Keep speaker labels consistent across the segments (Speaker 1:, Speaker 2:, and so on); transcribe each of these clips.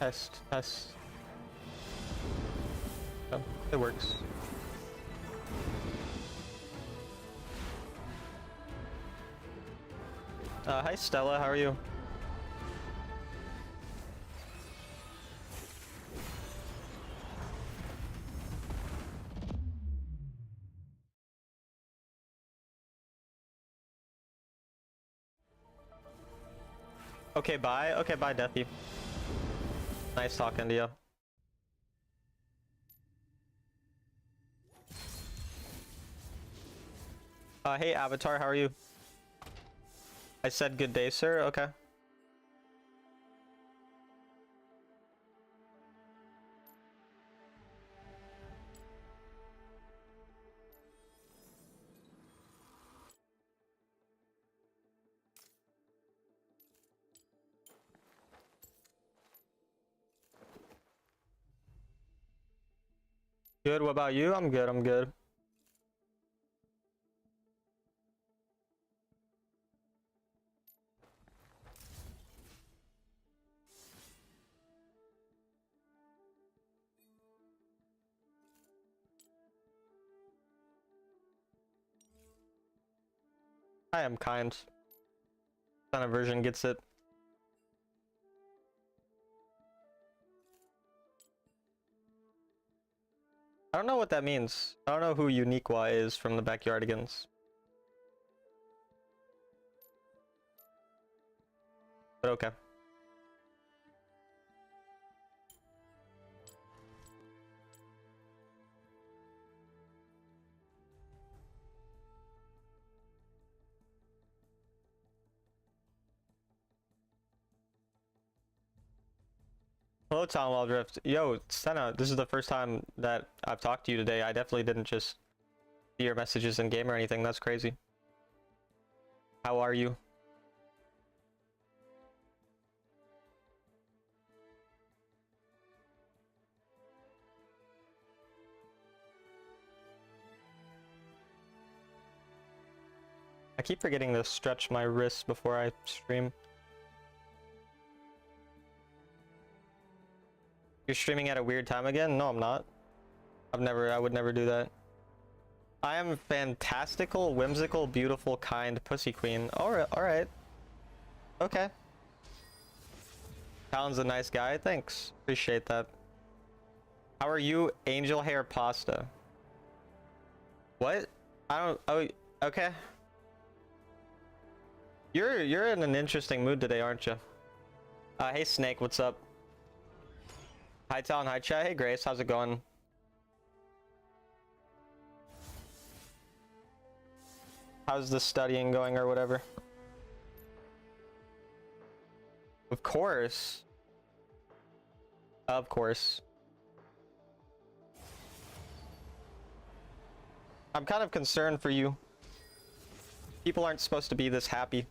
Speaker 1: Test. Oh, it works. Hi Stella, how are you? Okay, bye. Okay, bye, Deathy. Nice talking to you. Hey Avatar, how are you? I said good day, sir. Okay. Good, what about you? I'm good. I am kind. Kind of version gets it. I don't know what that means. I don't know who Uniqua is from the Backyardigans. But okay. Hello, Tom Wildrift. Yo, Senna, this is the first time that I've talked to you today. I definitely didn't just see your messages in game or anything. That's crazy. How are you? I keep forgetting to stretch my wrists before I stream. You're streaming at a weird time again? No, I'm not. I would never do that. I am fantastical, whimsical, beautiful, kind, pussy queen. Alright. Okay. Talon's a nice guy, thanks. Appreciate that. How are you, angel hair pasta? What? Oh, okay. You're in an interesting mood today, aren't you? Hey Snake, what's up? Hi Talon, hi chat, hey Grace, how's it going? How's the studying going or whatever? Of course. Of course. I'm kind of concerned for you. People aren't supposed to be this happy.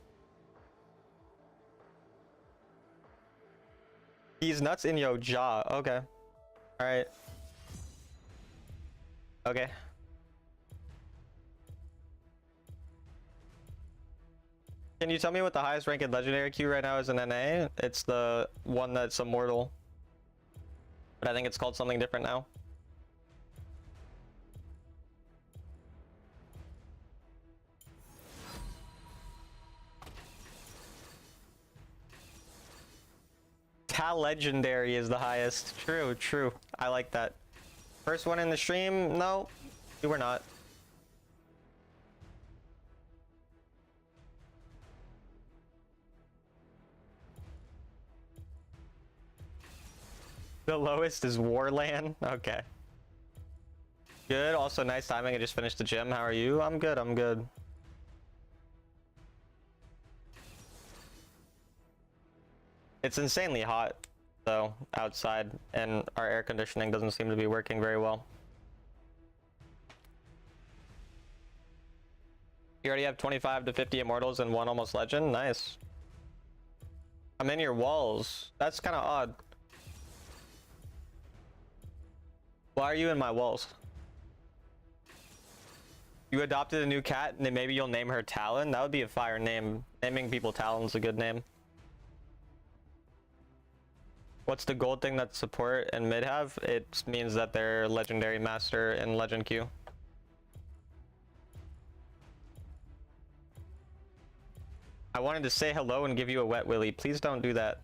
Speaker 1: He's nuts in your jaw. Okay. Alright. Okay. Can you tell me what the highest ranked legendary queue right now is in NA? It's the one that's immortal. But I think it's called something different now. Tal legendary is the highest. True. I like that. First one in the stream? No, we were not. The lowest is Warland. Okay. Good. Also, nice timing. I just finished the gym. How are you? I'm good. It's insanely hot, though, outside, and our air conditioning doesn't seem to be working very well. You already have 25 to 50 immortals and one almost legend? Nice. I'm in your walls. That's kind of odd. Why are you in my walls? You adopted a new cat, and then maybe you'll name her Talon? That would be a fire name. Naming people Talon's a good name. What's the gold thing that support and mid have? It means that they're legendary master in legend queue. I wanted to say hello and give you a wet willy. Please don't do that.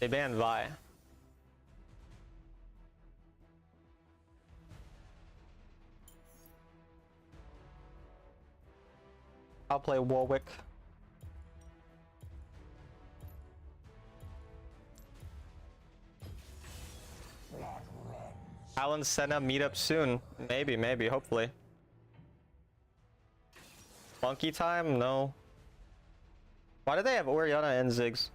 Speaker 1: They banned Vi. I'll play Warwick. Alan Senna meetup soon. Maybe, hopefully. Monkey time? No. Why do they have Oriana and Ziggs?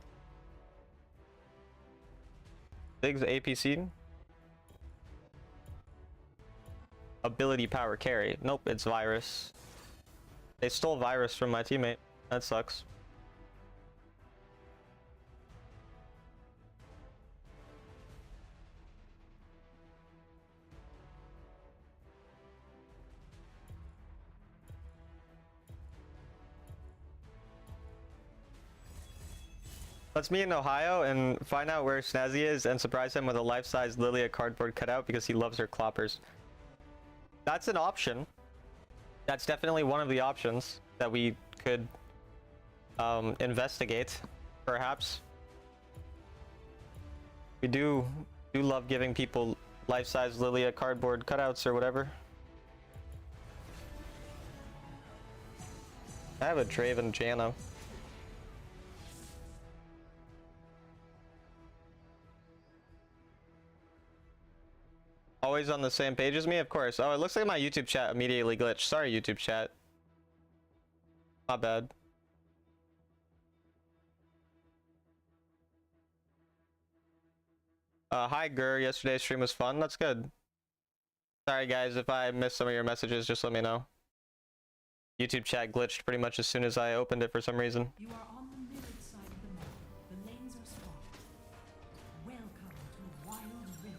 Speaker 1: Ziggs APC? Ability power carry. Nope, it's Virus. They stole Virus from my teammate. That sucks. Let's meet in Ohio and find out where Snazzy is and surprise him with a life-size Lilia cardboard cutout because he loves her cloppers. That's an option. That's definitely one of the options that we could investigate, perhaps. We do love giving people life-size Lilia cardboard cutouts or whatever. I have a Draven Janna. Always on the same page as me? Of course. Oh, it looks like my YouTube chat immediately glitched. Sorry, YouTube chat. Not bad. Hi, Gur. Yesterday's stream was fun. That's good. Sorry, guys. If I missed some of your messages, just let me know. YouTube chat glitched pretty much as soon as I opened it for some reason.
Speaker 2: You are on the mirrored side of the map. The lanes are swapped. Welcome to Wild Rift.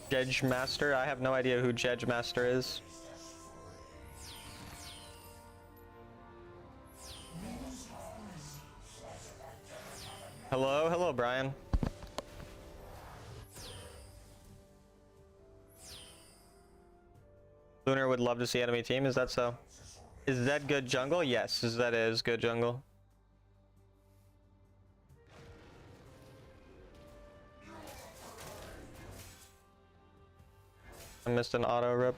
Speaker 1: Jedge Master? I have no idea who Jedge Master is. Hello, Brian. Lunar would love to see enemy team, is that so? Is that good jungle? Yes, that is good jungle. I missed an auto rip.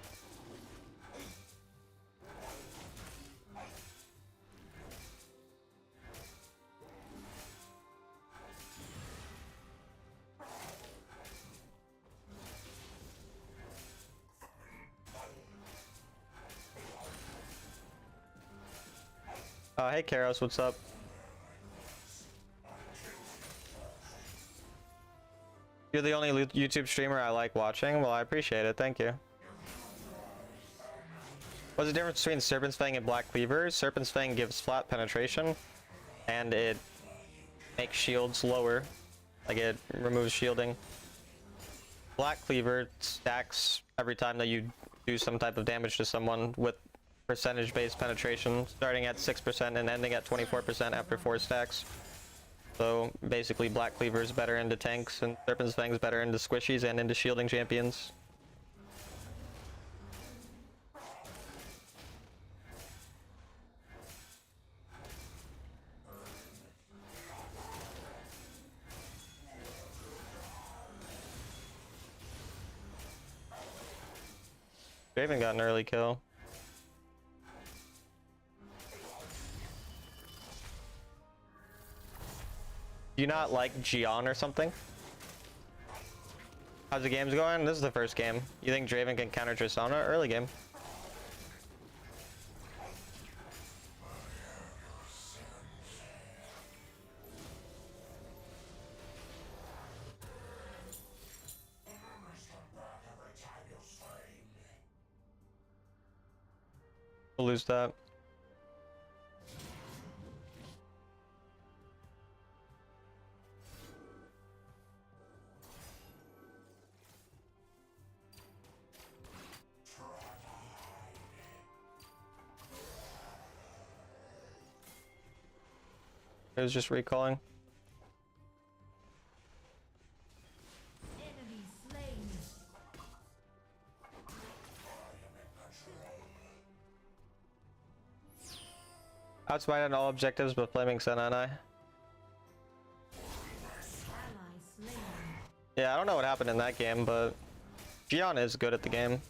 Speaker 1: Hey Karos, what's up? You're the only YouTube streamer I like watching. Well, I appreciate it. Thank you. What's the difference between Serpent's Fang and Black Cleaver? Serpent's Fang gives flat penetration, and it makes shields lower. Like, it removes shielding. Black Cleaver stacks every time that you do some type of damage to someone with percentage-based penetration, starting at 6% and ending at 24% after 4 stacks. So basically Black Cleaver is better into tanks and Serpent's Fang is better into squishies and into shielding champions. Draven got an early kill. Do you not like Gion or something? How's the games going? This is the first game. You think Draven can counter Tristana? Early game. We'll lose that. It was just recalling.
Speaker 2: Enemy slain.
Speaker 1: Outsmarted all objectives but flaming Senna and I.
Speaker 2: Ally slain.
Speaker 1: Yeah, I don't know what happened in that game, but Gion is good at the game.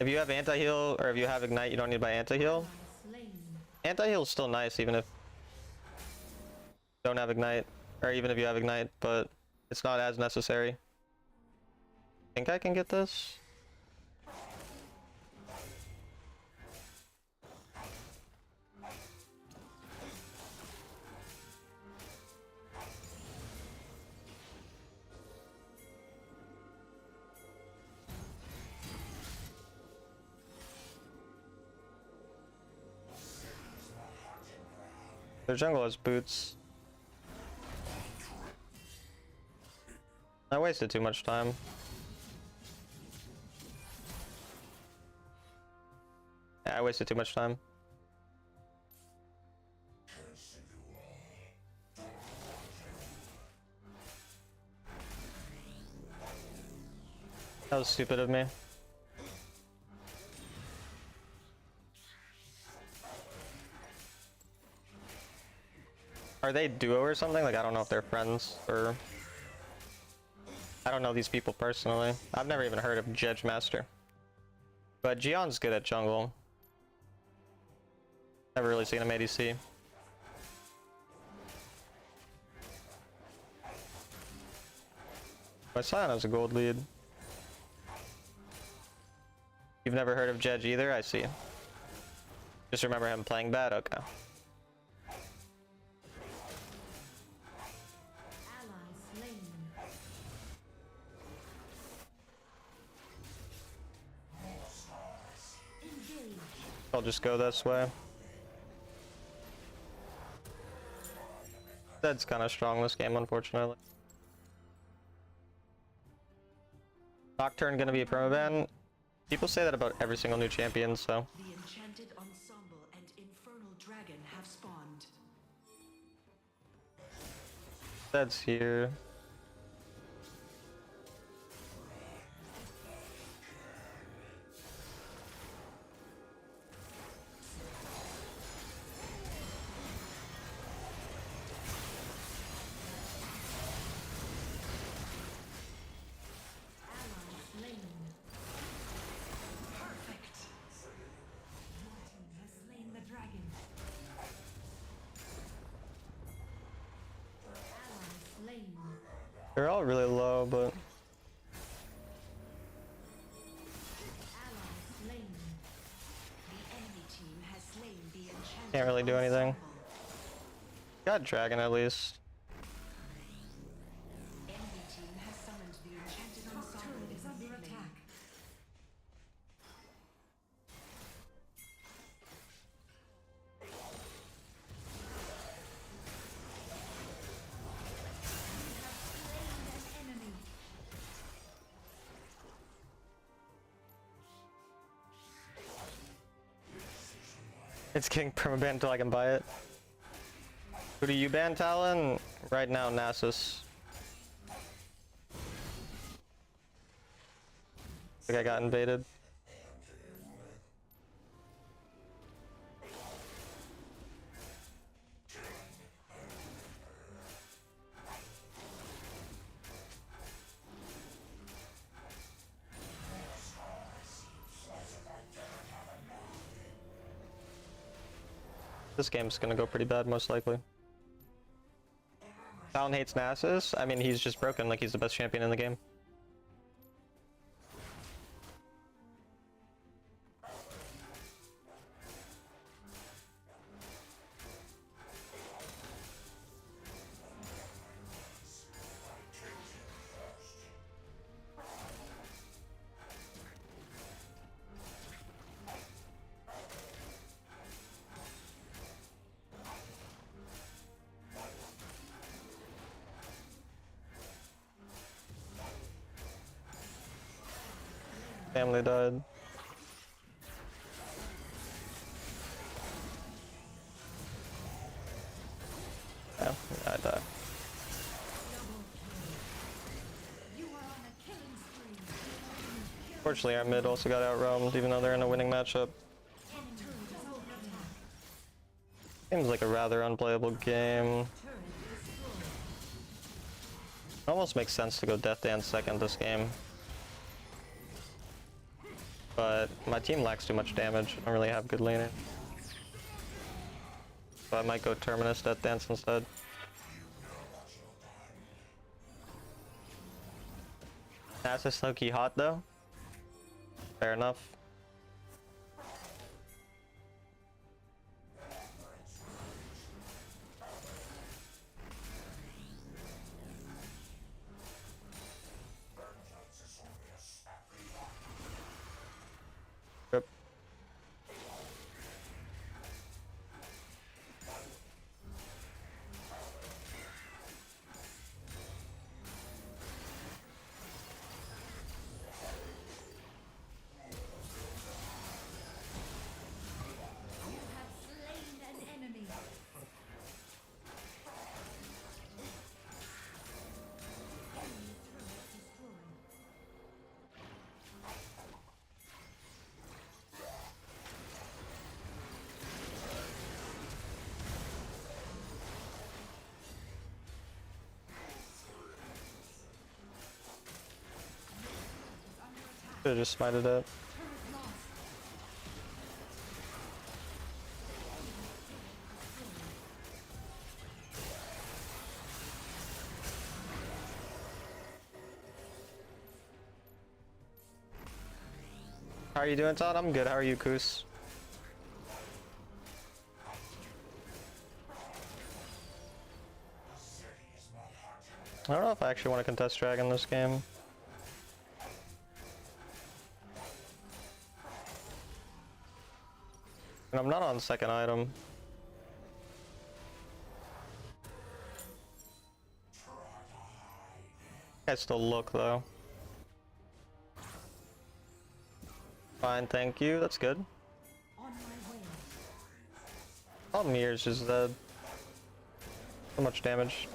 Speaker 1: If you have anti-heal, or if you have ignite, you don't need to buy anti-heal.
Speaker 2: Ally slain.
Speaker 1: Anti-heal is still nice, even if you don't have ignite, or even if you have ignite, but it's not as necessary. Think I can get this? Their jungle has boots. I wasted too much time. Yeah, I wasted too much time. That was stupid of me. Are they duo or something? Like, I don't know if they're friends or... I don't know these people personally. I've never even heard of Judge Master. But Gion's good at jungle. Never really seen him ADC. My Sion has a gold lead. You've never heard of Judge either? I see. Just remember him playing bad? Okay. I'll just go this way. Zed's kind of strong this game, unfortunately. Nocturne gonna be a permaban. People say that about every single new champion, so.
Speaker 3: The enchanted ensemble and infernal dragon have spawned.
Speaker 1: Zed's here. They're all really low, but can't really do anything. Got dragon at least.
Speaker 3: Enemy team has summoned the enchanted ensemble
Speaker 2: Is under attack. Enemy.
Speaker 1: It's getting permaban until I can buy it. Who do you ban, Talon? Right now, Nasus. I think I got invaded. This game's gonna go pretty bad, most likely. Talon hates Nasus. I mean, he's just broken, like he's the best champion in the game. Family died. Fortunately, our mid also got outroamed, even though they're in a winning matchup. Seems like a rather unplayable game. Almost makes sense to go Death Dance second this game. But my team lacks too much damage. I don't really have good laning. So I might go Terminus Death Dance instead. Nasus low-key hot though. Fair enough. Yep. Should've just smited it. How are you doing, Todd? I'm good. How are you, Koos? I don't know if I actually want to contest Dragon this game. And I'm not on second item. I still look though. Fine, thank you. That's good. Oh, Mir's just dead. So much damage.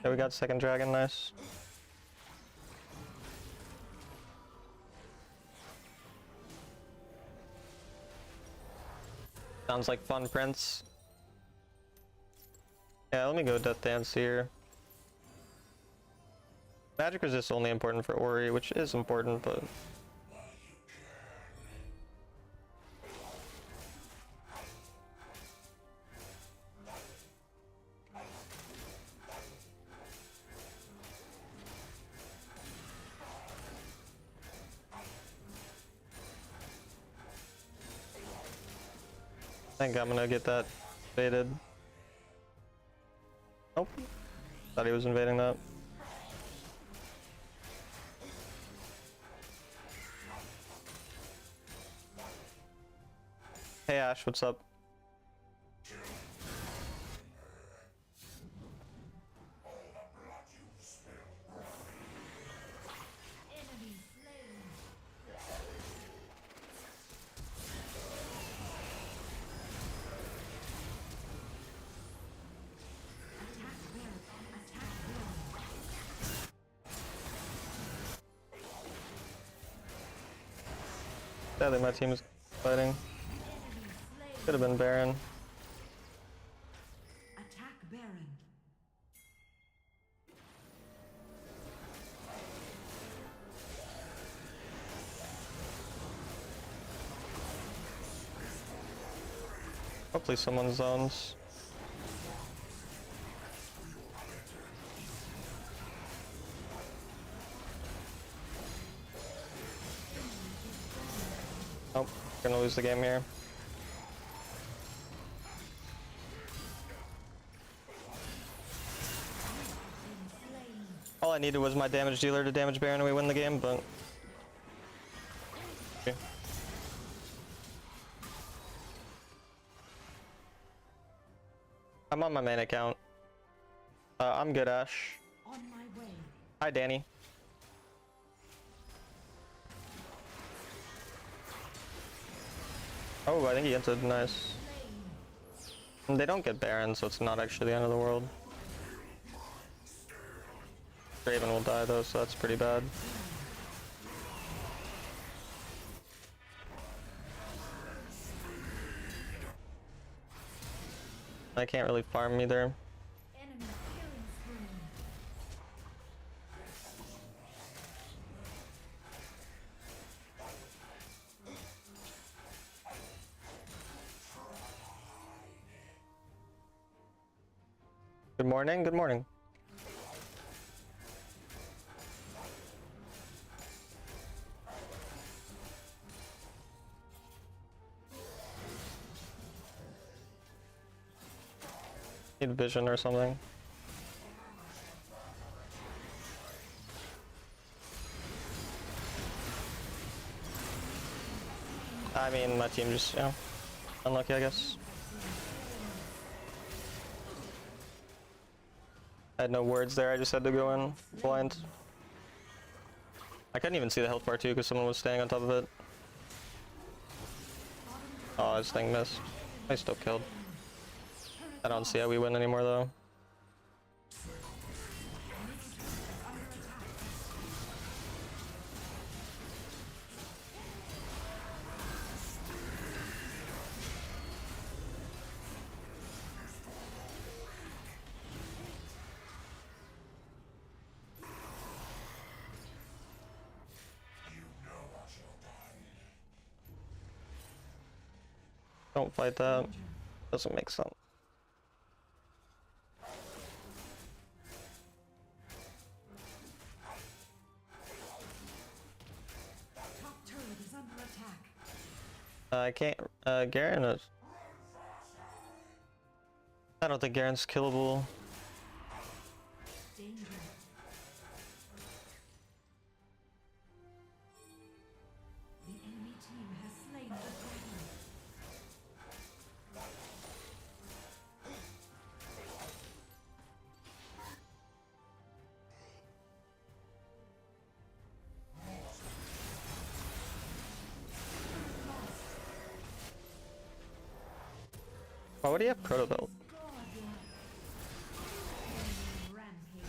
Speaker 1: Yeah, we got second dragon, nice. Sounds like fun, Prince. Yeah, let me go Death Dance here. Magic resist only important for Ori, which is important, but... I think I'm gonna get that baited. Nope. Thought he was invading that. Hey Ash, what's up? Sadly, my team is fighting. Could have been Baron.
Speaker 3: Attack Baron.
Speaker 1: Hopefully someone zones. Nope, gonna lose the game here. I needed was my damage dealer to damage Baron and we win the game, but... Okay. I'm on my main account. I'm good, Ash.
Speaker 2: On my way.
Speaker 1: Hi, Danny. Oh, I think he entered. Nice. They don't get Baron, so it's not actually the end of the world. Raven will die though, so that's pretty bad. I can't really farm either.
Speaker 2: Enemy killing spree.
Speaker 1: Good morning, good morning. Need vision or something. I mean, my team just, yeah, unlucky, I guess. I had no words there, I just had to go in blind. I couldn't even see the health bar too because someone was staying on top of it. Oh, this thing missed. I still killed. I don't see how we win anymore though. Don't fight that. Doesn't make sense.
Speaker 2: Top turret is under attack.
Speaker 1: I can't. Garen is. I don't think Garen's killable.
Speaker 2: Danger. The enemy team has slain the dragon.
Speaker 1: Why would he have Proto Belt?
Speaker 2: Rampage.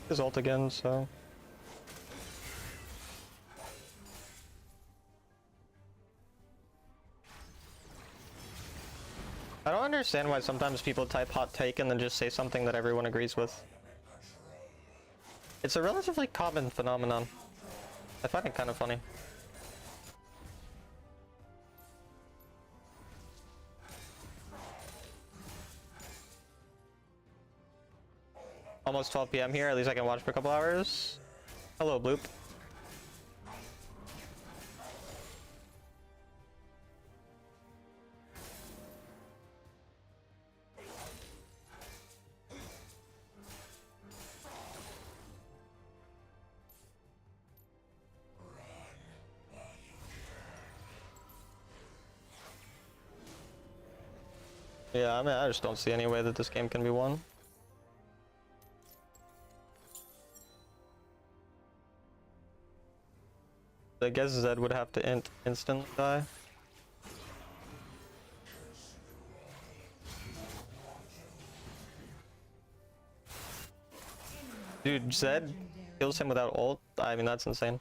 Speaker 1: His ult again, so. I don't understand why sometimes people type hot take and then just say something that everyone agrees with. It's a relatively common phenomenon. I find it kind of funny. Almost 12 PM here, at least I can watch for a couple hours. Hello, Bloop. Yeah, I mean, I just don't see any way that this game can be won. I guess Zed would have to instant die. Dude, Zed kills him without ult? I mean, that's insane.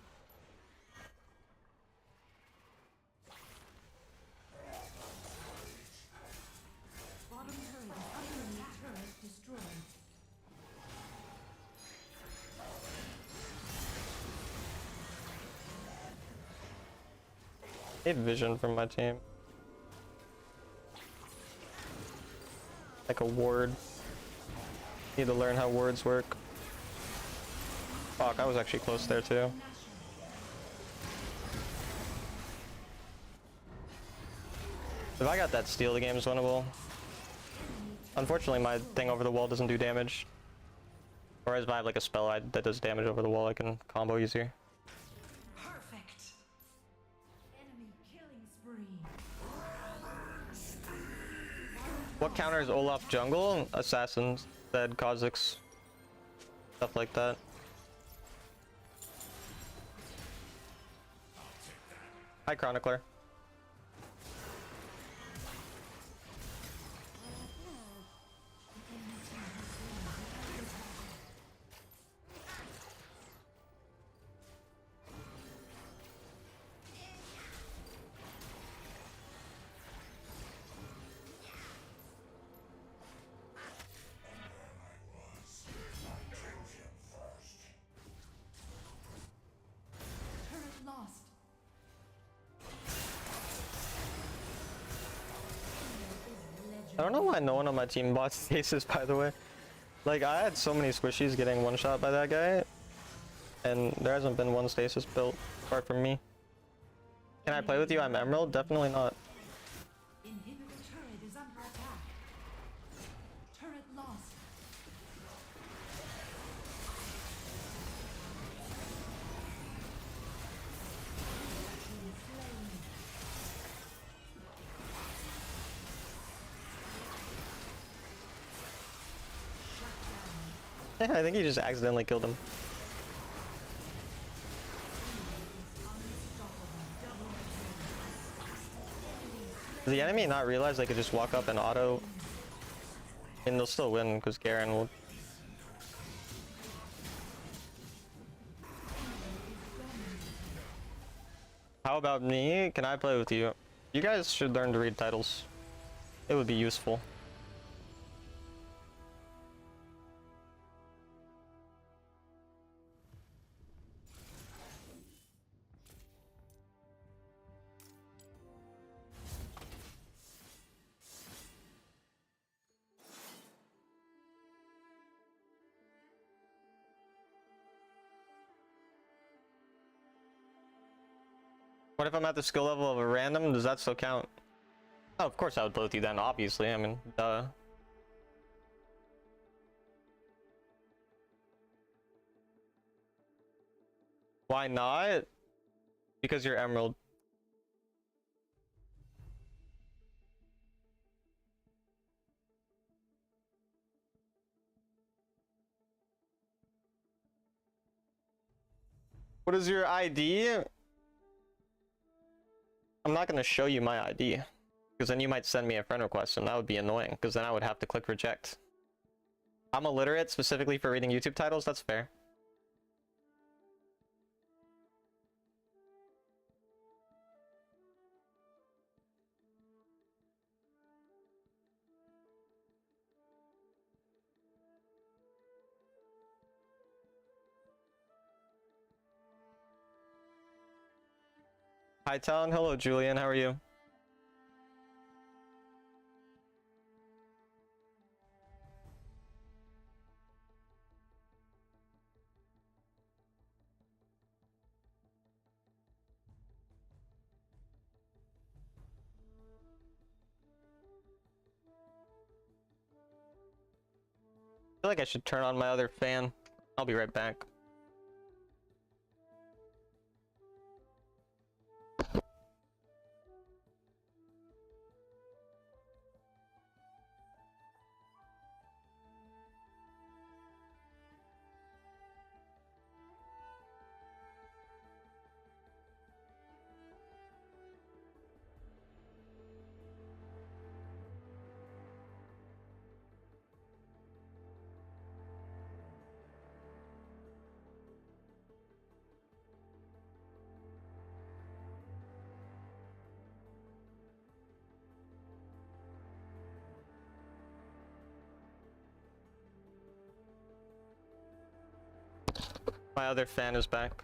Speaker 2: Bottom turret is underneath turret destroyed.
Speaker 1: I need vision from my team. like a ward. Need to learn how words work. Fuck, I was actually close there too. If I got that steal, the game's winnable. Unfortunately, my thing over the wall doesn't do damage. Whereas if I have like a spell that does damage over the wall, I can combo easier.
Speaker 3: Perfect.
Speaker 2: Enemy killing spree.
Speaker 1: What counters Olaf jungle? Assassins, Zed, Kha'Zix, stuff like that. Hi, Chronicler.
Speaker 2: Turret lost.
Speaker 1: I don't know why no one on my team bought stasis, by the way. Like, I had so many squishies getting one shot by that guy, and there hasn't been one stasis built apart from me. Can I play with you? I'm Emerald? Definitely not.
Speaker 2: Inhibitor turret is under attack. Turret lost.
Speaker 1: Yeah, I think he just accidentally killed him. Does the enemy not realize they could just walk up and auto? And they'll still win because Garen will. How about me? Can I play with you? You guys should learn to read titles. It would be useful. What if I'm at the skill level of a random? Does that still count? Oh, of course I would play with you then, obviously. I mean, duh. Why not? Because you're Emerald. What is your ID? I'm not going to show you my ID. Because then you might send me a friend request and that would be annoying. Because then I would have to click reject. I'm illiterate specifically for reading YouTube titles. That's fair. Hi, Talon. Hello, Julian. How are you? I feel like I should turn on my other fan. I'll be right back. My other fan is back.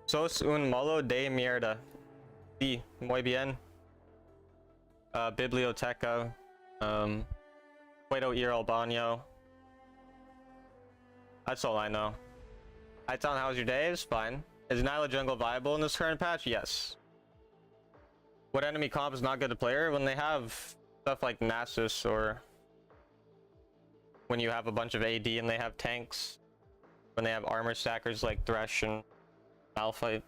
Speaker 1: Sos un molo de mierda. Sí, muy bien. Biblioteca. Guido Earl Banyo. That's all I know. Iton, how's your day? It's fine. Is Nyla jungle viable in this current patch? Yes. What enemy comp is not good to player? When they have stuff like Nasus, or when you have a bunch of AD and they have tanks. When they have armor stackers like Thresh and Malphite.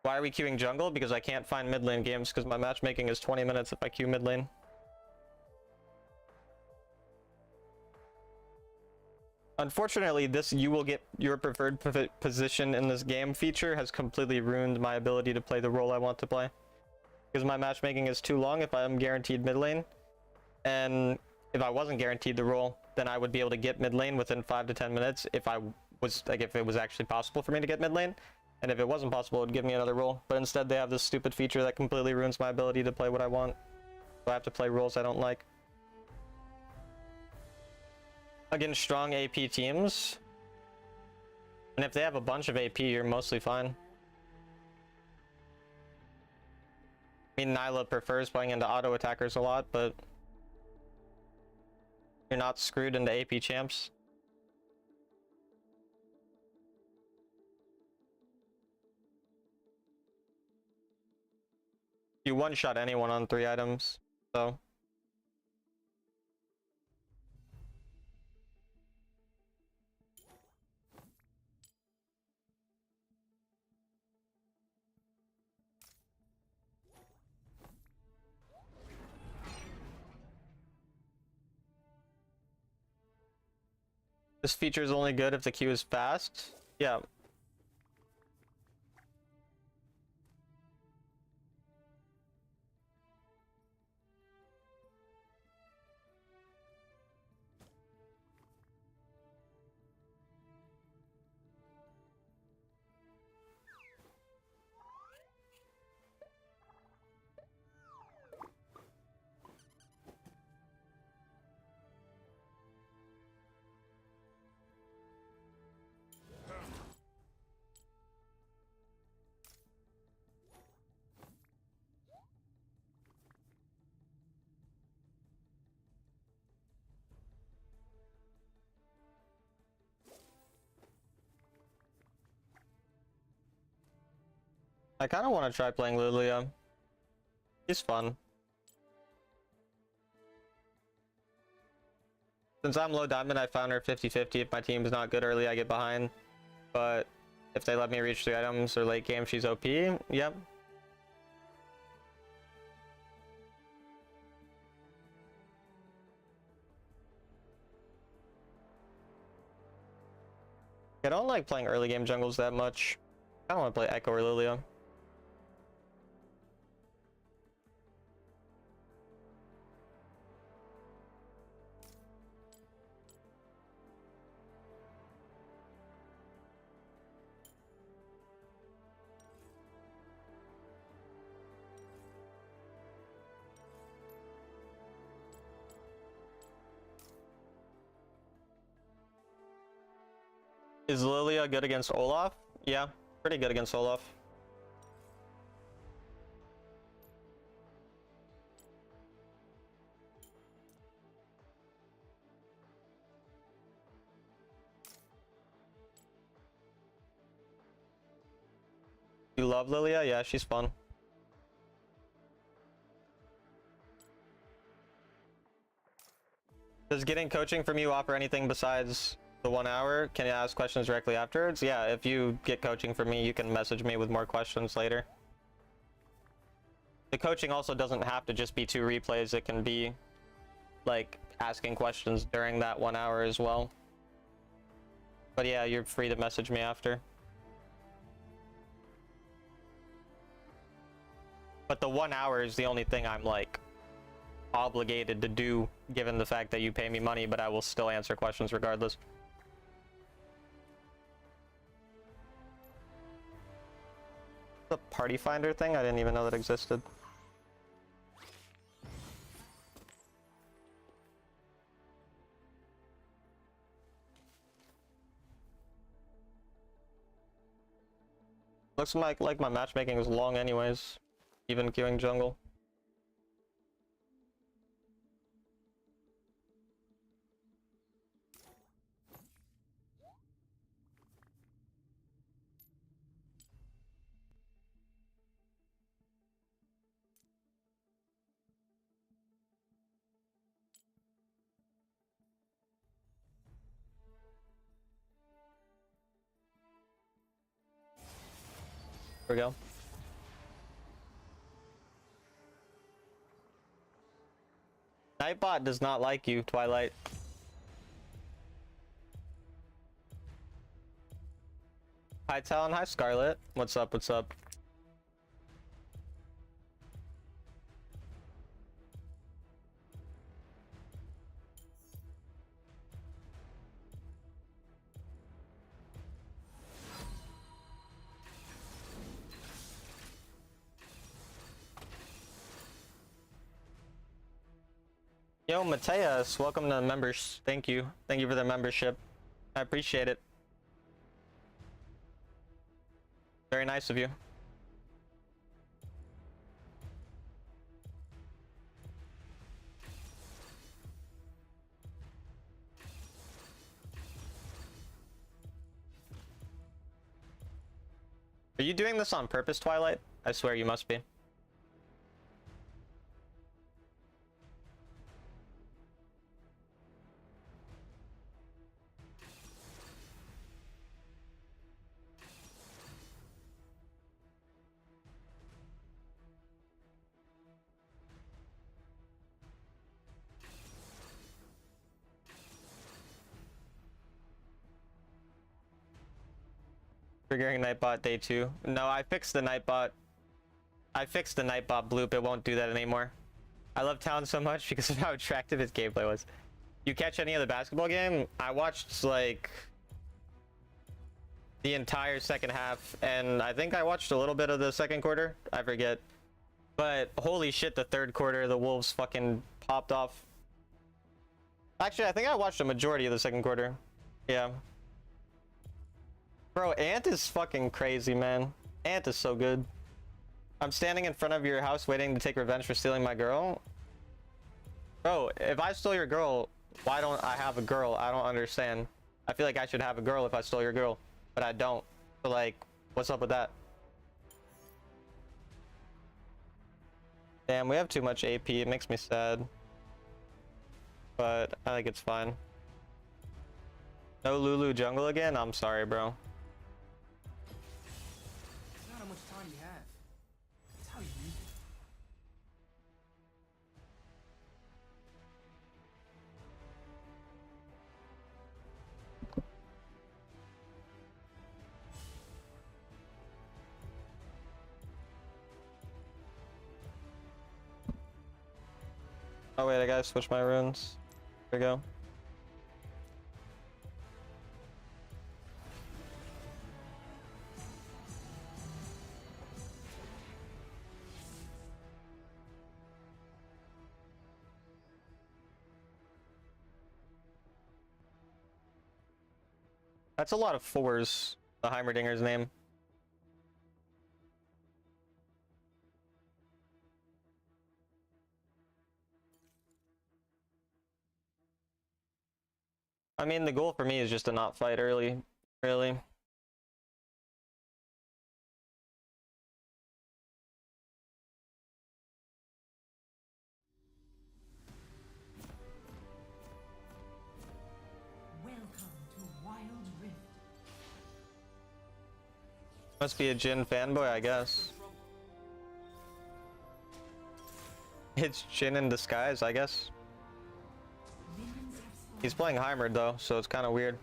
Speaker 1: Why are we queuing jungle? Because I can't find mid lane games because my matchmaking is 20 minutes if I queue mid lane. Unfortunately, this "you will get your preferred position in this game" feature has completely ruined my ability to play the role I want to play. Because my matchmaking is too long if I am guaranteed mid lane. And if I wasn't guaranteed the role, then I would be able to get mid lane within 5 to 10 minutes if I was, like, if it was actually possible for me to get mid lane. And if it wasn't possible, it would give me another role. But instead they have this stupid feature that completely ruins my ability to play what I want. So I have to play roles I don't like. Against strong AP teams. And if they have a bunch of AP, you're mostly fine. I mean, Nyla prefers playing into auto attackers a lot, but you're not screwed into AP champs. You one-shot anyone on 3 items, so. This feature is only good if the queue is fast. Yeah. I kind of want to try playing Lilia. She's fun. Since I'm low diamond, I found her 50-50. If my team's not good early, I get behind. But if they let me reach 3 items or late game, she's OP. Yep. I don't like playing early game jungles that much. I don't want to play Ekko or Lilia. Is Lilia good against Olaf? Yeah, pretty good against Olaf. You love Lilia? Yeah, she's fun. Does getting coaching from you offer anything besides the 1 hour? Can you ask questions directly afterwards? Yeah, if you get coaching from me, you can message me with more questions later. The coaching also doesn't have to just be 2 replays. It can be like asking questions during that 1 hour as well. But yeah, you're free to message me after. But the 1 hour is the only thing I'm like obligated to do, given the fact that you pay me money, but I will still answer questions regardless. The party finder thing? I didn't even know that existed. Looks like my matchmaking is long anyways, even queuing jungle. we go. Nightbot does not like you, Twilight. Hi Talon, hi Scarlet. What's up, what's up? Yo, Mateus, welcome to the members. Thank you. Thank you for the membership. I appreciate it. Very nice of you. Are you doing this on purpose, Twilight? I swear you must be. Triggering Nightbot day 2. No, I fixed the Nightbot. I fixed the Nightbot bloop. It won't do that anymore. I love Talon so much because of how attractive his gameplay was. You catch any of the basketball game? I watched like the entire second half, and I think I watched a little bit of the second quarter. I forget. But holy shit, the third quarter, the Wolves fucking popped off. Actually, I think I watched a majority of the second quarter. Yeah. Bro, Ant is fucking crazy, man. Ant is so good. I'm standing in front of your house waiting to take revenge for stealing my girl. Bro, if I stole your girl, why don't I have a girl? I don't understand. I feel like I should have a girl if I stole your girl, but I don't. So like, what's up with that? Damn, we have too much AP. It makes me sad. But I think it's fine. No Lulu jungle again? I'm sorry, bro.
Speaker 4: Not how much time you have. It's how you use it.
Speaker 1: Oh wait, I gotta switch my runes. There we go. That's a lot of 4s, the Heimerdinger's name. I mean, the goal for me is just to not fight early, really.
Speaker 2: Welcome to Wild Rift.
Speaker 1: Must be a Jhin fanboy, I guess. It's Jhin in disguise, I guess.
Speaker 2: Minions have spawned.
Speaker 1: He's playing Heimer though, so it's kind of weird.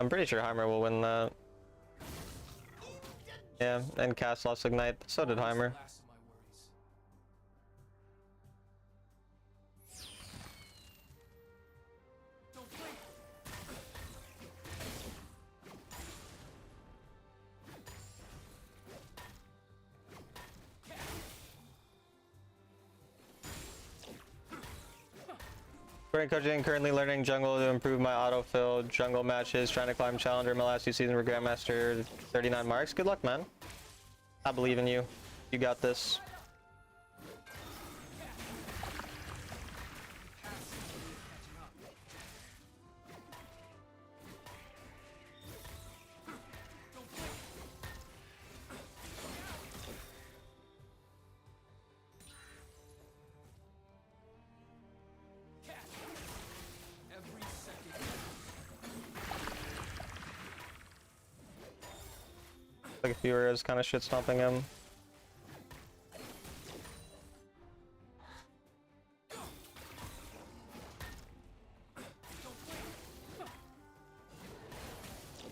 Speaker 1: I'm pretty sure Heimer will win that. Yeah, and Cass lost Ignite, but so did Heimer.
Speaker 4: Last of my worries. Don't blink.
Speaker 1: Current coaching, currently learning jungle to improve my autofill jungle matches, trying to climb challenger my last 2 seasons for Grandmaster 39 marks. Good luck, man. I believe in you. You got this. Like if you were kind of shit stomping him.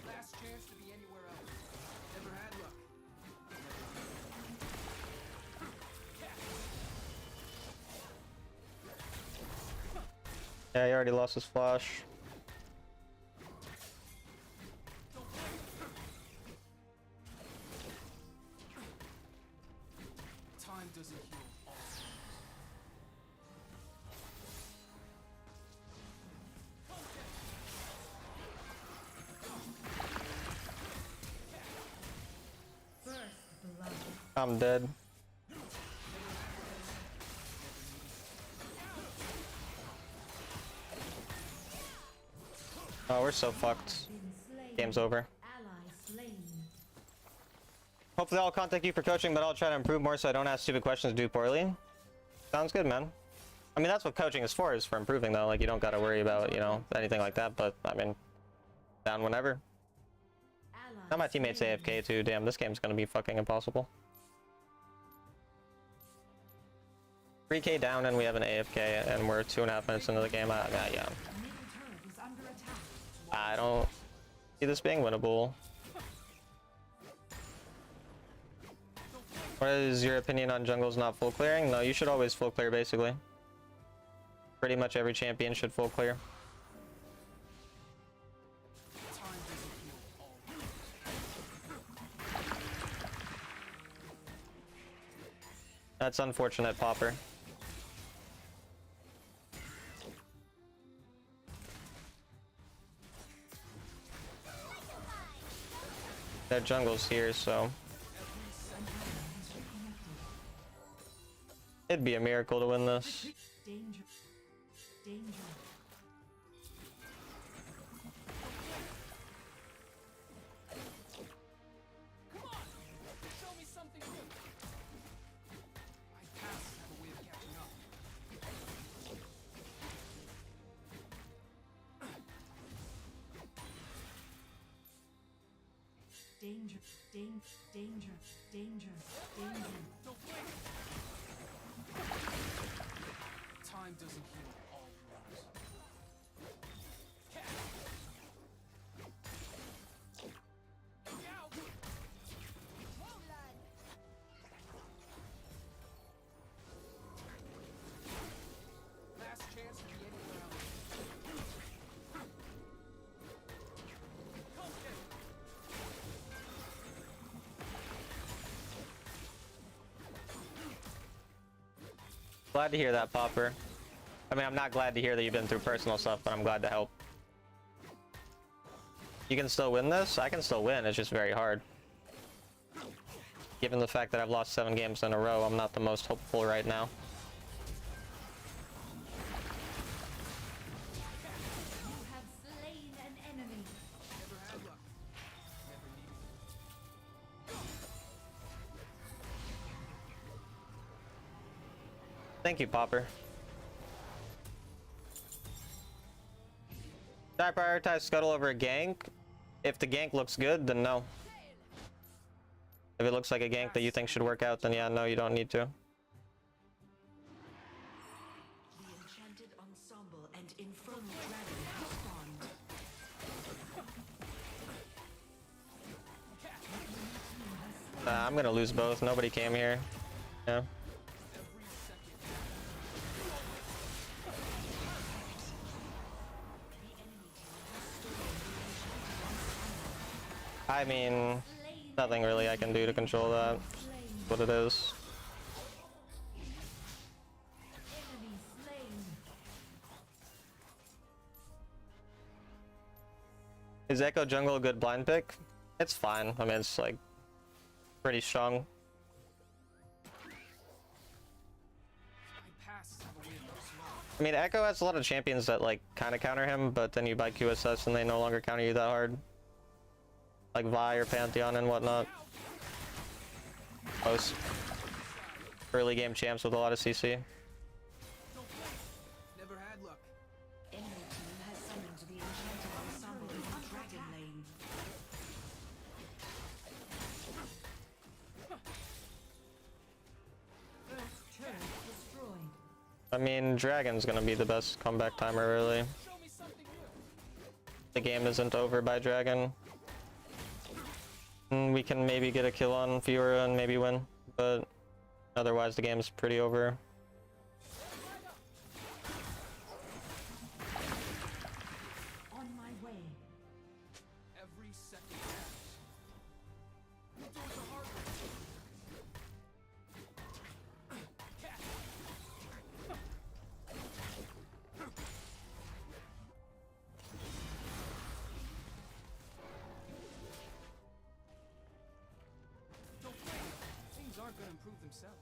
Speaker 4: Last chance to be anywhere else. Never had luck.
Speaker 1: Yeah, he already lost his flash.
Speaker 4: Time doesn't heal all.
Speaker 2: First blood.
Speaker 1: I'm dead. Oh, we're so fucked.
Speaker 2: Been slain.
Speaker 1: Game's over.
Speaker 2: Ally slain.
Speaker 1: Hopefully I'll contact you for coaching, but I'll try to improve more so I don't ask stupid questions do poorly. Sounds good, man. I mean, that's what coaching is for improving, though. Like, you don't gotta worry about, you know, anything like that, but, I mean, down whenever.
Speaker 2: Ally
Speaker 1: Now my teammate's
Speaker 2: slain.
Speaker 1: AFK, too. Damn, this game's gonna be fucking impossible. 3k down and we have an AFK, and we're 2.5 minutes into the game. Yeah.
Speaker 2: Middle turret is under attack.
Speaker 1: I don't see this being winnable. What is your opinion on jungles not full clearing? No, you should always full clear, basically. Pretty much every champion should full clear.
Speaker 4: Time doesn't heal all.
Speaker 1: That's unfortunate, Popper. Their jungle's here, so it'd be a miracle to win this.
Speaker 2: Danger. Danger.
Speaker 4: Come on! Show me something new! My paths have a way of catching up.
Speaker 2: Danger. Danger. Danger. Danger. Danger.
Speaker 4: Don't blink! Time doesn't heal all wounds. Last chance to be anywhere else.
Speaker 1: Glad to hear that, Popper. I mean, I'm not glad to hear that you've been through personal stuff, but I'm glad to help. You can still win this? I can still win, it's just very hard. Given the fact that I've lost 7 games in a row, I'm not the most hopeful right now.
Speaker 2: You have slain an enemy.
Speaker 4: Never had luck. Never needed it.
Speaker 1: Thank you, Popper. Should I prioritize Scuttle over a gank? If the gank looks good, then no. If it looks like a gank that you think should work out, then yeah, no, you don't need to.
Speaker 3: The enchanted ensemble and infernal dragon have spawned.
Speaker 1: I'm gonna lose both. Nobody came here. Yeah. I mean, nothing really I can do to control that. What it is.
Speaker 2: Enemy slain.
Speaker 1: Is Ekko jungle a good blind pick? It's fine. I mean, it's like pretty strong.
Speaker 4: My paths have a way of slow.
Speaker 1: I mean, Ekko has a lot of champions that like kind of counter him, but then you buy QSS and they no longer counter you that hard. Like Vi or Pantheon and whatnot. Most early game champs with a lot of CC.
Speaker 4: Never had luck.
Speaker 3: Enemy team has summoned the enchanted ensemble in the dragon lane.
Speaker 1: I mean, Dragon's gonna be the best comeback timer, really.
Speaker 4: Show me something new.
Speaker 1: The game isn't over by Dragon. We can maybe get a kill on Fiora and maybe win, but otherwise the game's pretty over.
Speaker 2: On my way.
Speaker 4: Every second matters. We'll do it the hard way. Catch. Don't blame them. Things aren't gonna improve themselves.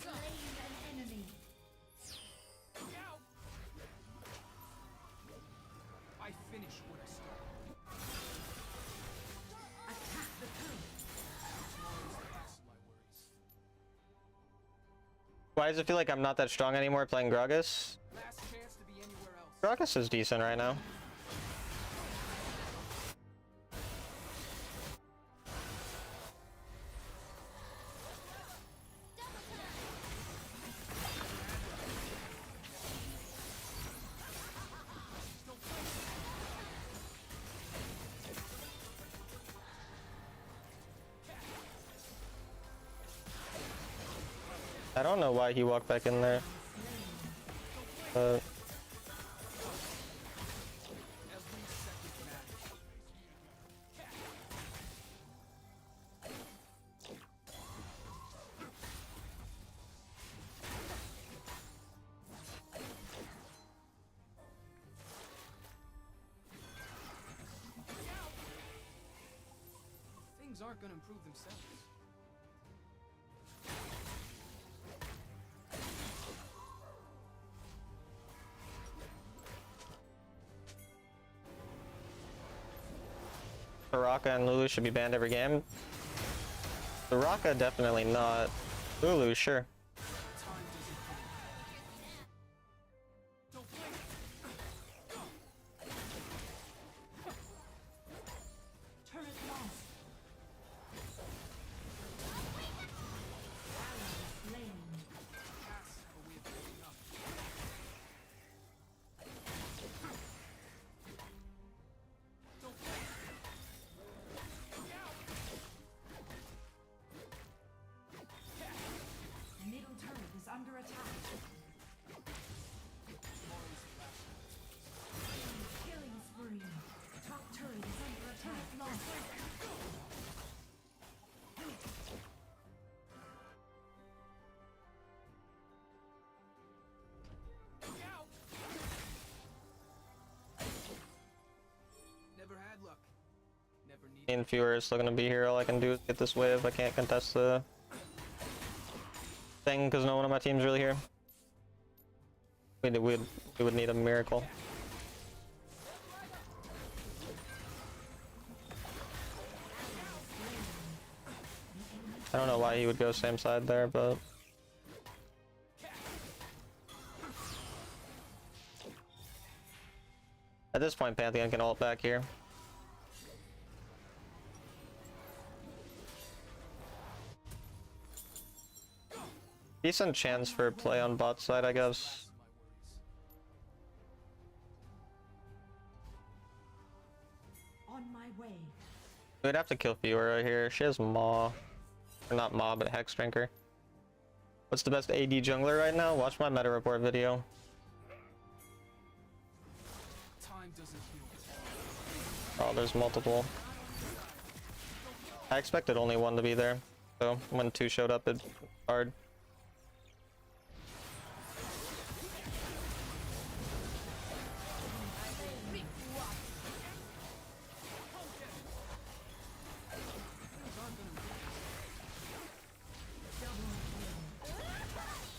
Speaker 2: Slain an enemy.
Speaker 4: Look out! I finish what I started.
Speaker 2: Attack the turret.
Speaker 4: Tomorrow's the past of my worries.
Speaker 1: Why does it feel like I'm not that strong anymore playing Gragas?
Speaker 4: Last chance to be anywhere else.
Speaker 1: Gragas is decent right now. I don't know why he walked back in there.
Speaker 4: Every second matters. Things aren't gonna improve themselves.
Speaker 1: Soraka and Lulu should be banned every game. Soraka definitely not. Lulu, sure.
Speaker 4: Time doesn't heal. Don't blink.
Speaker 2: Turret lost. Ally slain.
Speaker 4: Paths have a way of building up. Don't blink. Look out.
Speaker 2: Middle turret is under attack.
Speaker 4: Tomorrow's the last chance.
Speaker 2: Killing spree. Top turret is under attack. Lost.
Speaker 4: Look out. Never had luck. Never
Speaker 1: Me
Speaker 4: need.
Speaker 1: and Fiora is still gonna be here. All I can do is get this wave. I can't contest the thing because no one on my team's really here. We would need a miracle. I don't know why he would go same side there, but at this point Pantheon can ult back here. Decent chance for play on bot side, I guess.
Speaker 2: On my way.
Speaker 1: We'd have to kill Fiora here. She has Maw. Or not Maw, but Hex Drinker. What's the best AD jungler right now? Watch my meta report video.
Speaker 4: Time doesn't heal.
Speaker 1: Oh, there's multiple. I expected only one to be there. So when two showed up, it's hard.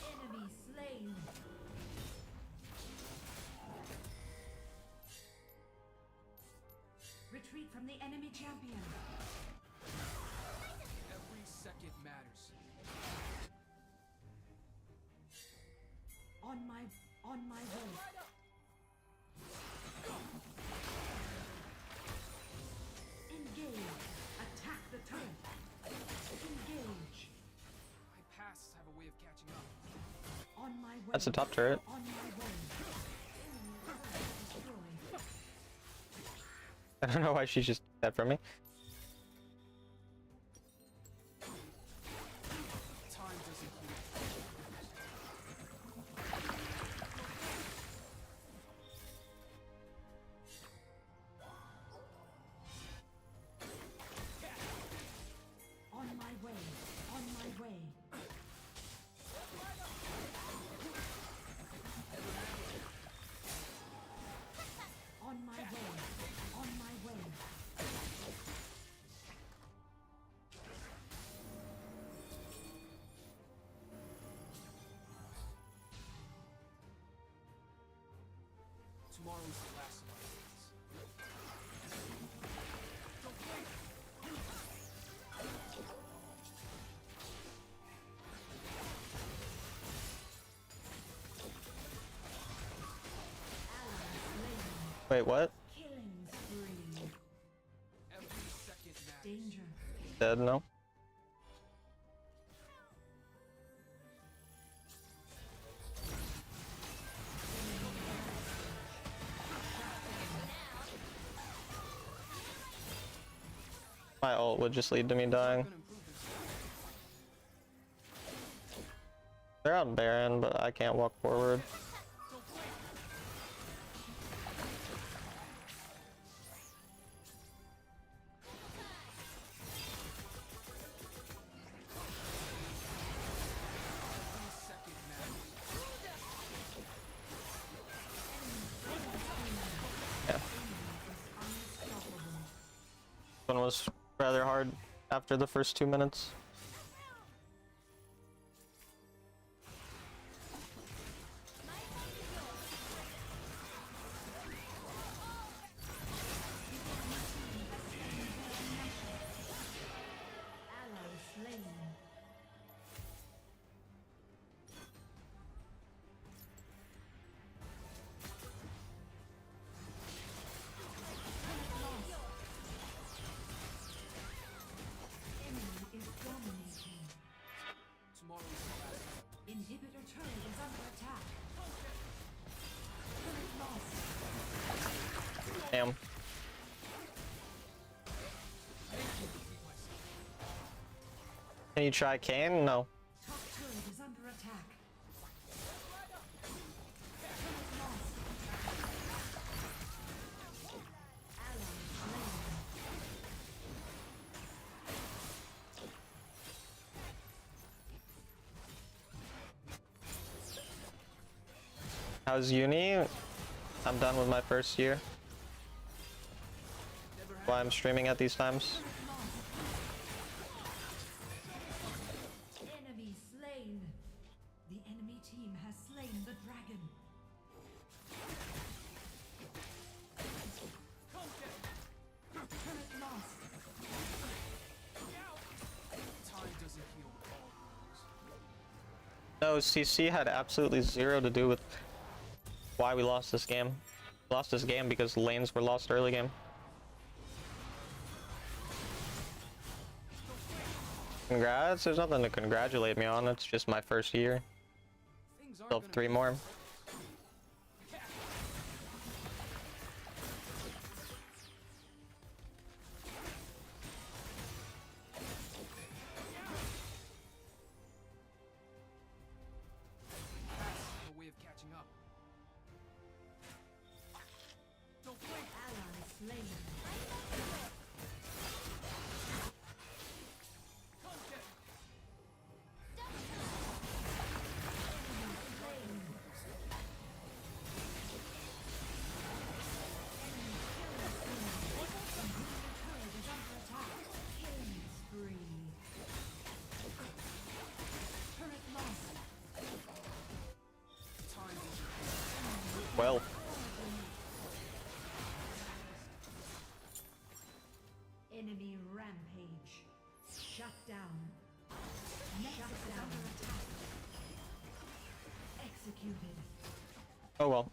Speaker 2: Enemy slain. Retreat from the enemy champion.
Speaker 4: Every second matters.
Speaker 2: On my way.
Speaker 1: That's a top turret.
Speaker 2: On my way. Destroyed.
Speaker 1: I don't know why she's just dead from me.
Speaker 4: Time doesn't heal.
Speaker 2: On my way. On my way. On my way. On my way.
Speaker 4: Tomorrow's the last of my days.
Speaker 1: Wait, what?
Speaker 2: Killing spree.
Speaker 4: Every second matters.
Speaker 2: Danger.
Speaker 1: Dead? No. My ult would just lead to me dying.
Speaker 4: Gonna improve this.
Speaker 1: They're on Baron, but I can't walk forward.
Speaker 4: Every second matters.
Speaker 1: Yeah. This one was rather hard after the first 2 minutes.
Speaker 2: Ally slain. Enemy is dominating.
Speaker 4: Tomorrow's the last.
Speaker 2: Inhibitor turret is under attack. Turret lost.
Speaker 1: Damn. Can you try Kane? No.
Speaker 2: Top turret is under attack. Turret lost. Ally slain.
Speaker 1: How's uni? I'm done with my first year. Why I'm streaming at these times.
Speaker 2: Enemy slain. The enemy team has slain the dragon. Turret lost.
Speaker 4: Time doesn't heal all wounds.
Speaker 1: No, CC had absolutely zero to do with why we lost this game. We lost this game because lanes were lost early game. Congrats, there's nothing to congratulate me on, it's just my first year.
Speaker 4: Things aren't
Speaker 1: Still
Speaker 4: gonna
Speaker 1: 3
Speaker 4: be
Speaker 1: more.
Speaker 4: have a way of catching up. Don't blink.
Speaker 2: Ally slain.
Speaker 4: Come get it. Time doesn't
Speaker 1: Well,
Speaker 2: Enemy rampage. Shut down. Shut down. Executed.
Speaker 1: oh well.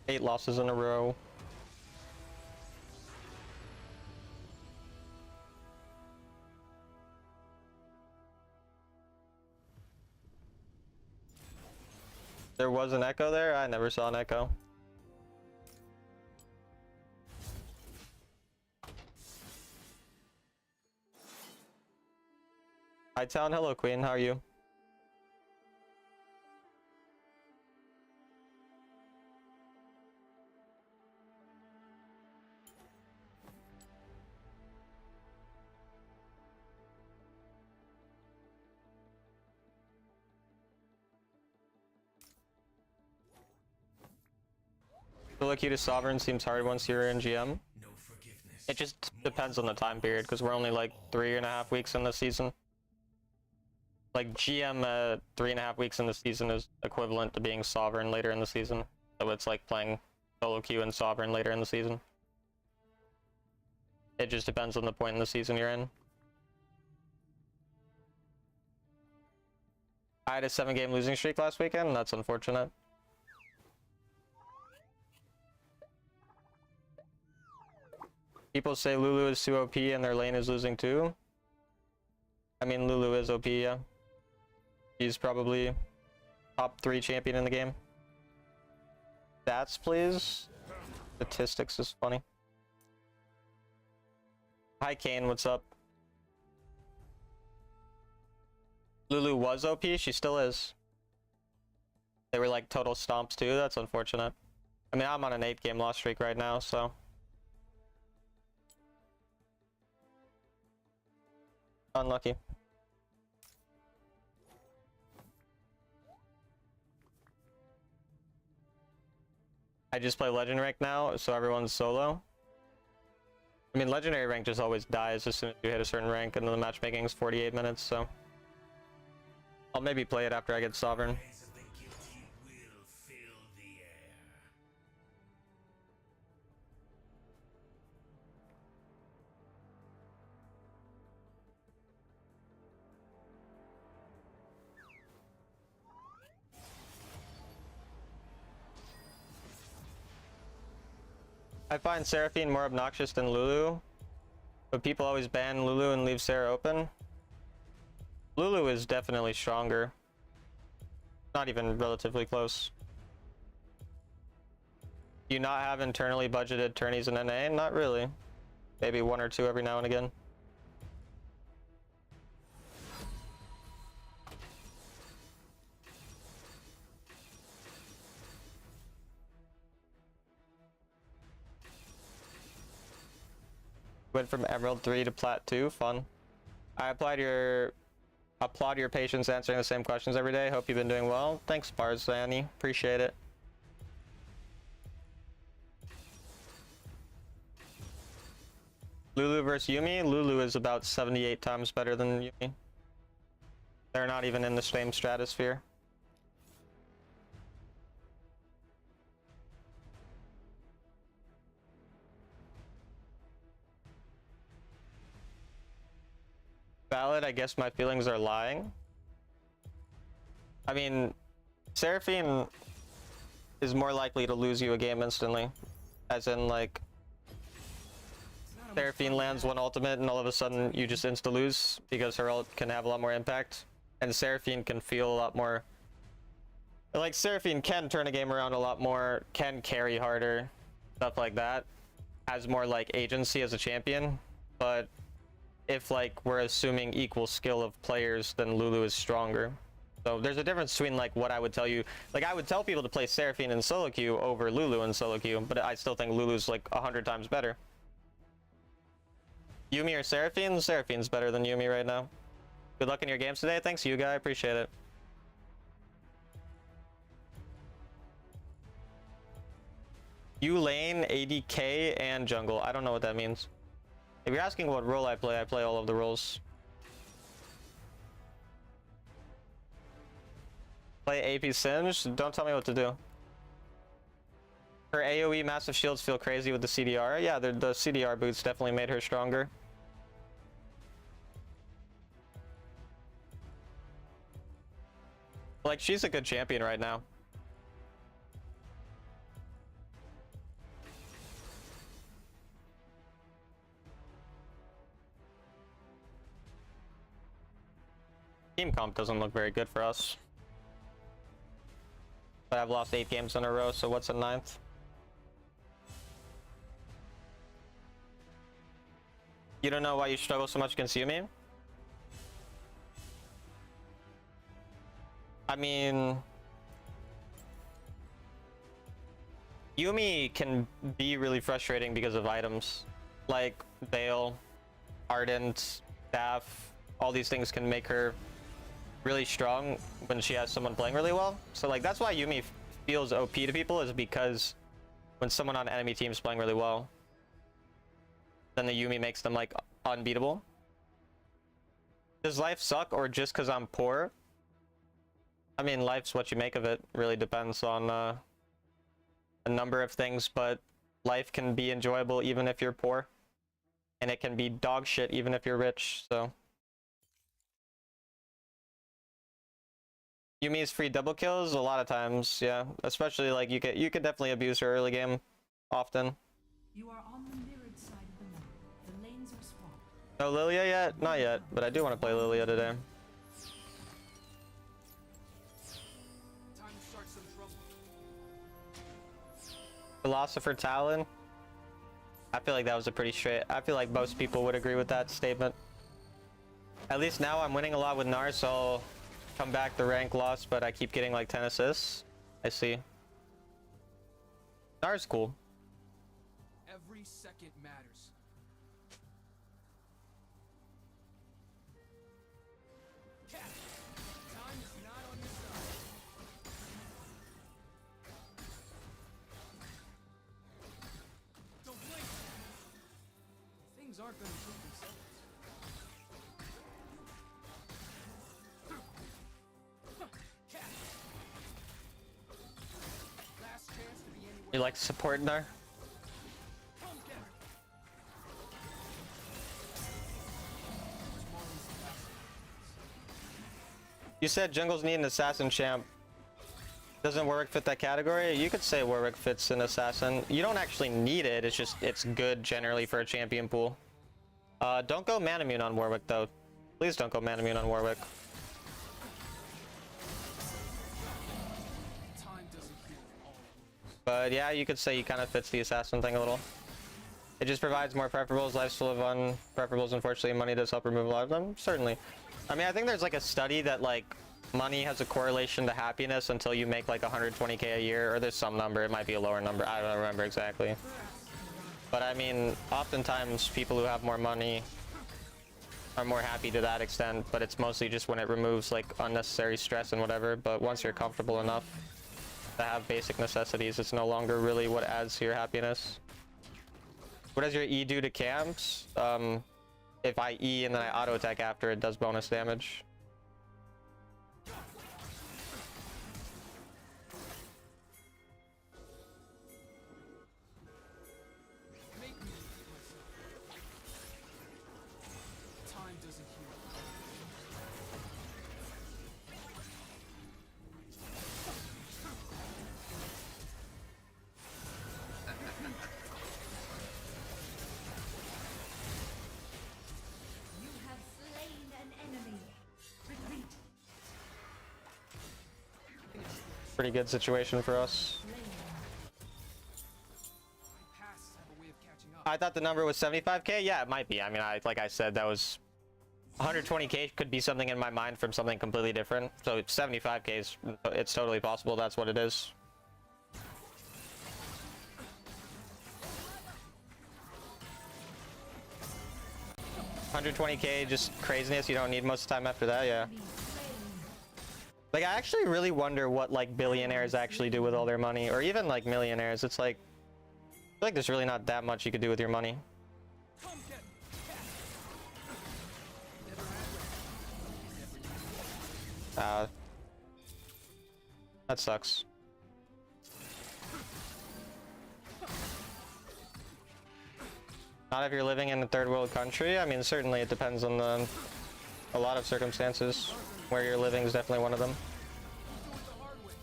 Speaker 1: 8 losses in a row. There was an Ekko there? I never saw an Ekko. Hi town, hello queen, how are you? Solo queue to Sovereign seems hard once you're in GM. It just depends on the time period, because we're only like 3.5 weeks in the season. Like GM 3.5 weeks in the season is equivalent to being Sovereign later in the season. So it's like playing solo queue and Sovereign later in the season. It just depends on the point in the season you're in. I had a 7-game losing streak last weekend, and that's unfortunate. People say Lulu is too OP and their lane is losing too. I mean, Lulu is OP, yeah. He's probably top 3 champion in the game. Stats, please. Statistics is funny. Hi, Kane, what's up? Lulu was OP, she still is. They were like total stomps too, that's unfortunate. I mean, I'm on an 8-game loss streak right now, so. Unlucky. I just play Legend rank now, so everyone's solo. I mean, Legendary rank just always dies as soon as you hit a certain rank, and then the matchmaking is 48 minutes, so. I'll maybe play it after I get Sovereign. I find Seraphine more obnoxious than Lulu, but people always ban Lulu and leave Sarah open. Lulu is definitely stronger. Not even relatively close. Do you not have internally budgeted tourneys in NA? Not really. Maybe 1 or 2 every now and again. Went from Emerald 3 to Plat 2, fun. I applaud your patience answering the same questions every day. Hope you've been doing well. Thanks, Barzani. Appreciate it. Lulu versus Yumi? Lulu is about 78 times better than Yumi. They're not even in the same stratosphere. Valid, I guess my feelings are lying. I mean, Seraphine is more likely to lose you a game instantly. As in, like, Seraphine lands one ultimate and all of a sudden you just insta-lose because her ult can have a lot more impact. And Seraphine can feel a lot more... Like, Seraphine can turn a game around a lot more, can carry harder, stuff like that. Has more, like, agency as a champion, but... if like we're assuming equal skill of players, then Lulu is stronger. So there's a difference between like what I would tell you. Like I would tell people to play Seraphine in solo queue over Lulu in solo queue, but I still think Lulu's like 100 times better. Yumi or Seraphine? Seraphine's better than Yumi right now. Good luck in your games today. Thanks, you guy. Appreciate it. You lane, ADK, and jungle. I don't know what that means. If you're asking what role I play all of the roles. Play AP Singe? Don't tell me what to do. Her AoE massive shields feel crazy with the CDR. Yeah, the CDR boots definitely made her stronger. Like, she's a good champion right now. Team comp doesn't look very good for us. But I've lost 8 games in a row, so what's a 9th? You don't know why you struggle so much against Yumi? I mean, Yumi can be really frustrating because of items like Veil, Ardent, Staff. All these things can make her really strong when she has someone playing really well. So like that's why Yumi feels OP to people, is because when someone on enemy team is playing really well, then the Yumi makes them like unbeatable. Does life suck or just because I'm poor? I mean, life's what you make of it. Really depends on a number of things, but life can be enjoyable even if you're poor, and it can be dog shit even if you're rich. So Yumi's free double kills a lot of times, yeah. Especially like you could definitely abuse her early game often.
Speaker 2: You are on the mirrored side of the map. The lanes are swamped.
Speaker 1: No Lilia yet? Not yet, but I do want to play Lilia today.
Speaker 4: Time to start some trouble.
Speaker 1: Philosopher Talon. I feel like that was a pretty straight. I feel like most people would agree with that statement. At least now I'm winning a lot with Nar, so I'll come back the rank loss, but I keep getting like 10 assists. I see. Nar's cool.
Speaker 4: Every second matters. Cat, time is not on your side. Don't blink. Things aren't going to prove themselves. Cat. Last chance to be anywhere.
Speaker 1: You like support Nar?
Speaker 4: Come get her.
Speaker 1: You said jungles need an assassin champ. Doesn't Warwick fit that category? You could say Warwick fits an assassin. You don't actually need it. It's just it's good generally for a champion pool. Don't go Manamune on Warwick though. Please don't go Manamune on Warwick.
Speaker 4: Time doesn't heal all.
Speaker 1: But yeah, you could say he kind of fits the assassin thing a little. It just provides more preferables. Life's full of unpreferables. Unfortunately, money does help remove a lot of them. Certainly. I mean, I think there's like a study that like money has a correlation to happiness until you make like 120k a year, or there's some number. It might be a lower number. I don't remember exactly. But I mean, oftentimes people who have more money are more happy to that extent, but it's mostly just when it removes like unnecessary stress and whatever. But once you're comfortable enough to have basic necessities, it's no longer really what adds to your happiness. What does your E do to camps? If I E and then I auto attack after, it does bonus damage.
Speaker 4: Make me repeat myself. Time doesn't heal.
Speaker 2: You have slain an enemy. Retreat.
Speaker 1: Pretty good situation for us.
Speaker 2: Slain.
Speaker 4: My pasts have a way of catching up.
Speaker 1: I thought the number was 75k. Yeah, it might be. I mean, like I said, that was 120k could be something in my mind from something completely different. So 75k is, it's totally possible that's what it is. 120k, just craziness. You don't need most of the time after that. Yeah. Like, I actually really wonder what like billionaires actually do with all their money, or even like millionaires. It's like, I feel like there's really not that much you could do with your money.
Speaker 4: Come get cat. Never had
Speaker 1: That sucks. Not if you're living in a third world country. I mean, certainly it depends on a lot of circumstances. Where you're living is definitely one of them.
Speaker 4: Do it the hard way.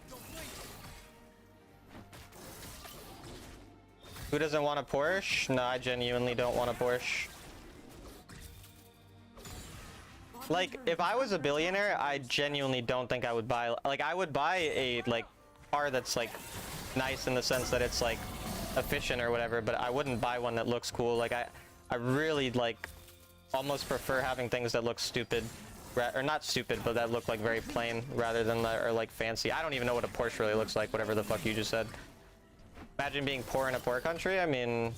Speaker 4: Don't blink.
Speaker 1: Who doesn't want a Porsche? No, I genuinely don't want a Porsche. Like, if I was a billionaire, I genuinely don't think I would buy, like, I would buy a, like, car that's, like, nice in the sense that it's, like, efficient or whatever, but I wouldn't buy one that looks cool. Like, I really, like, almost prefer having things that look stupid, or not stupid, but that look, like, very plain, rather than, or, like, fancy. I don't even know what a Porsche really looks like, whatever the fuck you just said. Imagine being poor in a poor country. I mean,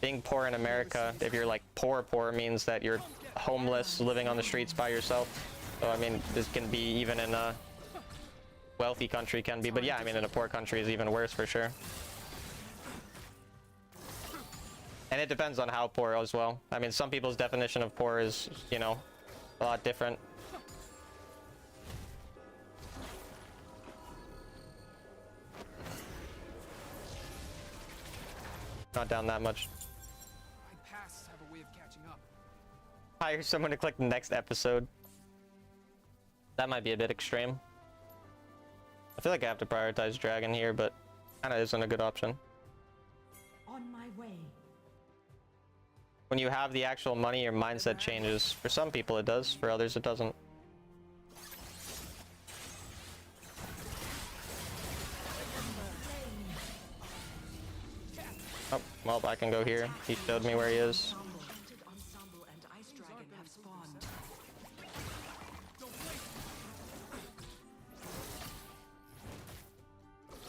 Speaker 1: being poor in America, if you're, like, poor means that you're homeless, living on the streets by yourself. So I mean, this can be even in a wealthy country can be, but yeah, I mean in a poor country is even worse for sure. And it depends on how poor as well. I mean, some people's definition of poor is, you know, a lot different. Not down that much.
Speaker 4: My pasts have a way of catching up.
Speaker 1: Hire someone to click the next episode. That might be a bit extreme. I feel like I have to prioritize dragon here, but kinda isn't a good option.
Speaker 2: On my way.
Speaker 1: When you have the actual money, your mindset changes. For some people it does, for others it doesn't. Oh, well, I can go here. He showed me where he is.
Speaker 3: Enchanted Ensemble and Ice Dragon have spawned.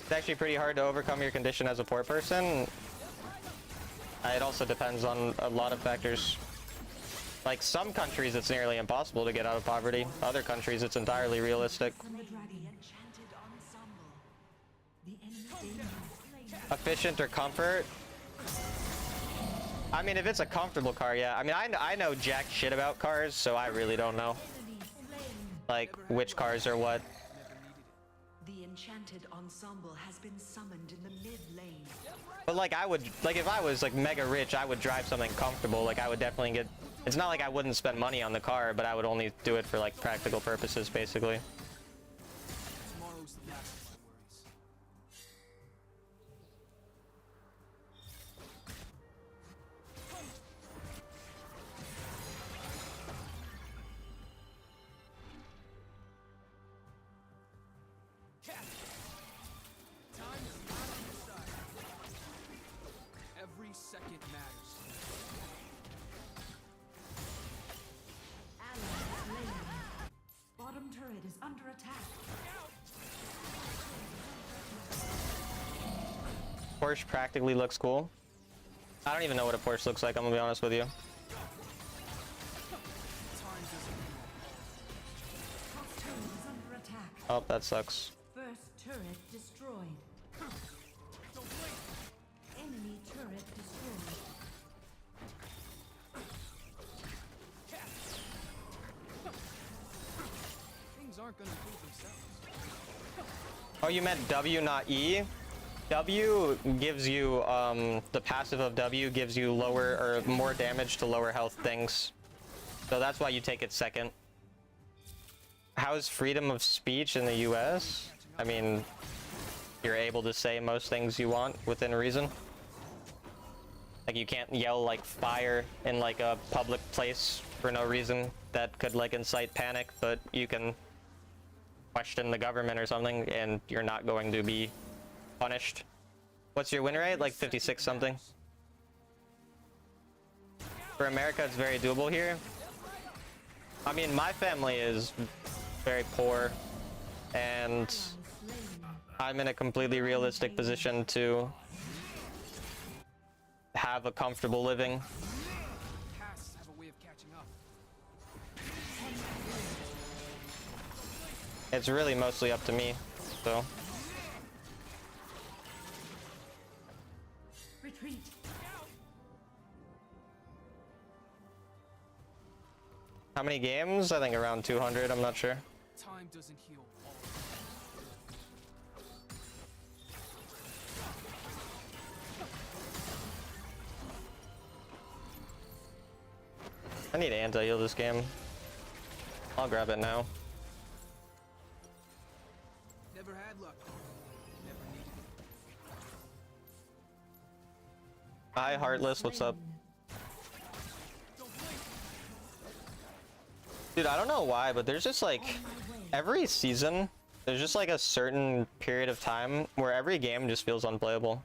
Speaker 1: It's actually pretty hard to overcome your condition as a poor person. It also depends on a lot of factors. Like, some countries it's nearly impossible to get out of poverty. Other countries it's entirely realistic.
Speaker 2: From the dragon.
Speaker 3: Enchanted Ensemble.
Speaker 2: The enemy danger slain.
Speaker 1: Efficient or comfort? I mean, if it's a comfortable car, yeah. I mean, I know jack shit about cars, so I really don't know,
Speaker 2: Enemy slain.
Speaker 1: like, which cars are what.
Speaker 3: The Enchanted Ensemble has been summoned in the mid lane.
Speaker 1: But, like, I would, like, if I was, like, mega rich, I would drive something comfortable. Like, I would definitely get... It's not like I wouldn't spend money on the car, but I would only do it for, like, practical purposes, basically.
Speaker 4: Tomorrow's the last of my worries. Time is not on your side. Every second matters.
Speaker 2: Ally slain. Bottom turret is under attack.
Speaker 1: Porsche practically looks cool. I don't even know what a Porsche looks like, I'm gonna be honest with you.
Speaker 4: Time doesn't
Speaker 2: Top turret is under attack.
Speaker 1: Oh, that sucks.
Speaker 2: First turret destroyed. Enemy turret destroyed.
Speaker 4: Things aren't gonna improve themselves.
Speaker 1: Oh, you meant W, not E? W gives you, the passive of W gives you lower, or more damage to lower health things. So that's why you take it second. How's freedom of speech in the US? I mean, you're able to say most things you want within reason. Like, you can't yell, like, fire in, like, a public place for no reason that could, like, incite panic, but you can question the government or something, and you're not going to be punished. What's your win rate? Like 56 something? For America, it's very doable here. I mean, my family is very poor, and
Speaker 2: Slain.
Speaker 1: I'm in a completely realistic position to have a comfortable living.
Speaker 4: Pasts have a way of catching up.
Speaker 1: It's really mostly up to me, so.
Speaker 2: Retreat.
Speaker 1: How many games? I think around 200, I'm not sure.
Speaker 4: Time doesn't heal all.
Speaker 1: I need anti-heal this game. I'll grab it now.
Speaker 4: Never had luck. Never needed it.
Speaker 1: Hi, Heartless, what's up?
Speaker 2: Slain.
Speaker 4: Don't blink.
Speaker 1: Dude, I don't know why, but there's just like every season, there's just like a certain period of time where every game just feels unplayable.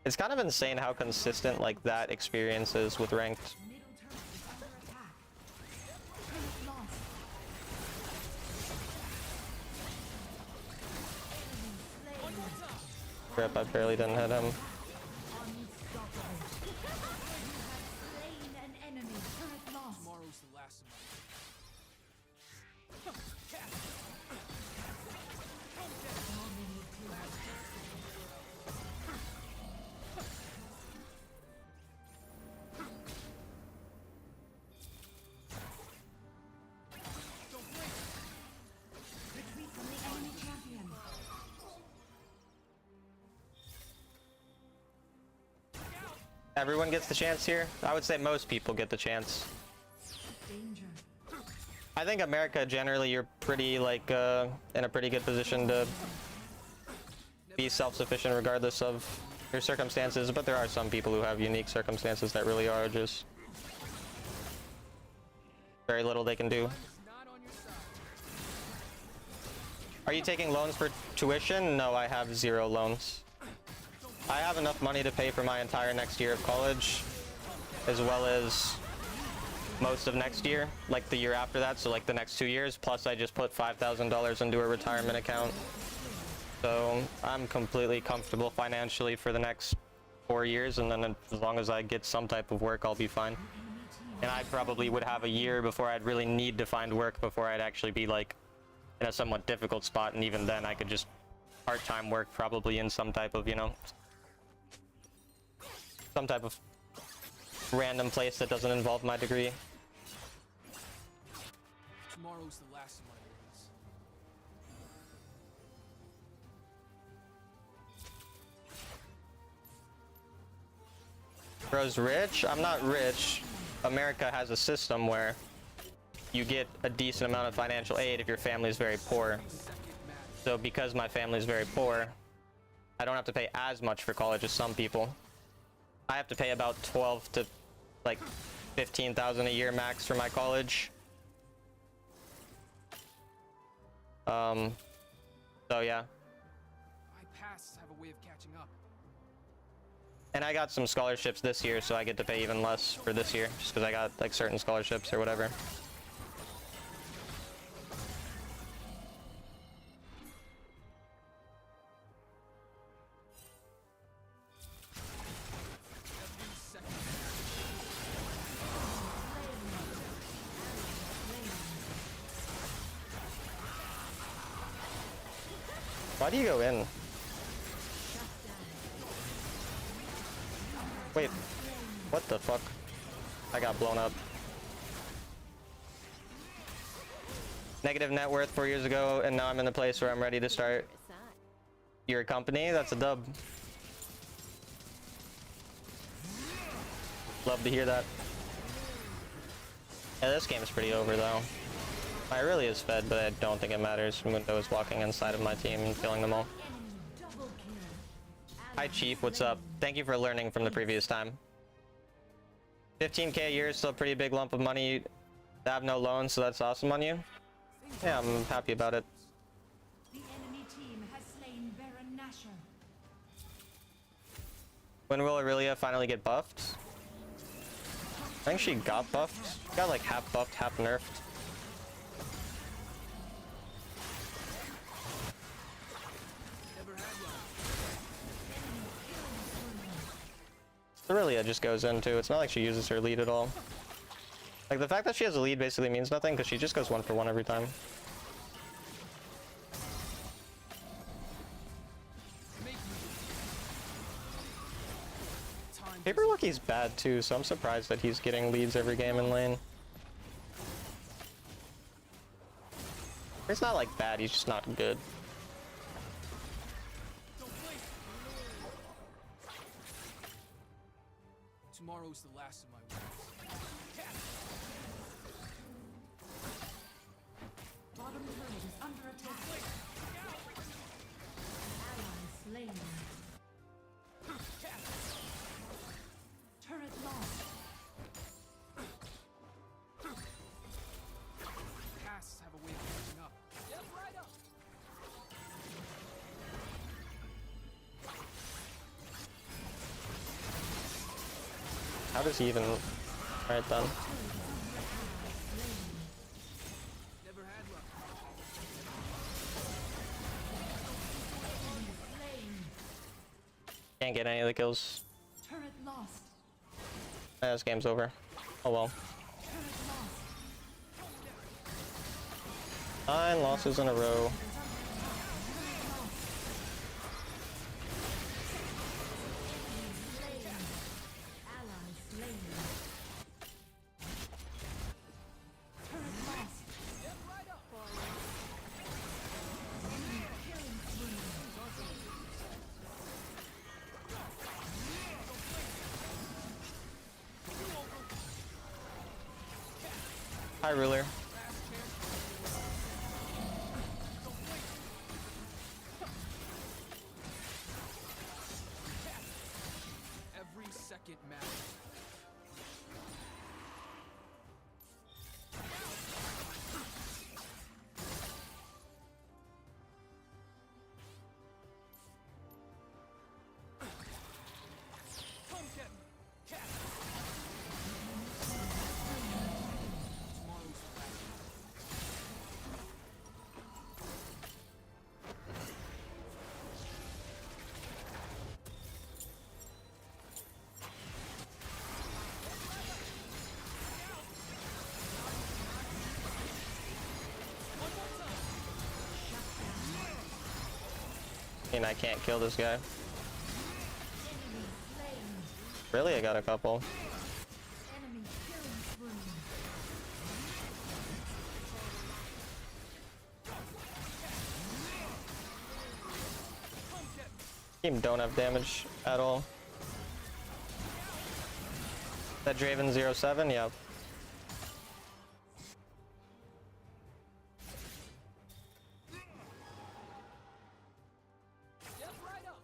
Speaker 1: It's kind of insane how consistent like that experience is with ranked.
Speaker 2: Middle turret is under attack. Turret lost. Enemy
Speaker 4: One
Speaker 2: slain.
Speaker 4: more time.
Speaker 1: Rip, I barely didn't hit him.
Speaker 2: Unstoppable. You have slain an enemy. Turret lost.
Speaker 4: Tomorrow's the last of my
Speaker 2: Retreat from the enemy champion.
Speaker 1: Everyone gets the chance here. I would say most people get the chance.
Speaker 2: Danger.
Speaker 1: I think America generally, you're pretty like in a pretty good position to be self-sufficient regardless of your circumstances, but there are some people who have unique circumstances that really are just very little they can do.
Speaker 4: not on your side.
Speaker 1: Are you taking loans for tuition? No, I have 0 loans. I have enough money to pay for my entire next year of college, as well as most of next year, like the year after that, so like the next 2 years, plus I just put $5,000 into a retirement account. So I'm completely comfortable financially for the next 4 years, and then as long as I get some type of work, I'll be fine. And I probably would have a year before I'd really need to find work before I'd actually be like in a somewhat difficult spot, and even then I could just part-time work probably in some type of, you know, some type of random place that doesn't involve my degree.
Speaker 4: Tomorrow's the last of my worries.
Speaker 1: Bro's rich? I'm not rich. America has a system where you get a decent amount of financial aid if your family is very poor. So because my family is very poor, I don't have to pay as much for college as some people. I have to pay about 12 to like 15,000 a year max for my college. So yeah.
Speaker 4: iPass have a way of catching up.
Speaker 1: And I got some scholarships this year, so I get to pay even less for this year, just because I got like certain scholarships or whatever. Why do you go in? Wait, what the fuck? I got blown up. Negative net worth 4 years ago, and now I'm in the place where I'm ready to start your company. That's a dub. Love to hear that. Yeah, this game's pretty over though. I really is fed, but I don't think it matters. Mundo is walking inside of my team and killing them all.
Speaker 2: Enemy double kill.
Speaker 1: Hi Chief, what's up? Thank you for learning from the previous time. 15k a year is still a pretty big lump of money. I have no loans, so that's awesome on you. Yeah, I'm happy about it.
Speaker 2: The enemy team has slain Baron Nashor.
Speaker 1: When will Aurelia finally get buffed? I think she got buffed. She got like half buffed, half nerfed. Aurelia just goes into. It's not like she uses her lead at all. Like the fact that she has a lead basically means nothing because she just goes 1 for 1 every time. Paper Lucky's bad too, so I'm surprised that he's getting leads every game in lane. It's not like bad, he's just not good.
Speaker 4: Tomorrow's the last of my worries.
Speaker 2: Bottom turret is under attack. Ally slain. Turret lost.
Speaker 1: does he even... Alright then.
Speaker 4: Never had luck.
Speaker 1: Can't get any of the kills.
Speaker 2: Turret lost.
Speaker 1: This game's over. Oh well.
Speaker 2: Turret lost.
Speaker 1: 9 losses in a row.
Speaker 2: Ally slain. Turret lost.
Speaker 4: Step right up.
Speaker 2: Killing spree.
Speaker 1: Hi, ruler.
Speaker 4: Every second matters. Come get me. Cat. Tomorrow's battle.
Speaker 1: I mean, I can't kill this guy.
Speaker 2: Enemy slain.
Speaker 1: Really? I got a couple.
Speaker 2: Enemy killing spree.
Speaker 4: Come get me.
Speaker 1: Team don't have damage at all. That Draven 07? Yep.
Speaker 4: Step right up.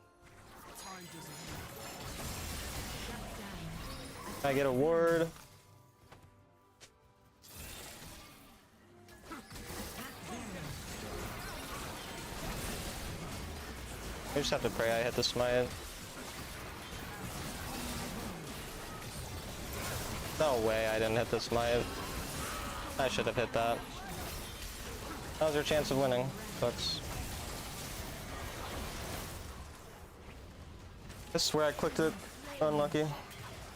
Speaker 4: Time doesn't heal.
Speaker 2: Shut down.
Speaker 1: I get a ward. I just have to pray I hit the smite. No way I didn't hit the smite. I should have hit that. That was our chance of winning. Sucks. I swear I clicked it. Unlucky.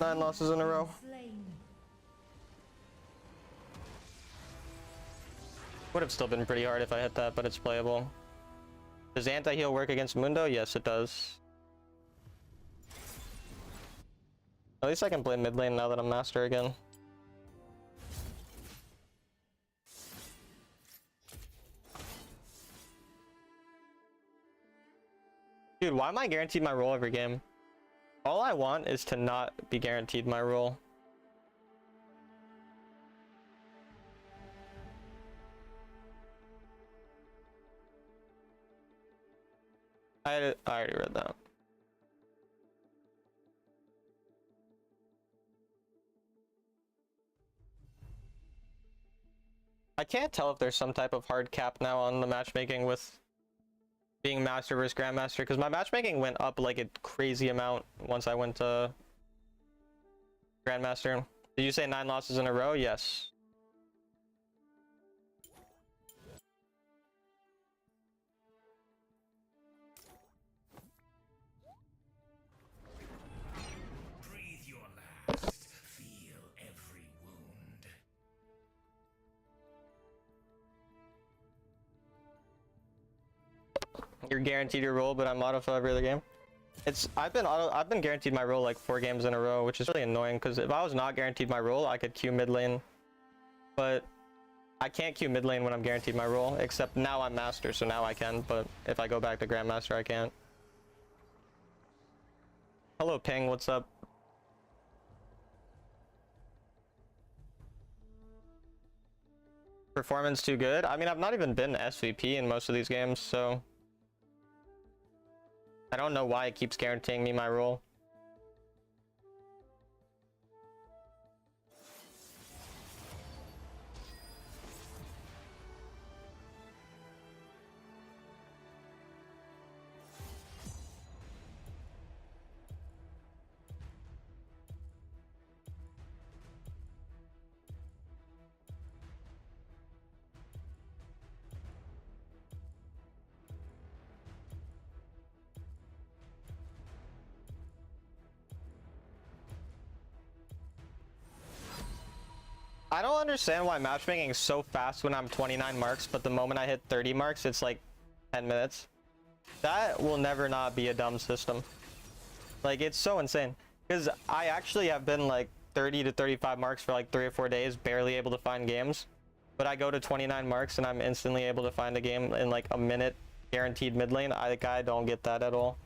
Speaker 1: 9 losses in a row.
Speaker 2: Slain.
Speaker 1: Would have still been pretty hard if I hit that, but it's playable. Does anti-heal work against Mundo? Yes, it does. At least I can play mid lane now that I'm master again. Dude, why am I guaranteed my role every game? All I want is to not be guaranteed my role. I already read that. I can't tell if there's some type of hard cap now on the matchmaking with being master versus grandmaster, because my matchmaking went up like a crazy amount once I went to grandmaster. Did you say 9 losses in a row? Yes.
Speaker 5: Breathe your last. Feel every wound.
Speaker 1: You're guaranteed your role, but I'm auto for every other game. I've been guaranteed my role like 4 games in a row, which is really annoying because if I was not guaranteed my role, I could queue mid lane. But I can't queue mid lane when I'm guaranteed my role, except now I'm master, so now I can, but if I go back to grandmaster, I can't. Hello Ping, what's up? Performance too good? I mean, I've not even been SVP in most of these games, so I don't know why it keeps guaranteeing me my role. I don't understand why matchmaking is so fast when I'm 29 marks, but the moment I hit 30 marks, it's like 10 minutes. That will never not be a dumb system. Like, it's so insane. Because I actually have been like 30 to 35 marks for like 3 or 4 days, barely able to find games. But I go to 29 marks and I'm instantly able to find a game in like a minute, guaranteed mid lane. I don't get that at all.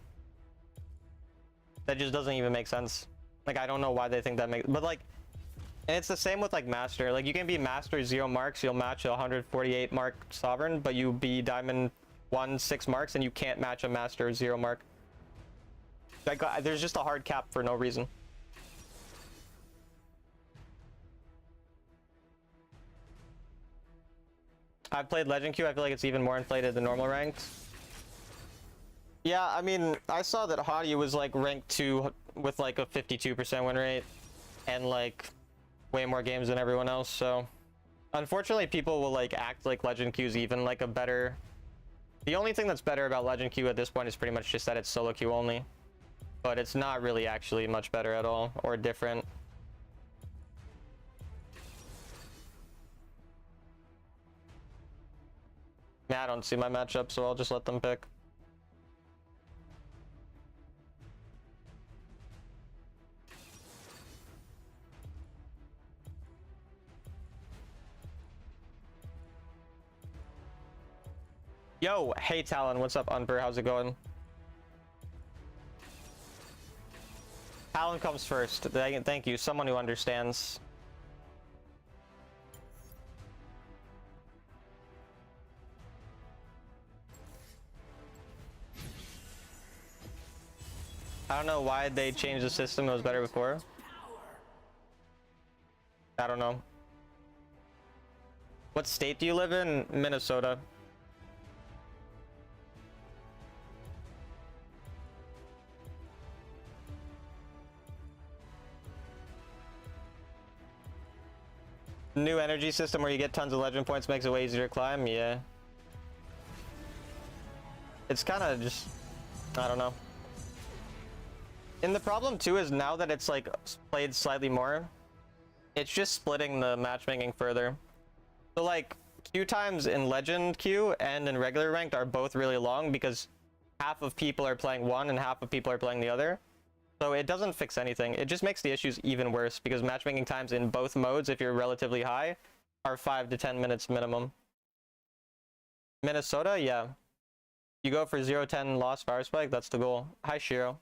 Speaker 1: That just doesn't even make sense. Like, I don't know why they think that makes, but like, and it's the same with like master. Like, you can be master 0 marks, you'll match a 148 mark sovereign, but you be diamond 1 6 marks and you can't match a master 0 mark. Like, there's just a hard cap for no reason. I've played legend queue. I feel like it's even more inflated than normal ranked. Yeah, I mean, I saw that Hadi was like ranked 2 with like a 52% win rate and like way more games than everyone else. So unfortunately, people will like act like legend queue is even like a better. The only thing that's better about legend queue at this point is pretty much just that it's solo queue only, but it's not really actually much better at all or different. Yeah, I don't see my matchup, so I'll just let them pick. Yo, hey Talon, what's up, Unper? How's it going? Talon comes first. Thank you, someone who understands. I don't know why they changed the system. It was better before. I don't know. What state do you live in? Minnesota. New energy system where you get tons of legend points makes it way easier to climb. Yeah. It's kind of just, I don't know. And the problem too is now that it's like played slightly more, it's just splitting the matchmaking further. So like queue times in legend queue and in regular ranked are both really long because half of people are playing one and half of people are playing the other. So it doesn't fix anything. It just makes the issues even worse because matchmaking times in both modes, if you're relatively high, are 5 to 10 minutes minimum. Minnesota, yeah. You go for 0-10 lost fire spike, that's the goal. Hi Shiro.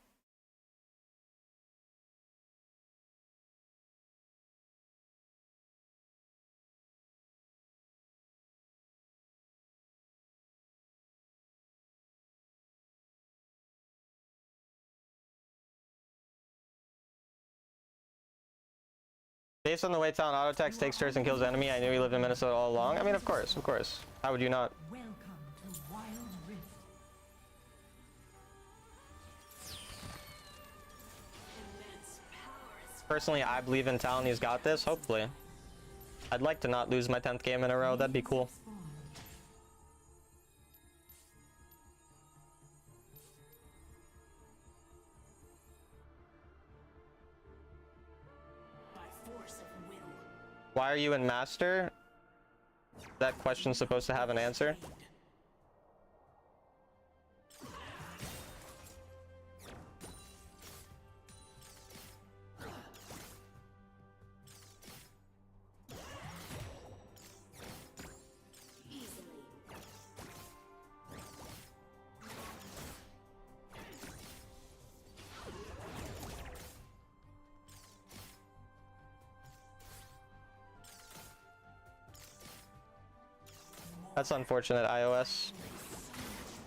Speaker 1: Based on the way Talon auto attacks, takes turrets and kills enemy, I knew he lived in Minnesota all along. I mean, of course, of course. How would you not?
Speaker 2: Welcome to Wild Rift.
Speaker 1: Personally, I believe in Talon. He's got this, hopefully. I'd like to not lose my 10th game in a row. That'd be cool. Why are you in Master? That question's supposed to have an answer. That's unfortunate, iOS.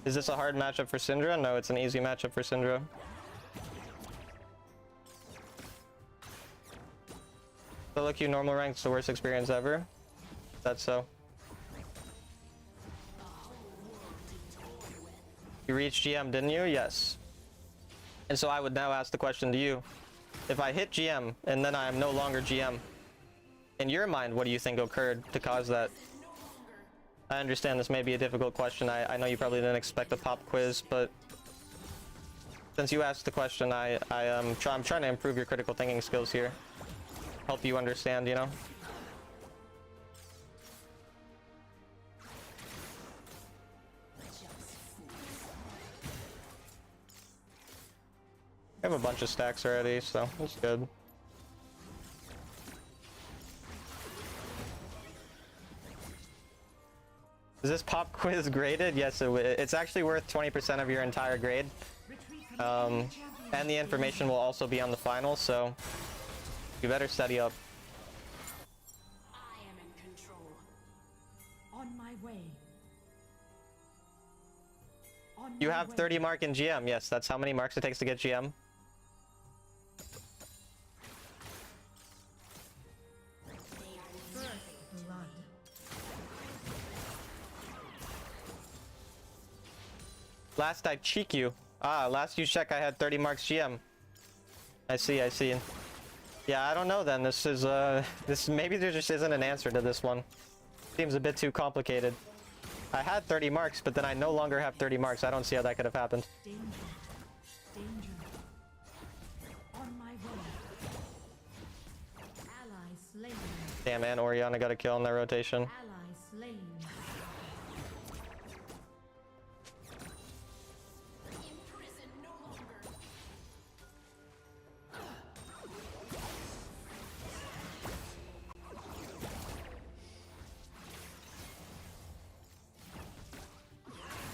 Speaker 1: Is this a hard matchup for Syndra? No, it's an easy matchup for Syndra. Solo queue normal rank's the worst experience ever. That's so. You reached GM, didn't you? Yes. And so I would now ask the question to you. If I hit GM and then I am no longer GM, in your mind, what do you think occurred to cause that? I understand this may be a difficult question. I know you probably didn't expect a pop quiz, but since you asked the question, I'm trying to improve your critical thinking skills here. Help you understand, you know? I have a bunch of stacks already, so that's good. Is this pop quiz graded? Yes, it's actually worth 20% of your entire grade.
Speaker 2: Retreat from the enemy champion.
Speaker 1: And the information will also be on the final, so you better study up.
Speaker 3: I am in control.
Speaker 2: On my way. On
Speaker 1: You
Speaker 2: my
Speaker 1: have
Speaker 2: way.
Speaker 1: 30 mark in GM. Yes, that's how many marks it takes to get GM.
Speaker 2: First blood.
Speaker 1: Last I cheek you. Ah, last you check I had 30 marks GM. I see, I see. Yeah, I don't know then. This is, maybe there just isn't an answer to this one. Seems a bit too complicated. I had 30 marks, but then I no longer have 30 marks. I don't see how that could have happened.
Speaker 2: Danger. Danger. On my way. Ally slain.
Speaker 1: Damn, and Oriana got a kill in that rotation.
Speaker 2: Ally slain.
Speaker 3: Imprison no longer.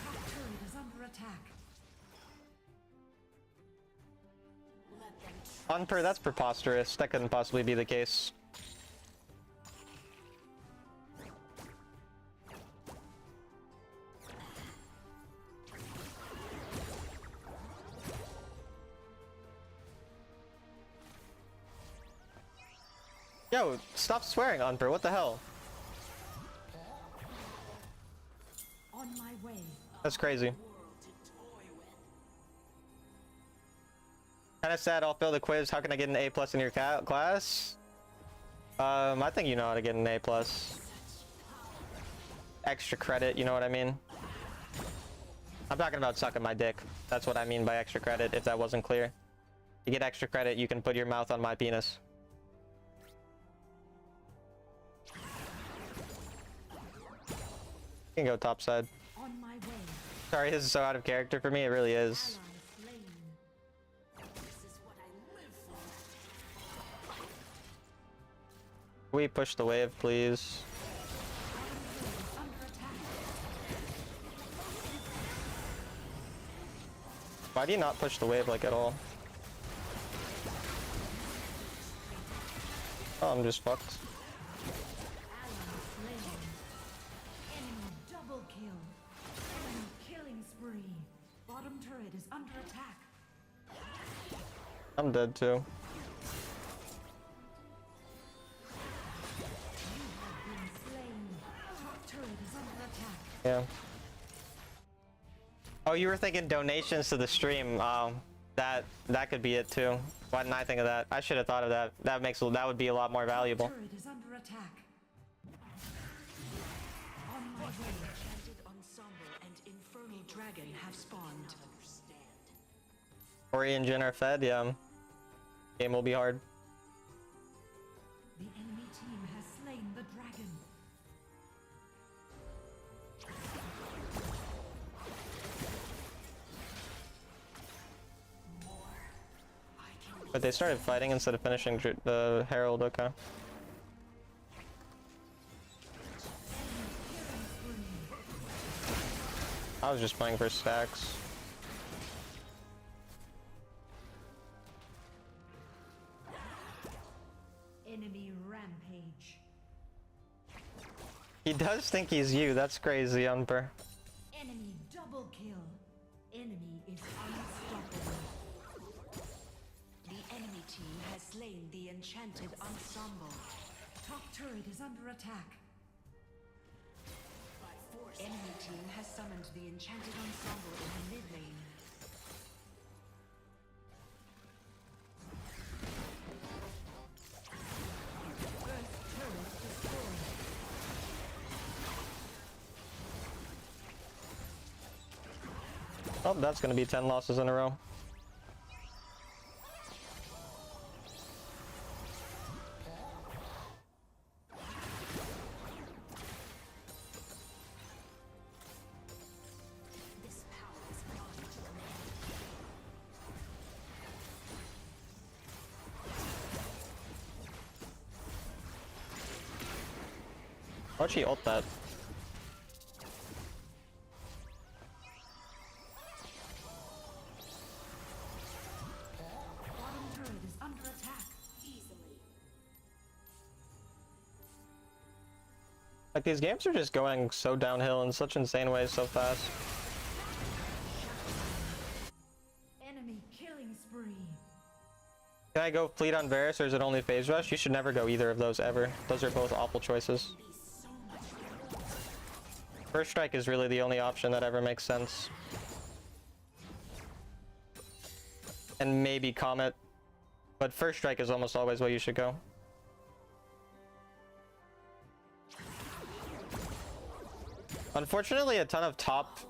Speaker 2: Top turret is under attack.
Speaker 3: Let them
Speaker 1: Unper, that's preposterous. That couldn't possibly be the case. Yo, stop swearing, Unper. What the hell?
Speaker 2: On my way.
Speaker 1: That's crazy.
Speaker 3: world to toy with.
Speaker 1: Kind of sad. I'll fail the quiz. How can I get an A plus in your class? I think you know how to get an A plus. Extra credit, you know what I mean? I'm talking about sucking my dick. That's what I mean by extra credit, if that wasn't clear. You get extra credit, you can put your mouth on my penis. You can go topside.
Speaker 2: On my way.
Speaker 1: Sorry, this is so out of character for me. It really is.
Speaker 2: Ally slain.
Speaker 3: This is what I live for.
Speaker 1: Can we push the wave, please?
Speaker 2: Under attack.
Speaker 1: Why do you not push the wave like at all? Oh, I'm just fucked.
Speaker 2: Ally slain. Enemy double kill. Enemy killing spree. Bottom turret is under attack.
Speaker 1: I'm dead too.
Speaker 2: Been slain. Top turret is under attack.
Speaker 1: Yeah. Oh, you were thinking donations to the stream. That could be it too. Why didn't I think of that? I should have thought of that. That would be a lot more valuable.
Speaker 2: Turret is under attack. On my way.
Speaker 3: Enchanted ensemble and infernal dragon have spawned.
Speaker 1: Ori and Jin are fed. Yeah. Game will be hard.
Speaker 2: The enemy team has slain the dragon.
Speaker 1: But they started fighting instead of finishing the Herald. Okay. I was just playing for stacks.
Speaker 2: Enemy rampage.
Speaker 1: He does think he's you. That's crazy, Unper.
Speaker 2: Enemy double kill. Enemy is unstoppable.
Speaker 3: The enemy team has slain the enchanted ensemble.
Speaker 2: Top turret is under attack.
Speaker 3: Enemy team has summoned the enchanted ensemble in the mid lane.
Speaker 2: First turret destroyed.
Speaker 1: Oh, that's gonna be 10 losses in a row.
Speaker 3: This power is mine to command.
Speaker 1: Why'd she ult that?
Speaker 2: Bottom turret is under attack.
Speaker 1: Like, these games are just going so downhill in such insane ways so fast.
Speaker 2: Enemy killing spree.
Speaker 1: Can I go fleet on Varus or is it only phase rush? You should never go either of those ever. Those are both awful choices. First strike is really the only option that ever makes sense. And maybe Comet. But first strike is almost always what you should go. Unfortunately, a ton of top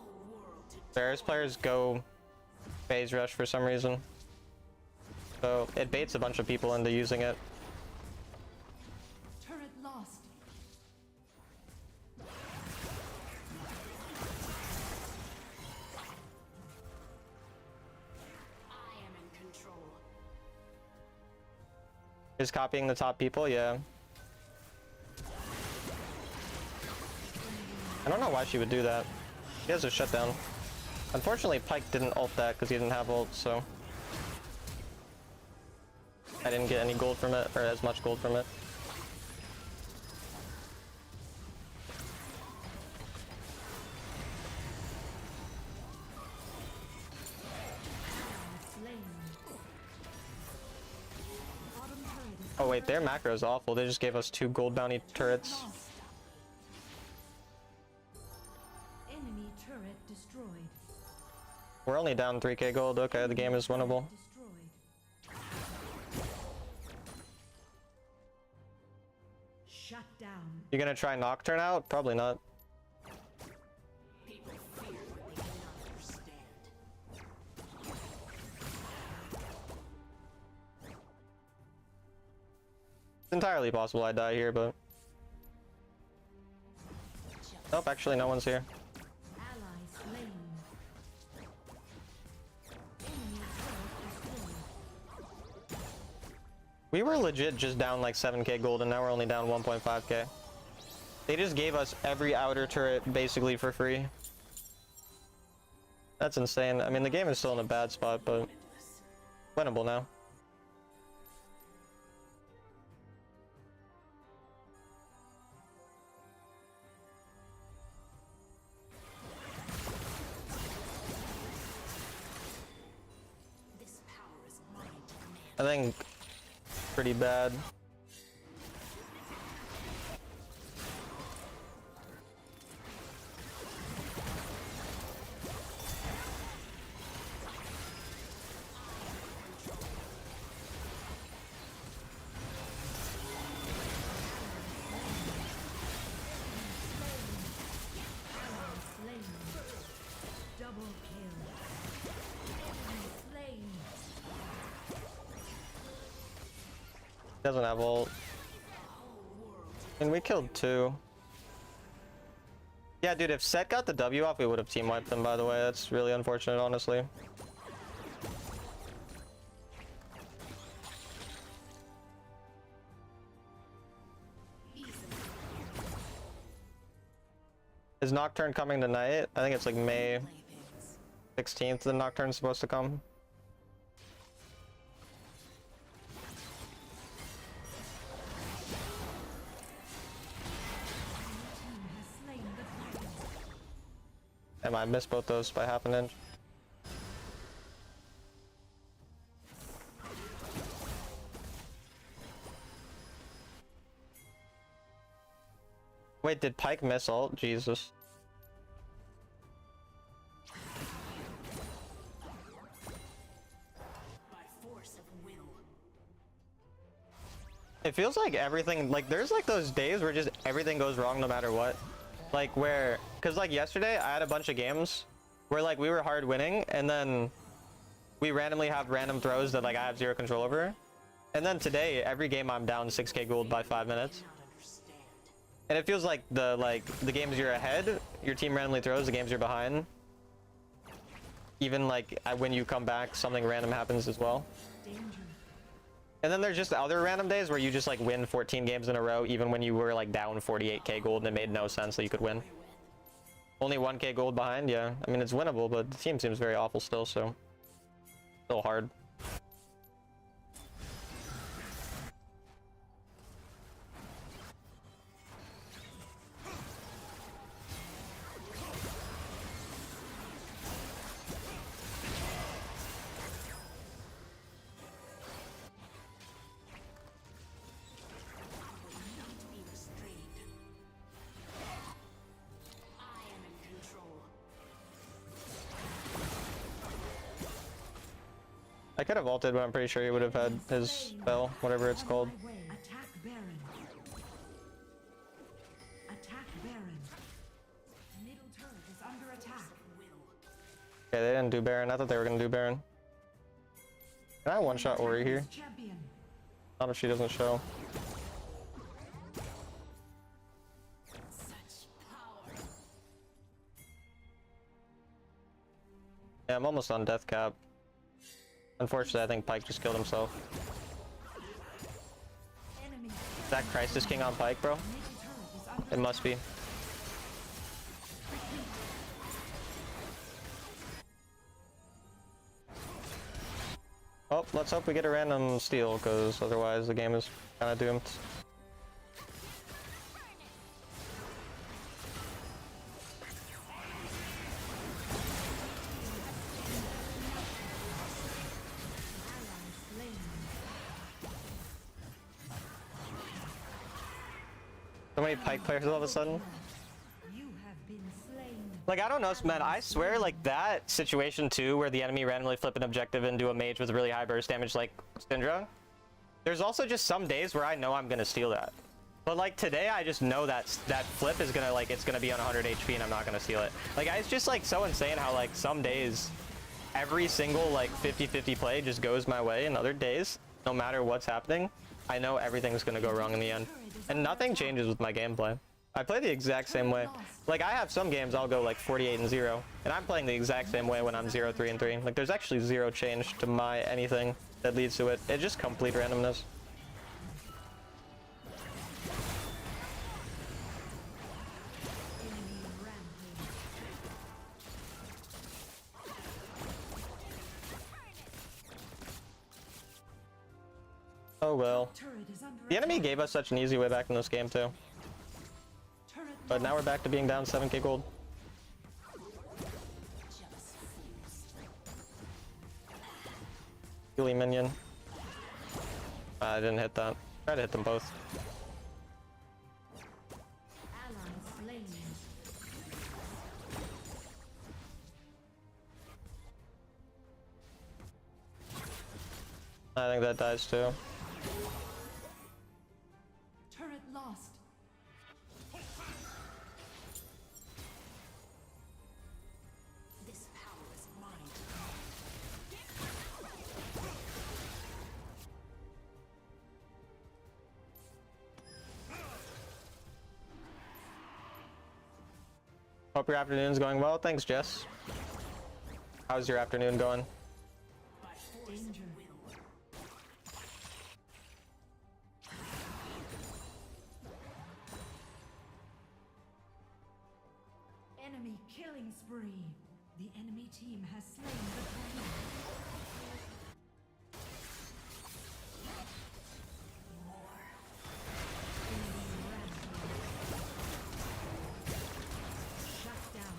Speaker 1: Varus players go phase rush for some reason. So it baits a bunch of people into using it.
Speaker 2: Turret lost.
Speaker 1: Is copying the top people? Yeah. I don't know why she would do that. He has a shutdown. Unfortunately, Pyke didn't ult that because he didn't have ult, so I didn't get any gold from it, or as much gold from it.
Speaker 2: Slain. Bottom turret is
Speaker 1: Oh wait, their macro is awful. They just gave us 2 gold bounty turrets.
Speaker 2: lost. Enemy turret destroyed.
Speaker 1: We're only down 3k gold. Okay, the game is winnable.
Speaker 2: Destroyed. Shut down.
Speaker 1: You gonna try Nocturne out? Probably not. It's entirely possible I die here, but nope, actually no one's here.
Speaker 2: Ally slain. Enemy turret destroyed.
Speaker 1: We were legit just down like 7k gold and now we're only down 1.5k. They just gave us every outer turret basically for free. That's insane. I mean, the game is still in a bad spot, but winnable now. I think pretty bad.
Speaker 2: Slain. Double kill. Enemy slain.
Speaker 1: Doesn't have ult. And we killed 2. Yeah, dude, if Set got the W off, we would have team wiped them, by the way. That's really unfortunate, honestly. Is Nocturne coming tonight? I think it's like May 16th the Nocturne's supposed to come.
Speaker 2: Team has slain the dragon.
Speaker 1: Damn, I missed both those by half an inch. Wait, did Pyke miss ult? Jesus. It feels like everything, like there's like those days where just everything goes wrong no matter what. Like where, cause like yesterday I had a bunch of games where like we were hard winning and then we randomly have random throws that like I have 0 control over. And then today, every game I'm down 6k gold by 5 minutes. And it feels like the games you're ahead, your team randomly throws, the games you're behind. Even like when you come back, something random happens as well.
Speaker 2: Danger.
Speaker 1: And then there's just other random days where you just like win 14 games in a row, even when you were like down 48k gold and it made no sense that you could win. Only 1k gold behind, yeah. I mean, it's winnable, but the team seems very awful still, so still hard. I could have ulted, but I'm pretty sure he would have had his spell, whatever it's called.
Speaker 2: Attack Baron. Attack Baron. Middle turret is under attack.
Speaker 1: Okay, they didn't do Baron. I thought they were gonna do Baron. Can I one-shot Ori here?
Speaker 2: Champion.
Speaker 1: Not if she doesn't show. Yeah, I'm almost on death cap. Unfortunately, I think Pyke just killed himself.
Speaker 2: Enemy.
Speaker 1: Is that Crisis King on Pyke, bro?
Speaker 2: Middle turret is under
Speaker 1: It must be. Oh, let's hope we get a random steal, because otherwise the game is kind of doomed. So many Pyke players all of a sudden.
Speaker 2: You have been slain.
Speaker 1: Like, I don't know, man. I swear, like, that situation too, where the enemy randomly flip an objective into a mage with really high burst damage like Syndra, there's also just some days where I know I'm gonna steal that. But like today, I just know that that flip is gonna, like, it's gonna be on 100 HP and I'm not gonna steal it. Like, it's just like so insane how like some days every single like 50-50 play just goes my way, and other days, no matter what's happening, I know everything's gonna go wrong in the end. And nothing changes with my gameplay. I play the exact same way. Like, I have some games I'll go like 48-0, and I'm playing the exact same way when I'm 0-3-3. Like, there's actually zero change to my anything that leads to it. It's just complete randomness. Oh well.
Speaker 2: Turret is under
Speaker 1: The enemy
Speaker 2: attack.
Speaker 1: gave us such an easy way back in this game too.
Speaker 2: Turret
Speaker 1: But now we're back to being down 7k gold. Healy minion. I didn't hit that. Try to hit them both.
Speaker 2: ally slain.
Speaker 1: I think that dies too.
Speaker 2: Turret lost.
Speaker 3: This power is mine.
Speaker 1: Hope your afternoon's going well. Thanks, Jess. How's your afternoon going?
Speaker 2: Danger. Enemy killing spree. The enemy team has slain the dragon. Shut down.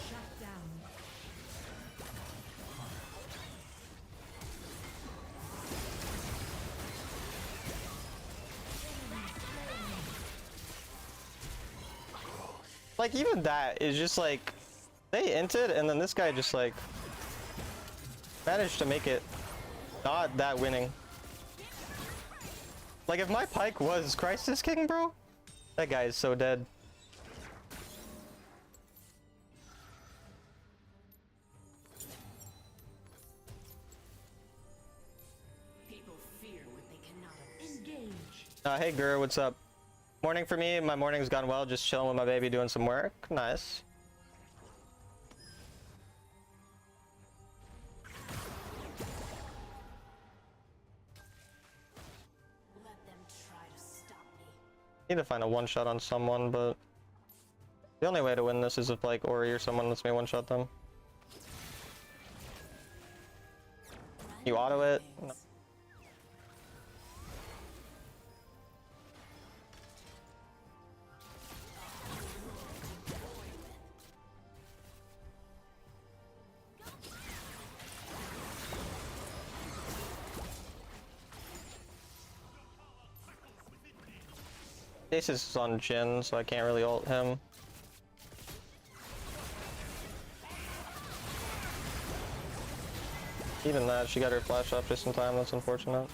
Speaker 2: Shut down.
Speaker 1: Like, even that is just like, they inted and then this guy just like managed to make it not that winning. Like, if my Pyke was Crisis King, bro, that guy is so dead.
Speaker 3: People fear what they cannot understand.
Speaker 2: Engage.
Speaker 1: Hey, Gura, what's up? Morning for me. My morning's gone well. Just chilling with my baby, doing some work. Nice.
Speaker 3: Let them try to stop me.
Speaker 1: Need to find a one shot on someone, but the only way to win this is if like Ori or someone lets me one shot them. You auto it? No. Ace is on Jin, so I can't really ult him. Even that, she got her flash off just in time, that's unfortunate.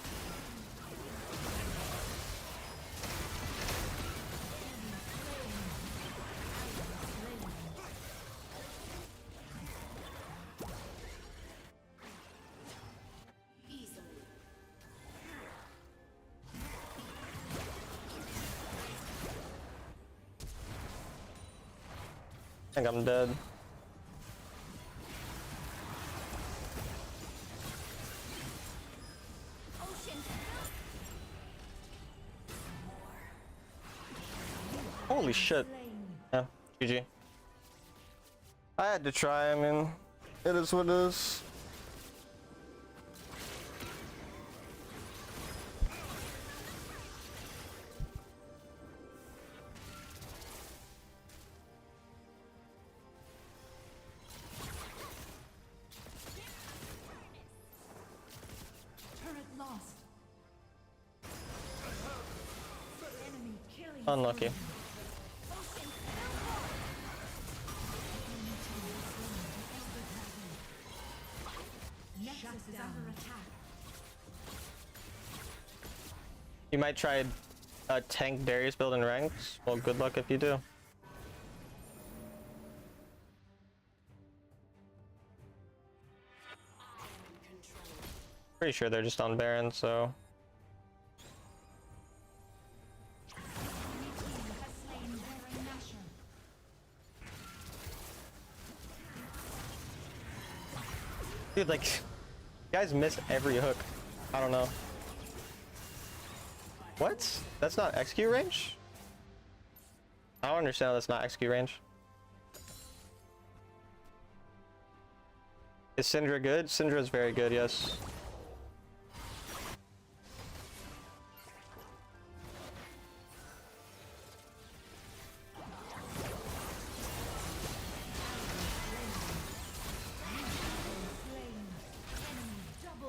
Speaker 1: I think I'm dead. Holy shit. Yeah, GG. I had to try, I mean, it is what it is.
Speaker 2: Turret lost. Enemy killing.
Speaker 1: Unlucky.
Speaker 2: Nexus is under attack.
Speaker 1: You might try a tank Darius build in ranks. Well, good luck if you do. Pretty sure they're just on Baron, so.
Speaker 2: Enemy team has slain Baron Nashor.
Speaker 1: Dude, like, guys miss every hook. I don't know. What? That's not XQ range? I don't understand how that's not XQ range. Is Syndra good? Syndra is very good, yes.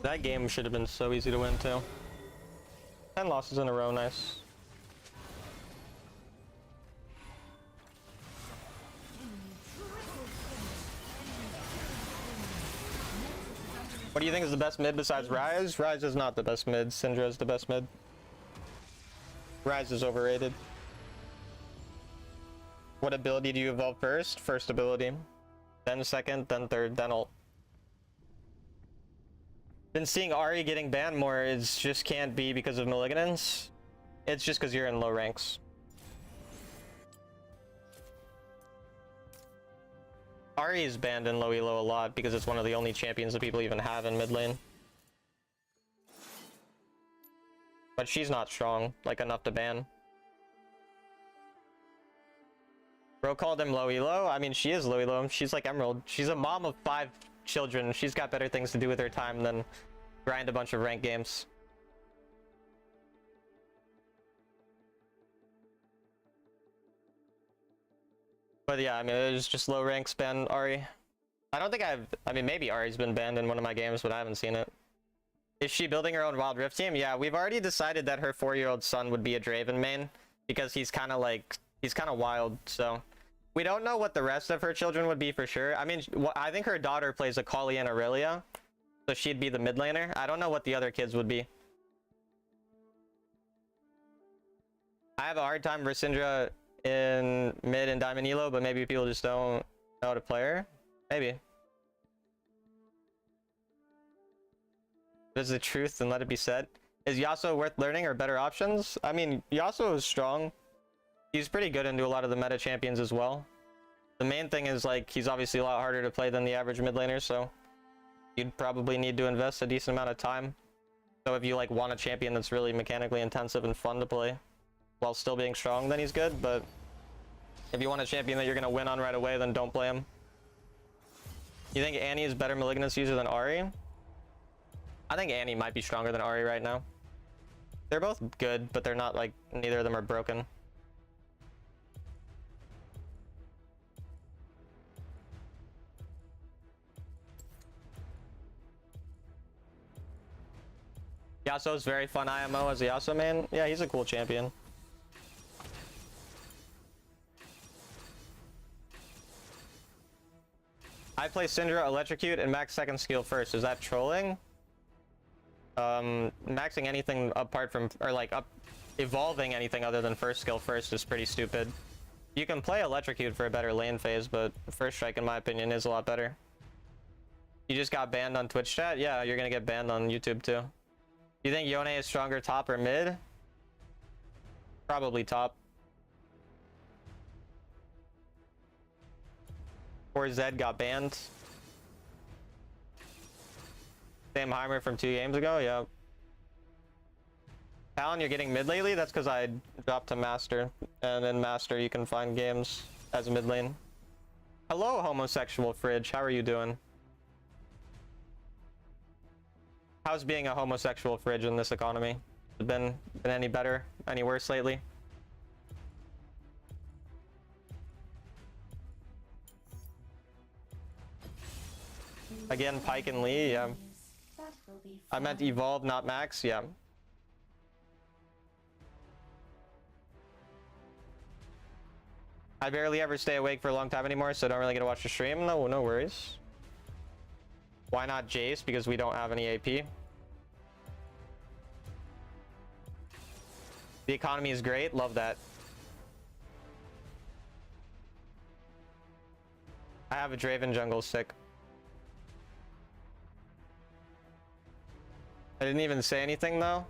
Speaker 1: That game should have been so easy to win too. 10 losses in a row, nice. What do you think is the best mid besides Ryze? Ryze is not the best mid. Syndra is the best mid. Ryze is overrated. What ability do you evolve first? First ability. Then second, then third, then ult. Been seeing Ahri getting banned more. It just can't be because of malignants. It's just because you're in low ranks. Ahri is banned in low elo a lot because it's one of the only champions that people even have in mid lane. But she's not strong, like enough to ban. Bro called him low elo. I mean, she is low elo. She's like Emerald. She's a mom of 5 children. She's got better things to do with her time than grind a bunch of ranked games. But yeah, I mean, it was just low ranks ban Ahri. I don't think I mean, maybe Ahri's been banned in one of my games, but I haven't seen it. Is she building her own Wild Rift team? Yeah, we've already decided that her 4-year-old son would be a Draven main because he's kind of wild, so. We don't know what the rest of her children would be for sure. I mean, I think her daughter plays Akali and Aurelia, so she'd be the mid laner. I don't know what the other kids would be. I have a hard time for Syndra in mid and diamond elo, but maybe people just don't know how to play her. Maybe. If it's the truth, then let it be said. Is Yasuo worth learning or better options? I mean, Yasuo is strong. He's pretty good into a lot of the meta champions as well. The main thing is like he's obviously a lot harder to play than the average mid laner, so you'd probably need to invest a decent amount of time. So if you like want a champion that's really mechanically intensive and fun to play while still being strong, then he's good. But if you want a champion that you're gonna win on right away, then don't play him. You think Annie is better Malignance user than Ahri? I think Annie might be stronger than Ahri right now. They're both good, but they're not like, neither of them are broken. Yasuo's very fun IMO as a Yasuo main. Yeah, he's a cool champion. I play Syndra, Electrocute, and max second skill first. Is that trolling? Maxing anything apart from, or like evolving anything other than first skill first is pretty stupid. You can play Electrocute for a better lane phase, but First Strike, in my opinion, is a lot better. You just got banned on Twitch chat? Yeah, you're gonna get banned on YouTube too. You think Yone is stronger top or mid? Probably top. Or Zed got banned. Sam Heimer from 2 games ago, yeah. Talon, you're getting mid lately? That's because I dropped to Master. And in Master you can find games as mid lane. Hello, homosexual fridge. How are you doing? How's being a homosexual fridge in this economy? Has it been any better? Any worse lately? Again, Pike and Lee, yeah. I meant evolve, not max, yeah. I barely ever stay awake for a long time anymore, so I don't really get to watch the stream. No worries. Why not Jace? Because we don't have any AP. The economy is great. Love that. I have a Draven jungle sick. I didn't even say anything though.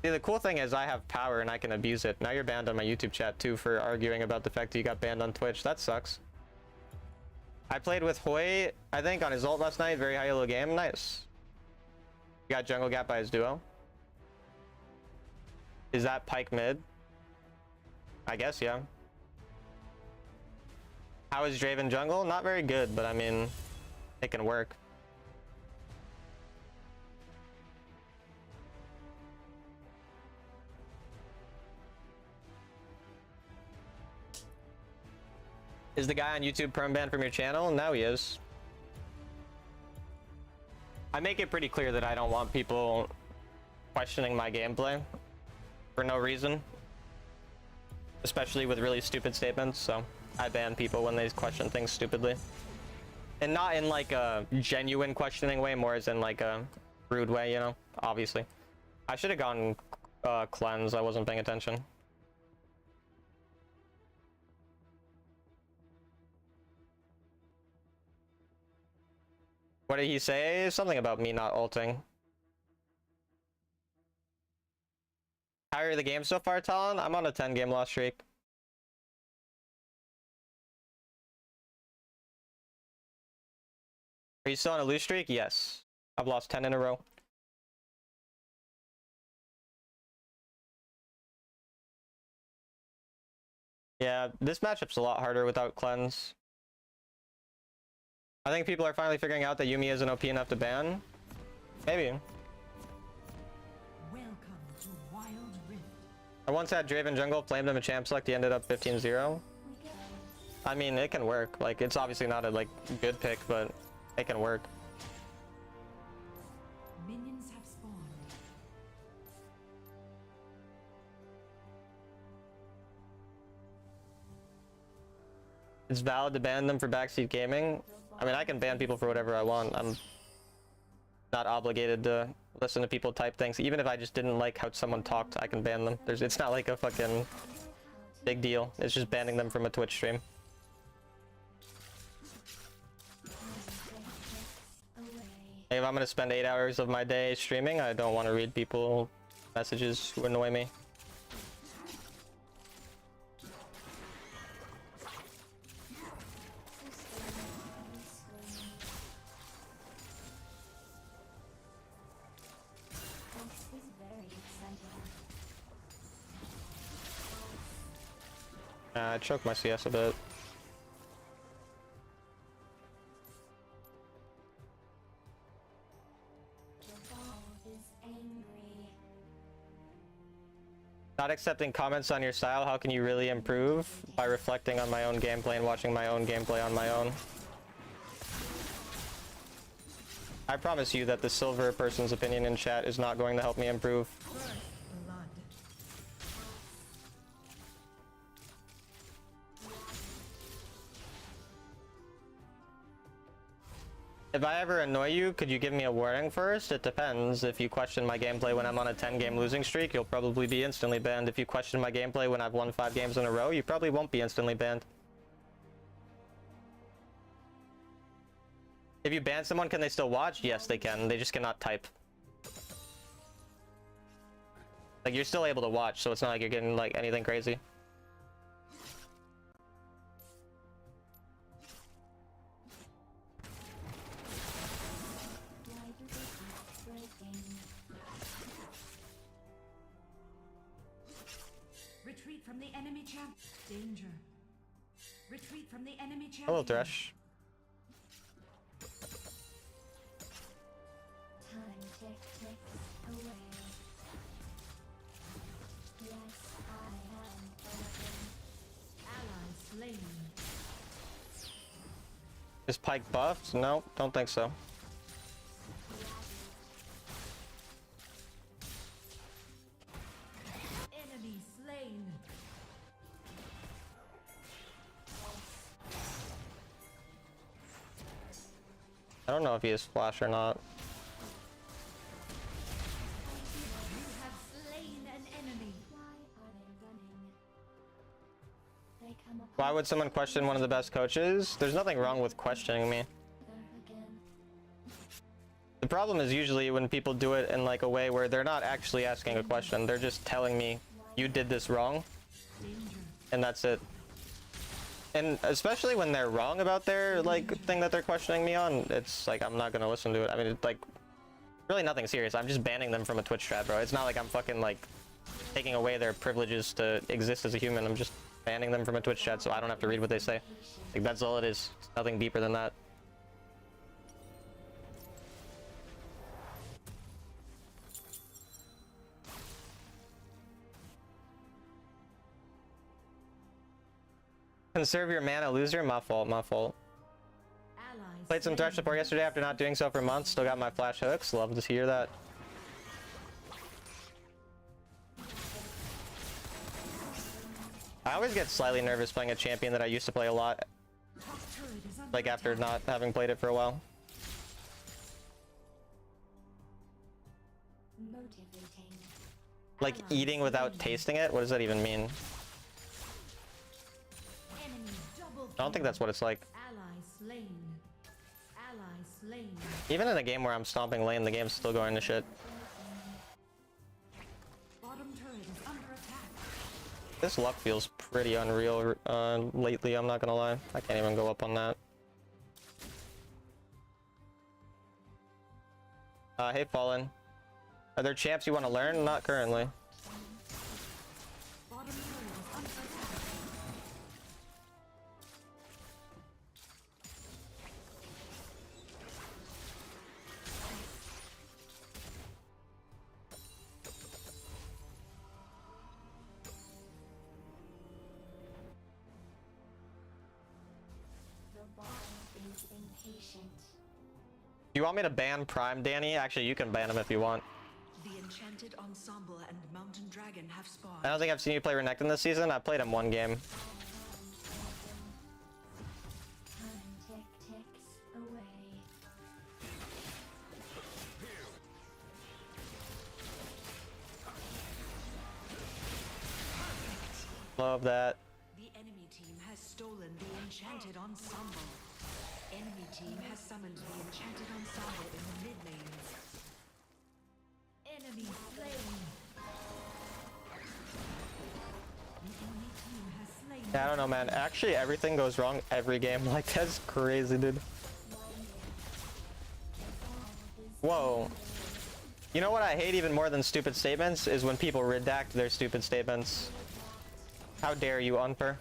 Speaker 1: See, the cool thing is I have power and I can abuse it. Now you're banned on my YouTube chat too for arguing about the fact that you got banned on Twitch. That sucks. I played with Hui, I think, on his ult last night. Very high elo game. Nice. He got jungle gap by his duo. Is that Pike mid? I guess, yeah. How is Draven jungle? Not very good, but I mean, it can work. Is the guy on YouTube perm banned from your channel? Now he is. I make it pretty clear that I don't want people questioning my gameplay for no reason, especially with really stupid statements, so I ban people when they question things stupidly. And not in like a genuine questioning way, more as in like a rude way, you know, obviously. I should have gone cleanse, I wasn't paying attention. What did he say? Something about me not ulting. How are the games so far, Talon? I'm on a 10-game loss streak. Are you still on a lose streak? Yes. I've lost 10 in a row. Yeah, this matchup's a lot harder without cleanse. I think people are finally figuring out that Yuumi isn't OP enough to ban. Maybe.
Speaker 2: Welcome to Wild Rift.
Speaker 1: I once had Draven jungle, flamed him a champ select, he ended up 15-0. I mean, it can work. Like, it's obviously not a like good pick, but it can work.
Speaker 2: Minions have spawned.
Speaker 1: It's valid to ban them for backseat gaming. I mean, I can ban people for whatever I want. I'm not obligated to listen to people type things. Even if I just didn't like how someone talked, I can ban them. It's not like a fucking big deal. It's just banning them from a Twitch stream. If I'm gonna spend 8 hours of my day streaming, I don't want to read people messages who annoy me. I choked my CS a bit. Not accepting comments on your style, how can you really improve? By reflecting on my own gameplay and watching my own gameplay on my own. I promise you that the silver person's opinion in chat is not going to help me improve.
Speaker 2: First blood.
Speaker 1: If I ever annoy you, could you give me a warning first? It depends. If you question my gameplay when I'm on a 10-game losing streak, you'll probably be instantly banned. If you question my gameplay when I've won 5 games in a row, you probably won't be instantly banned. If you ban someone, can they still watch? Yes, they can. They just cannot type. Like, you're still able to watch, so it's not like you're getting, like, anything crazy.
Speaker 2: Retreat from the enemy champ. Danger. Retreat from the enemy champion.
Speaker 1: Hello, Thresh.
Speaker 6: Time ticks away. Yes, I am broken.
Speaker 2: Ally slain.
Speaker 1: Is Pike buffed? No, don't think so.
Speaker 2: Enemy slain.
Speaker 1: I don't know if he has flash or not.
Speaker 2: You have slain an enemy.
Speaker 6: Why are they running? They come upon
Speaker 1: Why would someone question one of the best coaches? There's nothing wrong with questioning me.
Speaker 6: again.
Speaker 1: The problem is usually when people do it in like a way where they're not actually asking a question. They're just telling me, you did this wrong,
Speaker 2: Danger.
Speaker 1: and that's it. And especially when they're wrong about their like thing that they're questioning me on, it's like I'm not gonna listen to it. I mean, it's like really nothing serious. I'm just banning them from a Twitch chat, bro. It's not like I'm fucking like taking away their privileges to exist as a human. I'm just banning them from a Twitch chat so I don't have to read what they say. Like that's all it is. It's nothing deeper than that. Conserve your mana, loser. My fault, my fault.
Speaker 2: Allies
Speaker 1: Played some Thresh support yesterday after not doing so for months. Still got my flash hooks. Love to hear that. I always get slightly nervous playing a champion that I used to play a lot,
Speaker 2: Top turret is under
Speaker 1: like after
Speaker 2: attack.
Speaker 1: not having played it for a while.
Speaker 6: Motivating.
Speaker 1: Like eating without tasting it? What does that even mean?
Speaker 2: Enemy double
Speaker 1: I don't think that's what it's like.
Speaker 2: Ally slain. Ally slain.
Speaker 1: Even in a game where I'm stomping lane, the game's still going to shit.
Speaker 2: Bottom turret is under attack.
Speaker 1: This luck feels pretty unreal lately, I'm not gonna lie. I can't even go up on that. Hey Fallen. Are there champs you want to learn? Not currently.
Speaker 2: Bottom turret is under attack.
Speaker 6: The ball is impatient.
Speaker 1: You want me to ban Prime, Danny? Actually, you can ban him if you want.
Speaker 3: The Enchanted Ensemble and Mountain Dragon have spawned.
Speaker 1: I don't think I've seen you play Renekton this season. I played him one game.
Speaker 6: Time ticks away.
Speaker 1: Love that.
Speaker 3: The enemy team has stolen the Enchanted Ensemble. Enemy team has summoned the Enchanted Ensemble in the mid lanes.
Speaker 2: Enemy slain. The enemy team has slain.
Speaker 1: Yeah, I don't know, man. Actually, everything goes wrong every game. Like, that's crazy, dude. Whoa. You know what I hate even more than stupid statements is when people redact their stupid statements. How dare you, Unper?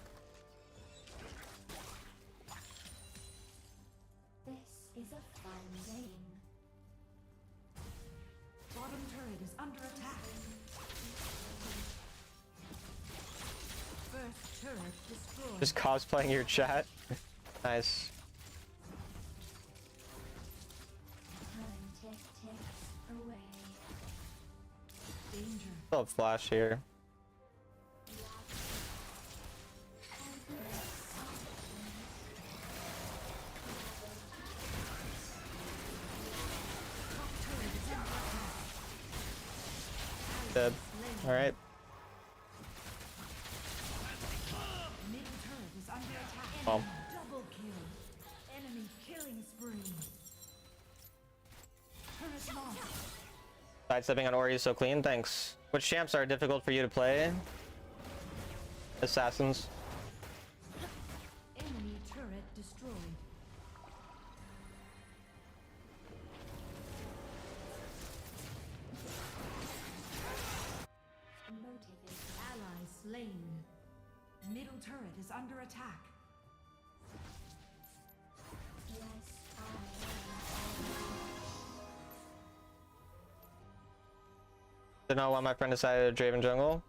Speaker 2: turret destroyed.
Speaker 1: Just cosplaying your chat. Nice.
Speaker 6: Time ticks away.
Speaker 2: Danger.
Speaker 1: Still have flash here. Dead. Alright.
Speaker 2: Middle turret is under attack.
Speaker 1: Well.
Speaker 2: Double kill. Enemy killing spree. Turret lost.
Speaker 1: Sidestepping on Ori is so clean, thanks. Which champs are difficult for you to play? Assassins.
Speaker 2: Enemy turret destroyed.
Speaker 6: Motivated.
Speaker 2: Ally slain. Middle turret is under attack.
Speaker 6: Yes, I
Speaker 1: Don't know why my friend decided to Draven jungle.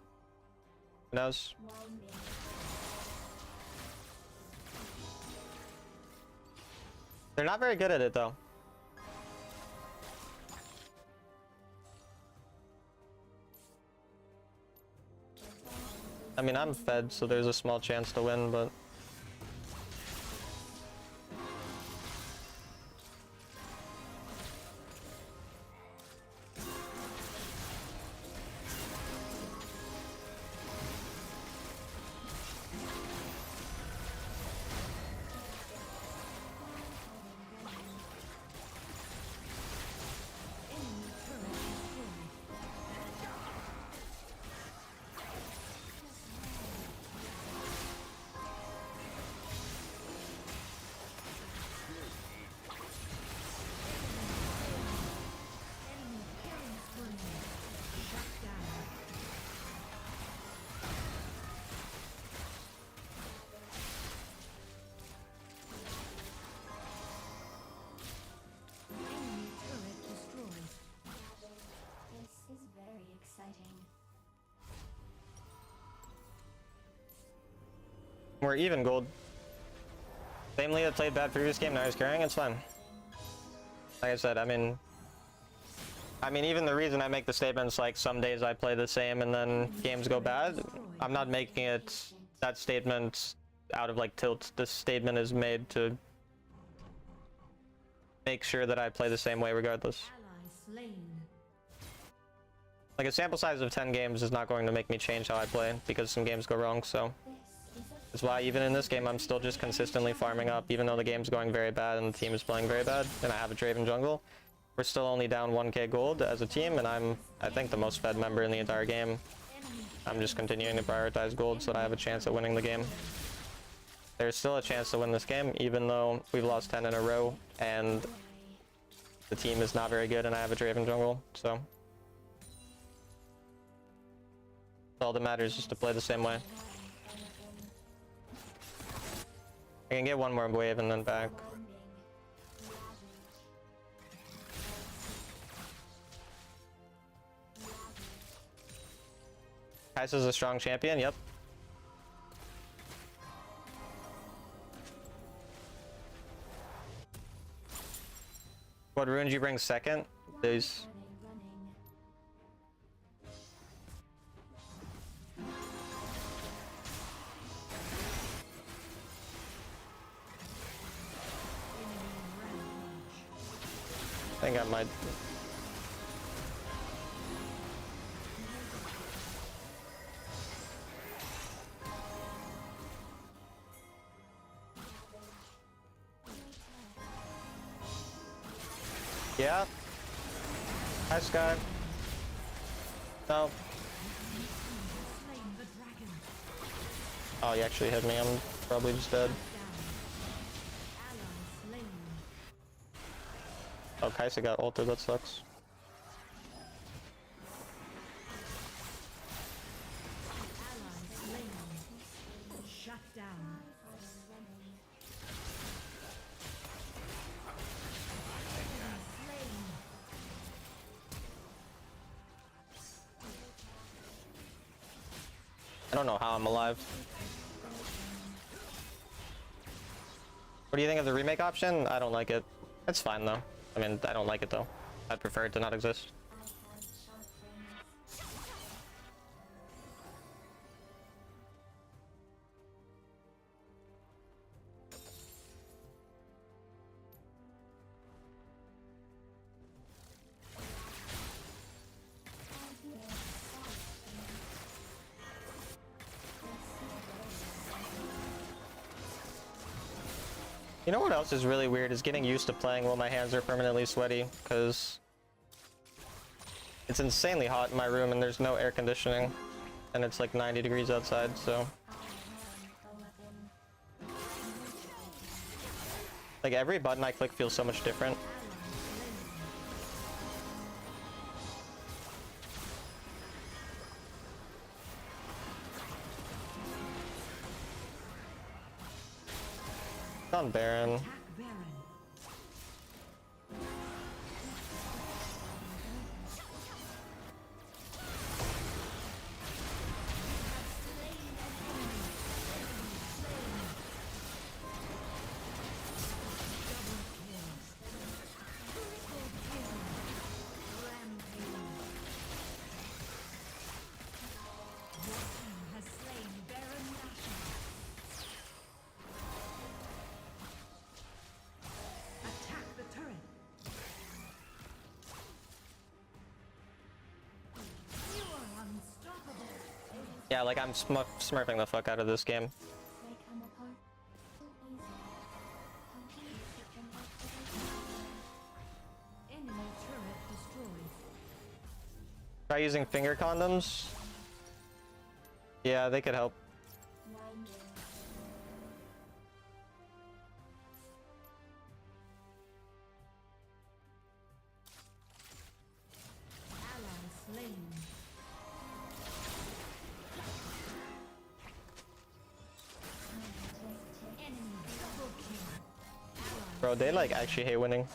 Speaker 1: Who knows?
Speaker 6: am. Why me?
Speaker 1: They're not very good at it though. I mean, I'm fed, so there's a small chance to win, but
Speaker 2: Enemy turret destroyed. Enemy killing spree. Shut down. Enemy turret destroyed.
Speaker 6: This is very exciting.
Speaker 1: we're even gold. Same lead that played bad previous game, now he's carrying, it's fine. Like I said, I mean, even the reason I make the statements like some days I play the same and then games go bad, I'm not making it that statement out of like tilt. This statement is made to make sure that I play the same way regardless.
Speaker 2: Ally slain.
Speaker 1: Like a sample size of 10 games is not going to make me change how I play because some games go wrong, so
Speaker 6: This is a
Speaker 1: that's why even in this game I'm still just consistently farming up even though the game's going very bad and the team is playing very bad and I have a Draven jungle. We're still only down 1k gold as a team and I'm, I think, the most fed member in the entire game. I'm just continuing to prioritize gold so that I have a chance at winning the game. There's still a chance to win this game even though we've lost 10 in a row and the team is not very good and I have a Draven jungle, so all that matters is to play the same way. I can get one more wave and then back.
Speaker 6: winding.
Speaker 1: Kai'Sa's a strong champion, yep. What rune did you bring second? These.
Speaker 6: Running.
Speaker 1: I think I might. Yeah. Hi, Sky. No.
Speaker 2: Slain the dragon.
Speaker 1: Oh, you actually hit me. I'm probably just dead.
Speaker 2: Ally slain.
Speaker 1: Oh, Kai'Sa got ulted. That sucks.
Speaker 2: Ally slain. Shut down. Slain.
Speaker 1: I don't know how I'm alive. What do you think of the remake option? I don't like it. It's fine though. I mean, I don't like it though. I'd prefer it to not exist. You know what else is really weird is getting used to playing while my hands are permanently sweaty, because it's insanely hot in my room and there's no air conditioning and it's like 90 degrees outside, so like every button I click feels so much different. On Baron.
Speaker 3: Attack Baron.
Speaker 1: Yeah, like I'm smurfing the fuck out of this game.
Speaker 6: They come apart so easily. How can you pick them up together?
Speaker 3: Enemy turret destroyed.
Speaker 1: Try using finger condoms. Yeah, they could help.
Speaker 6: Mind you.
Speaker 3: Ally slain. Enemy double kill.
Speaker 1: Bro, they like actually hate winning.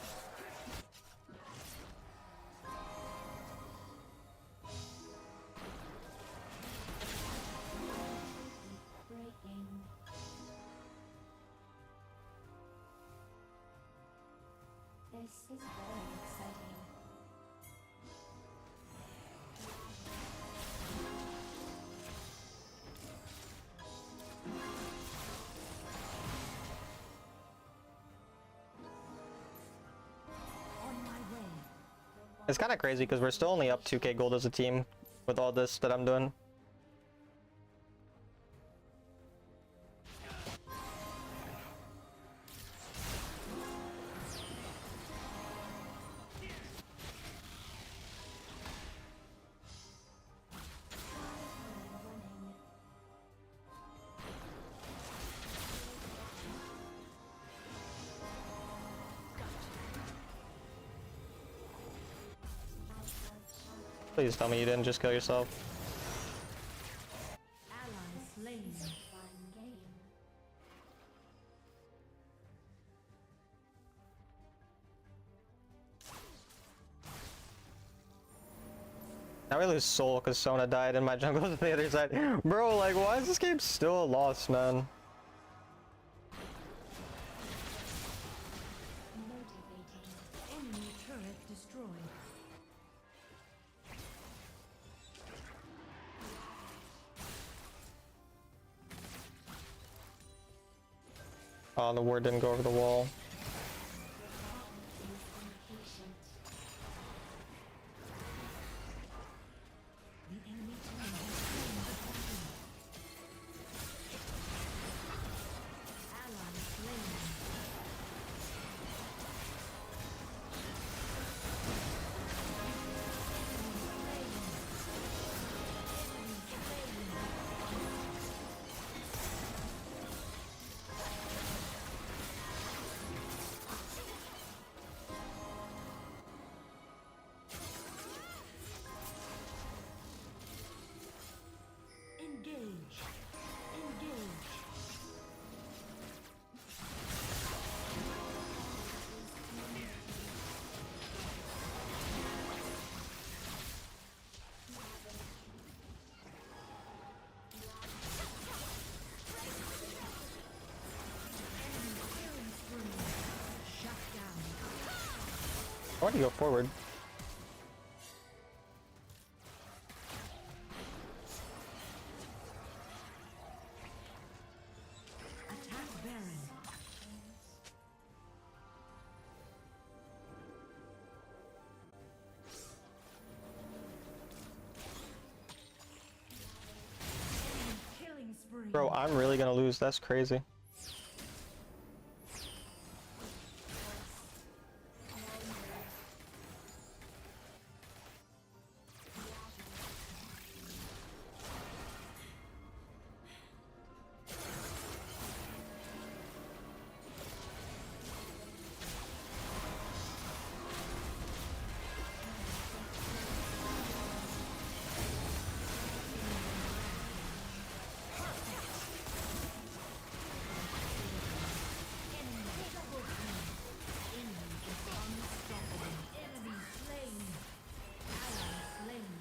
Speaker 6: Breaking. This is very exciting.
Speaker 3: On my way.
Speaker 1: It's kind of crazy because we're still only up 2k gold as a team with all this that I'm doing.
Speaker 6: Running.
Speaker 1: Please tell me you didn't just kill yourself.
Speaker 3: Ally slain.
Speaker 6: Fun game.
Speaker 1: Now we lose soul because Sona died and my jungle's on the other side. Bro, like, why is this game still lost, man?
Speaker 6: Motivating.
Speaker 3: Enemy turret destroyed.
Speaker 1: Oh, the ward didn't go over the wall.
Speaker 6: Impatient.
Speaker 3: The enemy team has slain the dragon. Ally slain.
Speaker 1: Why do you go forward?
Speaker 3: Attack Baron. Killing spree.
Speaker 1: Bro, I'm really gonna lose. That's crazy.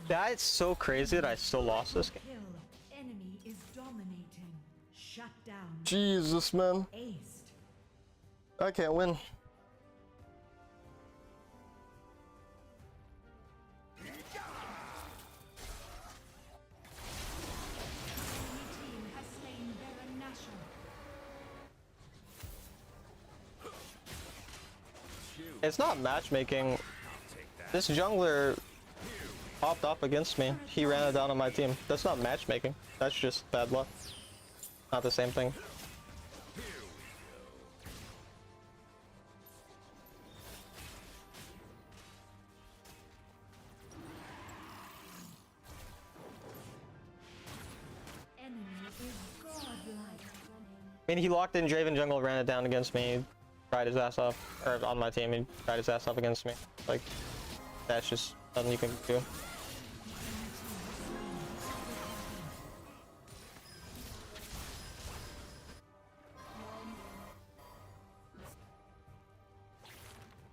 Speaker 1: That's so crazy that I still lost this game.
Speaker 3: Kill. Enemy is dominating. Shut down.
Speaker 1: Jesus, man.
Speaker 3: Aced.
Speaker 1: I can't win.
Speaker 3: Enemy team has slain Baron Nashor.
Speaker 1: It's not matchmaking. This jungler popped up against me. He ran it down on my team. That's not matchmaking. That's just bad luck. Not the same thing.
Speaker 3: Enemy is godlike.
Speaker 1: I mean, he locked in Draven jungle, ran it down against me, tried his ass off, or on my team, he tried his ass off against me. Like, that's just nothing you can do.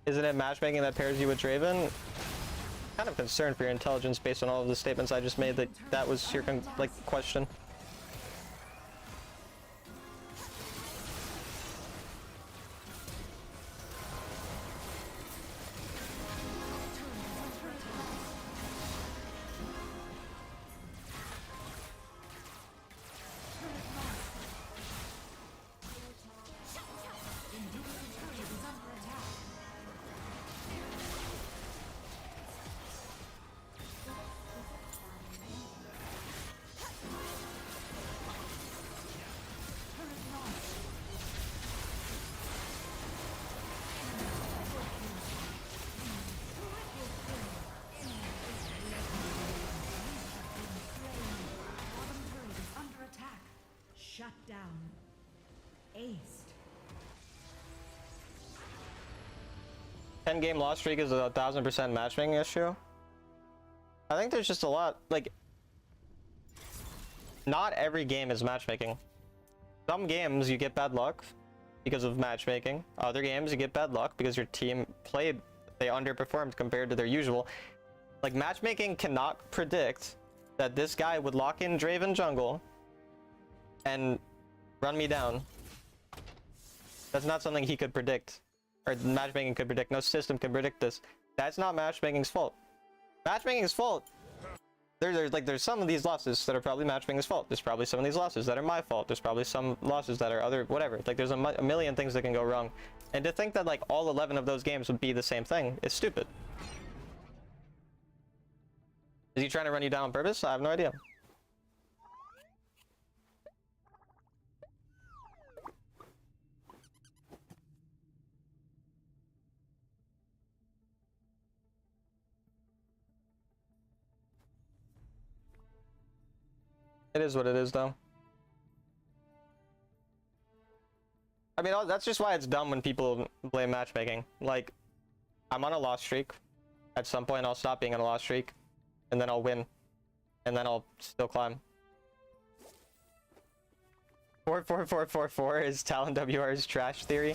Speaker 1: Isn't it matchmaking that pairs you with Draven? Kind of concerned for your intelligence based on all of the statements I just made that that was your like question.
Speaker 3: Bottom turret is under attack. Shut down. Aced.
Speaker 1: 10-game loss streak is a 1000% matchmaking issue. I think there's just a lot, like, not every game is matchmaking. Some games you get bad luck because of matchmaking. Other games you get bad luck because your team played, they underperformed compared to their usual. Like, matchmaking cannot predict that this guy would lock in Draven jungle and run me down. That's not something he could predict, or matchmaking could predict. No system can predict this. That's not matchmaking's fault. Matchmaking's fault. There's some of these losses that are probably matchmaking's fault. There's probably some of these losses that are my fault. There's probably some losses that are other whatever. Like, there's a million things that can go wrong, and to think that like all 11 of those games would be the same thing is stupid. Is he trying to run you down on purpose? I have no idea. It is what it is, though. I mean, that's just why it's dumb when people blame matchmaking. Like, I'm on a loss streak. At some point, I'll stop being on a loss streak, and then I'll win, and then I'll still climb. 44444 is Talon WR's trash theory.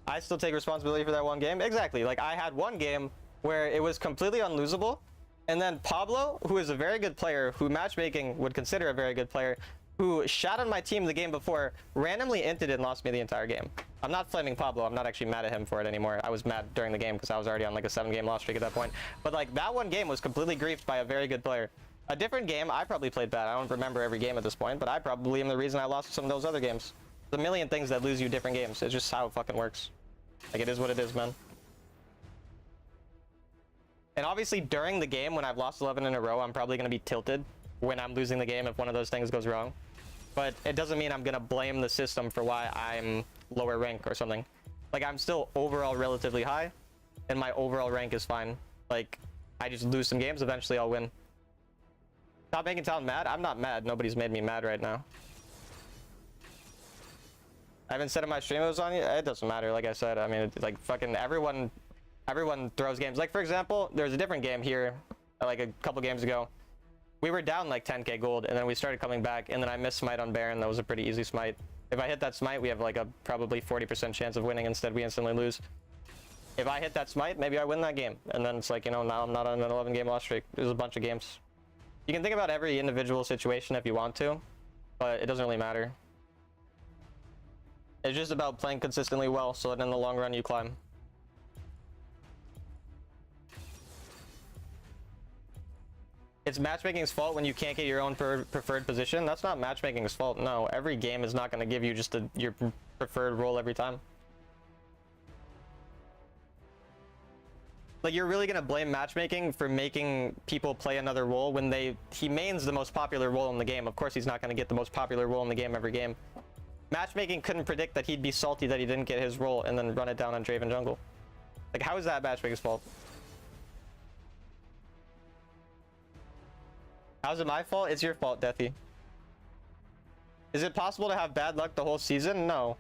Speaker 1: I still take responsibility for that one game. Exactly. Like, I had one game where it was completely unlosable, and then Pablo, who is a very good player, who matchmaking would consider a very good player, who shot on my team the game before, randomly inted and lost me the entire game. I'm not flaming Pablo. I'm not actually mad at him for it anymore. I was mad during the game because I was already on like a 7-game loss streak at that point. But like that one game was completely griefed by a very good player. A different game, I probably played bad. I don't remember every game at this point, but I probably am the reason I lost some of those other games. There's a million things that lose you different games. It's just how it fucking works. Like, it is what it is, man. And obviously during the game when I've lost 11 in a row, I'm probably going to be tilted when I'm losing the game if one of those things goes wrong. But it doesn't mean I'm going to blame the system for why I'm lower rank or something. Like, I'm still overall relatively high, and my overall rank is fine. Like, I just lose some games, eventually I'll win. Stop making Talon mad? I'm not mad. Nobody's made me mad right now. I haven't said in my stream it was on you. It doesn't matter. Like I said, I mean, it's like fucking everyone throws games. Like, for example, there was a different game here, like a couple games ago. We were down like 10k gold, and then we started coming back, and then I missed smite on Baron. That was a pretty easy smite. If I hit that smite, we have like a probably 40% chance of winning. Instead, we instantly lose. If I hit that smite, maybe I win that game. And then it's like, you know, now I'm not on an 11-game loss streak. There's a bunch of games. You can think about every individual situation if you want to, but it doesn't really matter. It's just about playing consistently well so that in the long run you climb. It's matchmaking's fault when you can't get your own preferred position. That's not matchmaking's fault. No, every game is not going to give you just your preferred role every time. Like, you're really going to blame matchmaking for making people play another role when he mains the most popular role in the game. Of course he's not going to get the most popular role in the game every game. Matchmaking couldn't predict that he'd be salty that he didn't get his role and then run it down on Draven jungle. Like, how is that matchmaking's fault? How's it my fault? It's your fault, Deathy. Is it possible to have bad luck the whole season? No.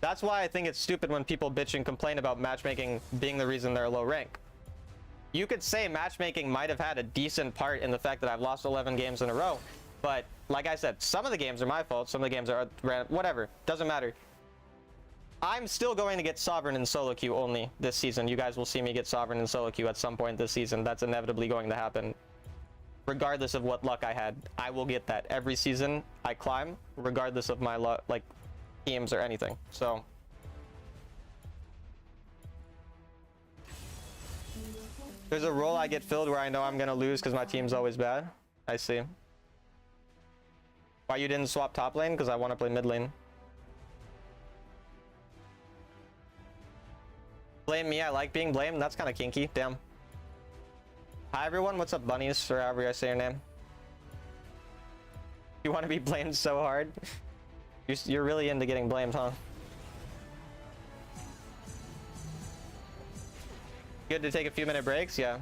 Speaker 1: That's why I think it's stupid when people bitch and complain about matchmaking being the reason they're low rank. You could say matchmaking might have had a decent part in the fact that I've lost 11 games in a row, but like I said, some of the games are my fault, some of the games are whatever, doesn't matter. I'm still going to get Sovereign in solo queue only this season. You guys will see me get Sovereign in solo queue at some point this season. That's inevitably going to happen. Regardless of what luck I had, I will get that every season I climb, regardless of my luck, like teams or anything. So there's a role I get filled where I know I'm gonna lose because my team's always bad. I see. Why you didn't swap top lane? Because I want to play mid lane. Blame me, I like being blamed. That's kind of kinky. Damn. Hi everyone, what's up bunnies, or however I say your name. You want to be blamed so hard? You're really into getting blamed, huh? Good to take a few minute breaks? Yeah.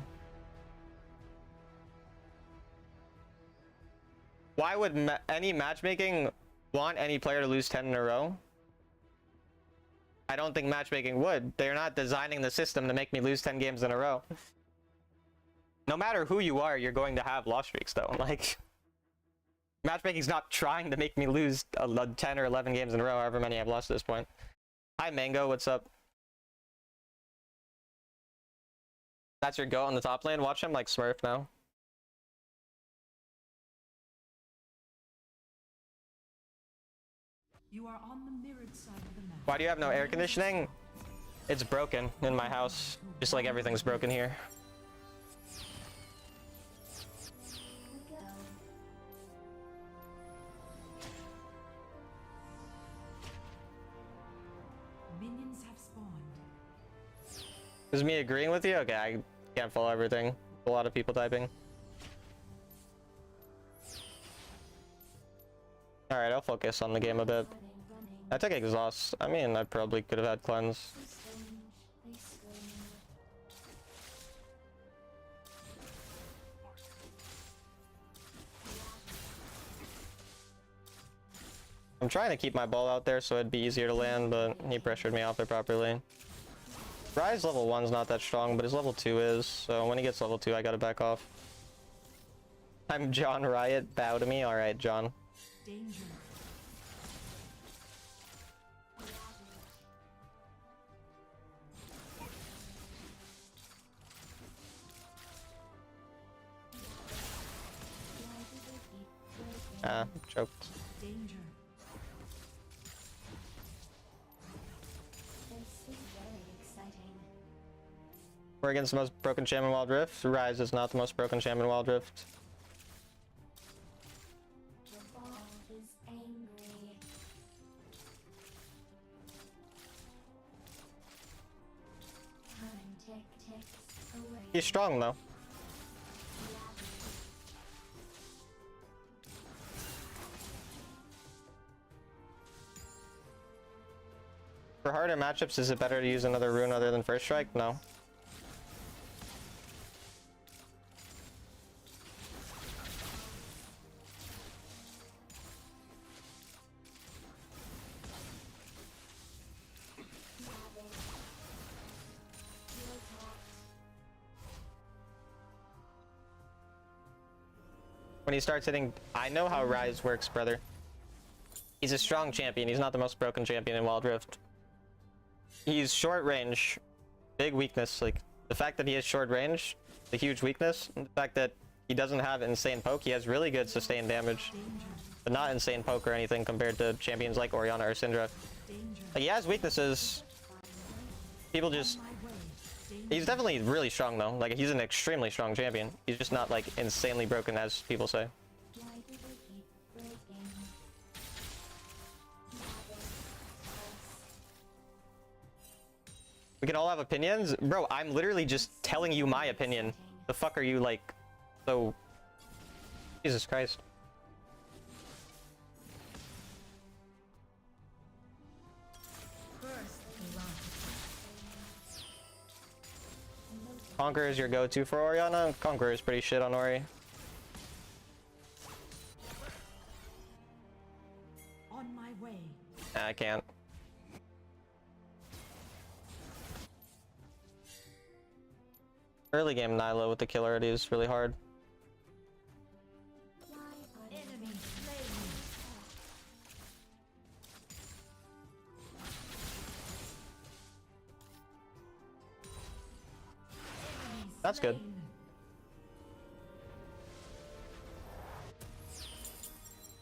Speaker 1: Why would any matchmaking want any player to lose 10 in a row? I don't think matchmaking would. They're not designing the system to make me lose 10 games in a row. No matter who you are, you're going to have loss streaks though. Like, matchmaking's not trying to make me lose 10 or 11 games in a row, however many I've lost at this point. Hi Mango, what's up? That's your goat on the top lane. Watch him like Smurf now.
Speaker 2: You are on the mirrored side of the map.
Speaker 1: Why do you have no air conditioning? It's broken in my house, just like everything's broken here.
Speaker 2: Minions have spawned.
Speaker 1: Is me agreeing with you? Okay, I can't follow everything. A lot of people typing. Alright, I'll focus on the game a bit. I took exhaust. I mean, I probably could have had cleanse. I'm trying to keep my ball out there so it'd be easier to land, but he pressured me off it properly. Rise level 1's not that strong, but his level 2 is, so when he gets level 2 I gotta back off. I'm John Riot, bow to me. Alright, John.
Speaker 2: Danger.
Speaker 1: Ah, choked.
Speaker 2: Danger.
Speaker 6: This is very exciting.
Speaker 1: We're against the most broken champion Wild Rift. Rise is not the most broken champion Wild Rift.
Speaker 6: The ball is angry. Time ticks away.
Speaker 1: He's strong though. For harder matchups, is it better to use another rune other than First Strike? No. When he starts hitting, I know how Rise works, brother. He's a strong champion. He's not the most broken champion in Wild Rift. He's short range, big weakness. Like the fact that he has short range, the huge weakness. And the fact that he doesn't have insane poke. He has really good sustained damage, but not insane poke or anything compared to champions like Orianna or Syndra. Like he has weaknesses. People just. He's definitely really strong though. Like he's an extremely strong champion. He's just not like insanely broken as people say.
Speaker 6: Why do they keep breaking?
Speaker 1: We can all have opinions, bro. I'm literally just telling you my opinion. The fuck are you like? So, Jesus Christ. Conqueror is your go-to for Orianna? Conqueror is pretty shit on Ori.
Speaker 2: On my way.
Speaker 1: Nah, I can't. Early game Nyla with the kill already is really hard.
Speaker 6: Why are they
Speaker 2: Enemy slain. Enemy
Speaker 1: That's good.
Speaker 2: slain.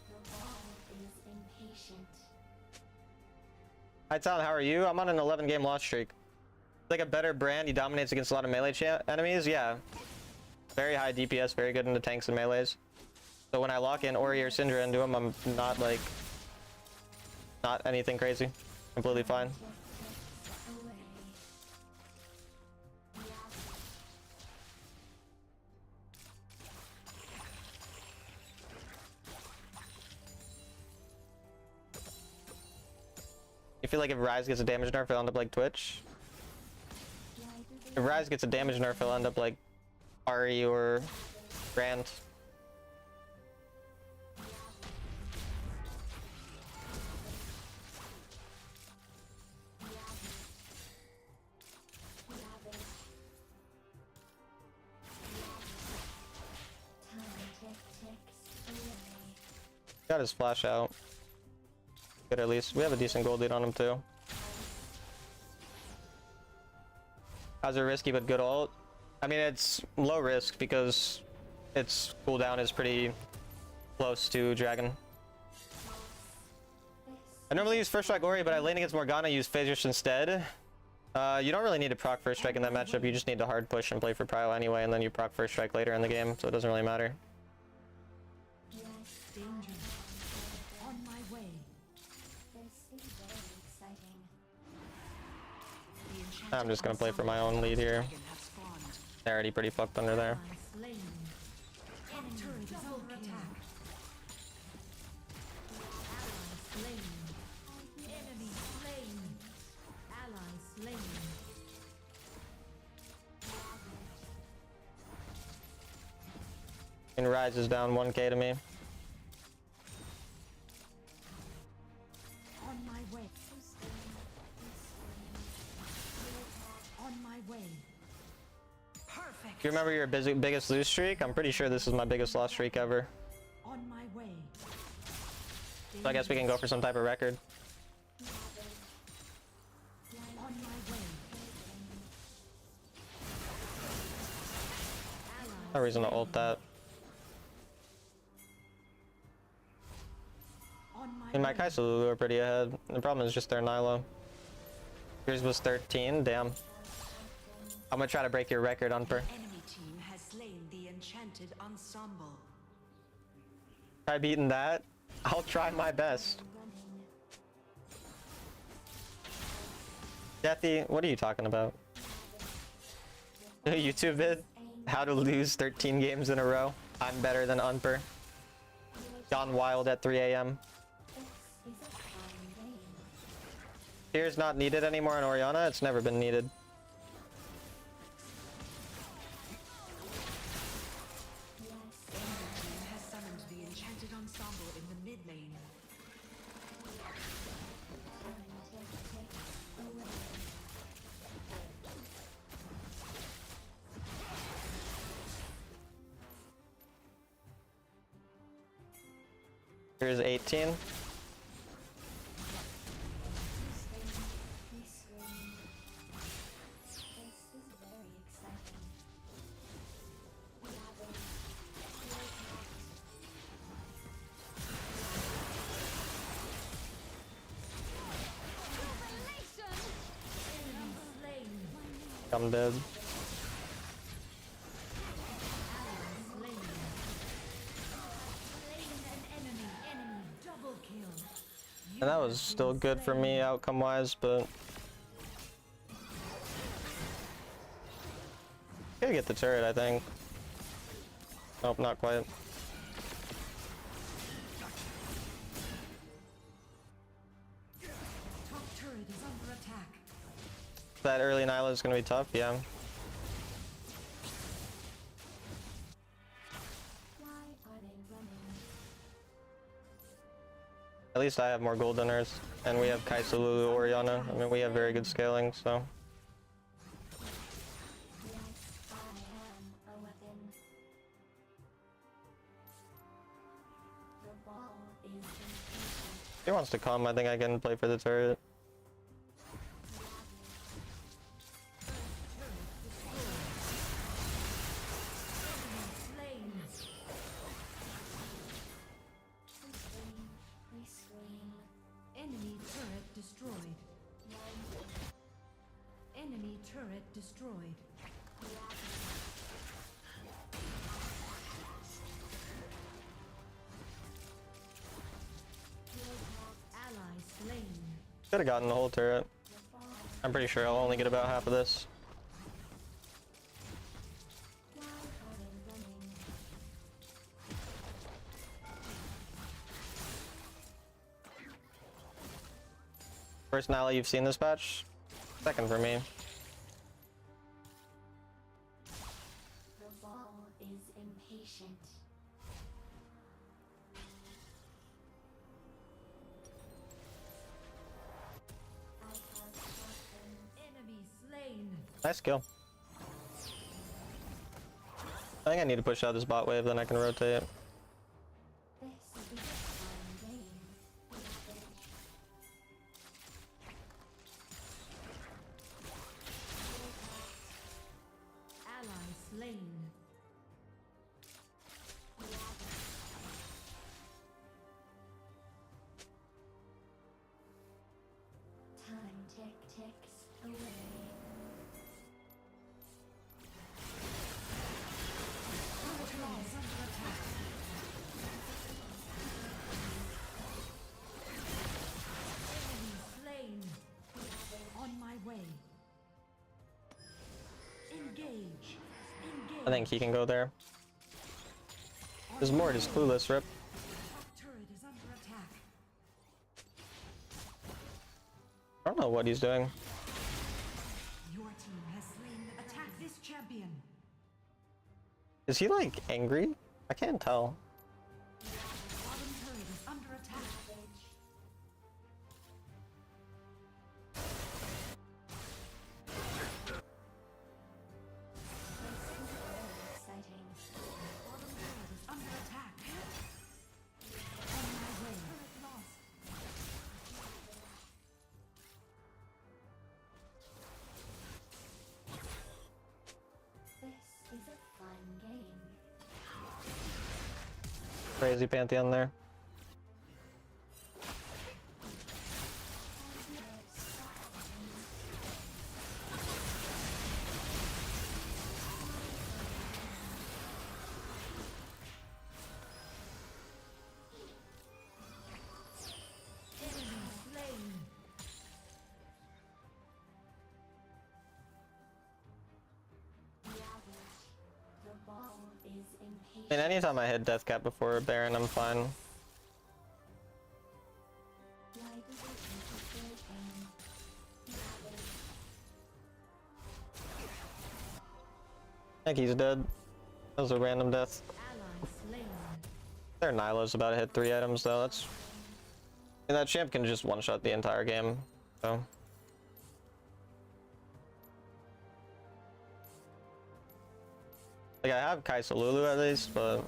Speaker 6: The ball is impatient.
Speaker 1: Hi Talon, how are you? I'm on an 11 game loss streak. It's like a better brand. He dominates against a lot of melee enemies. Yeah. Very high DPS, very good into tanks and melees. So when I lock in Ori or Syndra into him, I'm not like, not anything crazy. Completely fine.
Speaker 6: Away.
Speaker 1: You feel like if Rise gets a damage nerf, it'll end up like Twitch?
Speaker 6: Why do they
Speaker 1: If Rise gets a damage nerf, it'll end up like Ari or Grant.
Speaker 6: time ticks away?
Speaker 1: Got his flash out. Good at least. We have a decent gold lead on him too. How's it risky but good ult? I mean, it's low risk because its cooldown is pretty close to Dragon. I normally use First Strike Ori, but I lane against Morgana, use Phasers instead. You don't really need to proc First Strike in that matchup. You just need to hard push and play for Prio anyway, and then you proc First Strike later in the game, so it doesn't really matter.
Speaker 6: Yes,
Speaker 2: Danger. On my way.
Speaker 6: this is very exciting.
Speaker 3: The enchanted
Speaker 1: I'm just gonna play for my own lead here.
Speaker 3: dragon has spawned.
Speaker 1: They're already pretty fucked under there.
Speaker 2: Ally slain. Enemy turret is under attack. Ally slain. Enemy slain. Ally slain.
Speaker 1: And Rise is down 1k to me.
Speaker 2: On my way. On my way.
Speaker 3: Perfect.
Speaker 1: Do you remember your biggest lose streak? I'm pretty sure this is my biggest loss streak ever.
Speaker 2: On my way.
Speaker 1: So I guess we can go for some type of record.
Speaker 2: On my way.
Speaker 1: No reason to ult that. And my Kai'Sa are pretty ahead. The problem is just their Nilo. Yours was 13. Damn. I'm gonna try to break your record, Unper.
Speaker 3: Enemy team has slain the enchanted ensemble.
Speaker 1: Try beating that. I'll try my best. Deathy, what are you talking about? YouTube vid? How to lose 13 games in a row. I'm better than Unper. Gone wild at 3 AM.
Speaker 6: This is a fun game.
Speaker 1: Tear's not needed anymore in Orianna. It's never been needed.
Speaker 6: Yes,
Speaker 3: Enemy team has summoned the enchanted ensemble in the mid lane.
Speaker 6: time takes away.
Speaker 1: Here's 18.
Speaker 6: We scream. This is very exciting. We have a field
Speaker 1: I'm dead. And that was still good for me outcome wise, but gotta get the turret, I think. Nope, not quite.
Speaker 2: Top turret is under attack.
Speaker 1: That early Nyla is gonna be tough, yeah.
Speaker 6: Why are they running?
Speaker 1: At least I have more gold than hers, and we have Kai'Sa, Lulu, Orianna. I mean, we have very good scaling, so.
Speaker 6: Yes, I am a weapon. The ball is impatient.
Speaker 1: If he wants to come, I think I can play for the turret.
Speaker 6: We scream.
Speaker 2: Enemy turret destroyed.
Speaker 6: One,
Speaker 2: Enemy turret destroyed. Ally slain.
Speaker 1: Could have gotten the whole turret.
Speaker 6: the ball.
Speaker 1: I'm pretty sure I'll only get about half of this.
Speaker 6: Why are they running?
Speaker 1: First Nyla you've seen this patch? Second for me.
Speaker 6: The ball is impatient. I have gotten
Speaker 2: Enemy slain.
Speaker 1: Nice kill. I think I need to push out this bot wave, then I can rotate.
Speaker 6: this is a fun game.
Speaker 2: Ally slain.
Speaker 6: Time ticks away.
Speaker 2: Top turret is under attack. Enemy slain. On my way. Engage. Engage.
Speaker 1: I think he can go there. His Mord is clueless, rip.
Speaker 2: Top turret is under attack.
Speaker 1: I don't know what he's doing.
Speaker 2: Your team has slain. Attack this champion.
Speaker 1: Is he like angry? I can't tell.
Speaker 2: Bottom turret is under attack.
Speaker 6: Exciting.
Speaker 2: Bottom turret is under attack. On my way. Turret lost.
Speaker 6: This is a fun game.
Speaker 1: Crazy Pantheon there. I mean, anytime I hit Death Cap before Baron, I'm fine.
Speaker 6: Why does it interfere in
Speaker 1: I think he's dead. That was a random death.
Speaker 2: Ally slain.
Speaker 1: Their Nilo's about to hit 3 items though. That's and that champ can just one-shot the entire game. So like I have Kai'Sa Lulu at least, but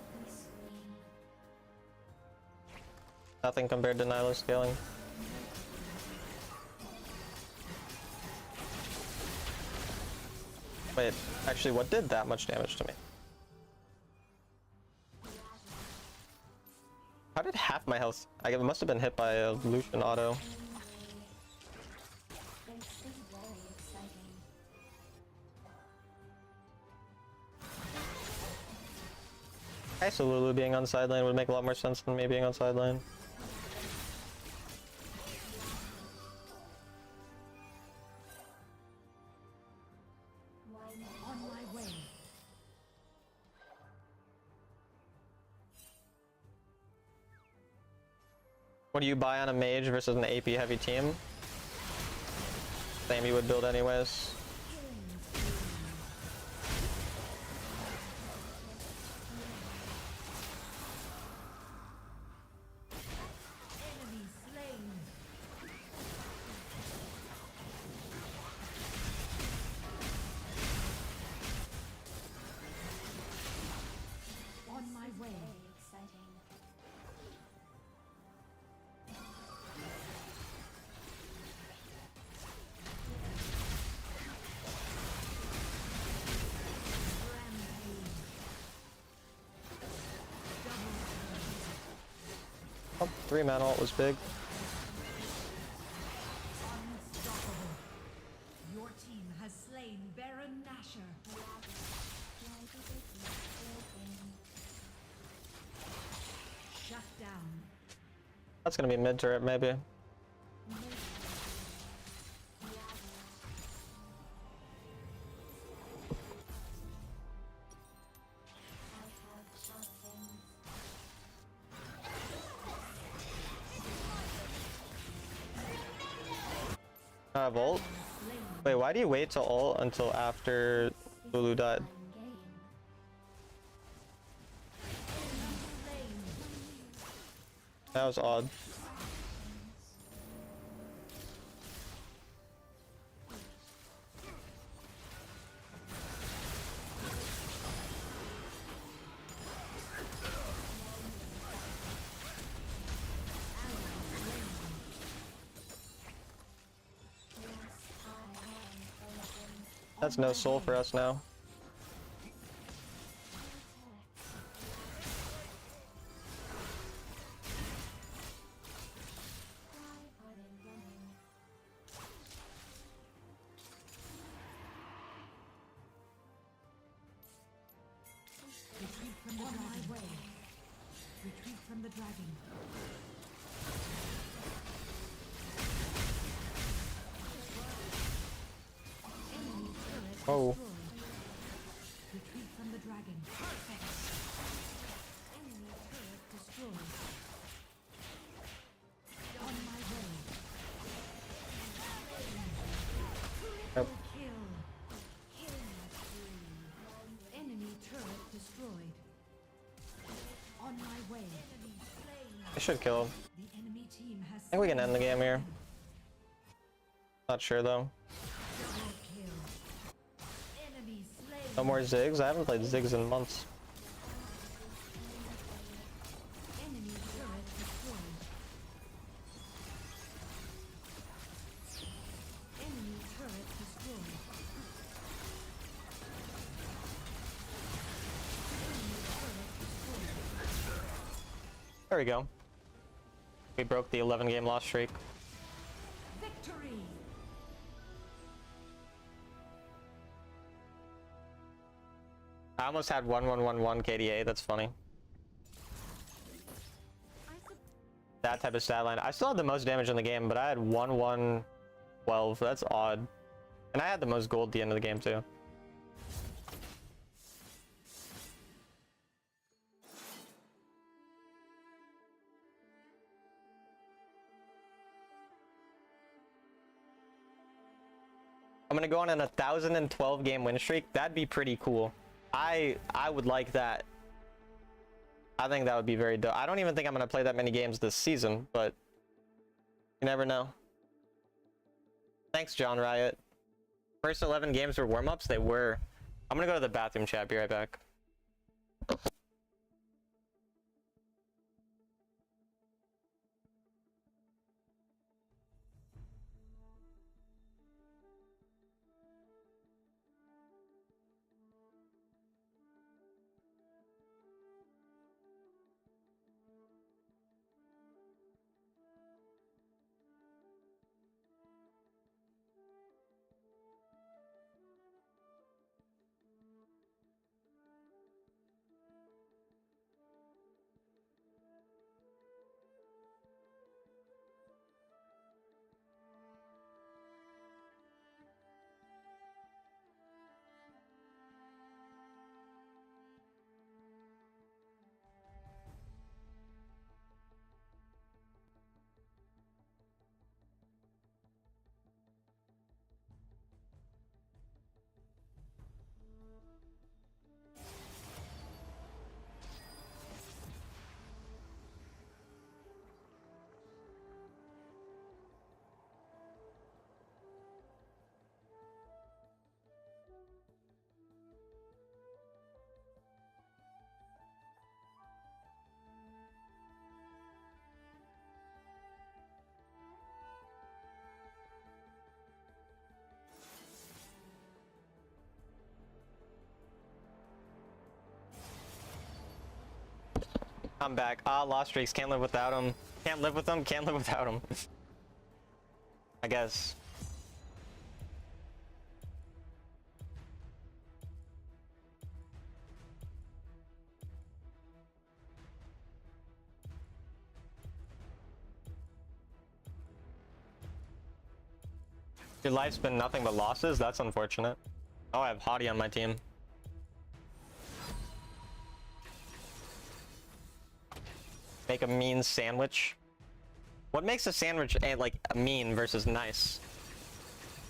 Speaker 1: nothing compared to Nilo scaling. Wait, actually, what did that much damage to me? How did half my health? I must have been hit by a Lucian auto.
Speaker 6: This is very exciting.
Speaker 1: Kai'Sa Lulu being on side lane would make a lot more sense than me being on side lane.
Speaker 2: On my way.
Speaker 1: What do you buy on a mage versus an AP heavy team? Same you would build anyways.
Speaker 2: Enemy slain. On my way.
Speaker 6: Very exciting.
Speaker 1: Oh, 3 mana ult was big.
Speaker 2: Unstoppable. Your team has slain Baron Nashor.
Speaker 6: Why does it interfere in
Speaker 2: Shut down.
Speaker 1: That's gonna be mid turret maybe.
Speaker 6: I have something.
Speaker 1: I have ult. Wait, why do you wait to ult until after Lulu died?
Speaker 6: Fun game.
Speaker 1: That was odd. That's no soul for us now.
Speaker 6: Why are they running?
Speaker 2: Retreat from the dragon. On my way. Retreat from the dragon. Enemy turret
Speaker 1: Oh.
Speaker 2: destroyed. Retreat from the dragon. Perfect. Enemy turret destroyed. On my way.
Speaker 1: Yep.
Speaker 2: Kill. Killing spree. Enemy turret destroyed. On my way. Enemy slain.
Speaker 1: I should kill him.
Speaker 2: The enemy team has
Speaker 1: I think we can end the game here. Not sure though.
Speaker 2: double kill. Enemy slain.
Speaker 1: No more Ziggs? I haven't played Ziggs in months.
Speaker 2: Enemy turret destroyed. Enemy turret destroyed. Enemy turret destroyed.
Speaker 1: There we go. We broke the 11 game loss streak.
Speaker 2: Victory!
Speaker 1: I almost had 1111 KDA, that's funny. That type of stat line. I still had the most damage in the game, but I had 1112. That's odd. And I had the most gold at the end of the game too. I'm gonna go on an 1,012 game win streak. That'd be pretty cool. I would like that. I think that would be very dope. I don't even think I'm gonna play that many games this season, but you never know. Thanks, John Riot. First 11 games were warm-ups? They were. I'm gonna go to the bathroom, chat. Be right back. I'm back. Ah, lost streaks. Can't live without them. Can't live with them. Can't live without them. I guess. Your life's been nothing but losses? That's unfortunate. Oh, I have Hottie on my team. Make a mean sandwich. What makes a sandwich like mean versus nice?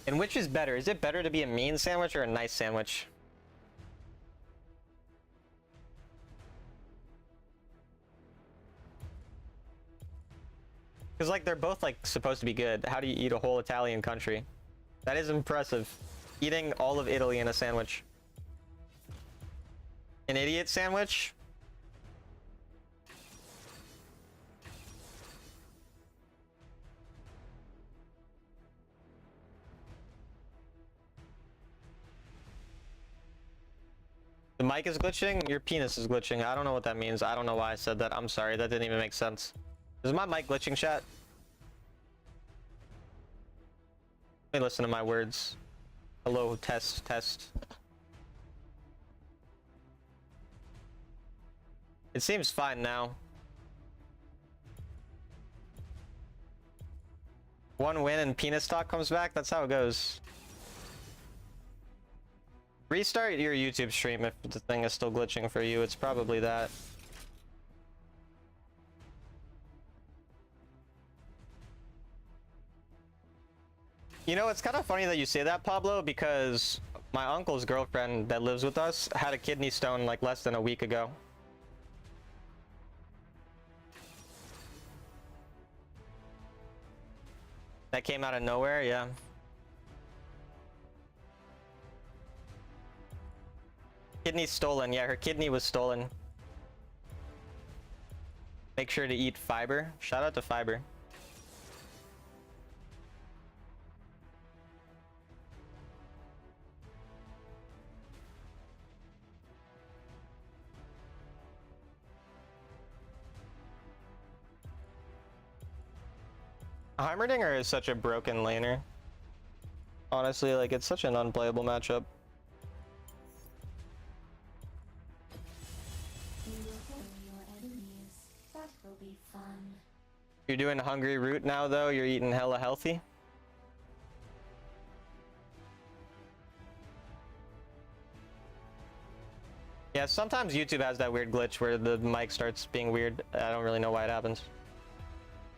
Speaker 1: And which is better? Is it better to be a mean sandwich or a nice sandwich? Because like they're both like supposed to be good. How do you eat a whole Italian country? That is impressive. Eating all of Italy in a sandwich. An idiot sandwich? The mic is glitching? Your penis is glitching. I don't know what that means. I don't know why I said that. I'm sorry. That didn't even make sense. Is my mic glitching, chat? Let me listen to my words. Hello, test, test. It seems fine now. One win and penis talk comes back? That's how it goes. Restart your YouTube stream if the thing is still glitching for you. It's probably that. You know, it's kind of funny that you say that, Pablo, because my uncle's girlfriend that lives with us had a kidney stone like less than a week ago. That came out of nowhere, yeah. Kidney stolen. Yeah, her kidney was stolen. Make sure to eat fiber. Shout out to fiber. Heimerdinger is such a broken laner. Honestly, like, it's such an unplayable matchup.
Speaker 6: You will kill your enemies. That will be fun.
Speaker 1: You're doing hungry root now, though? You're eating hella healthy? Yeah, sometimes YouTube has that weird glitch where the mic starts being weird. I don't really know why it happens.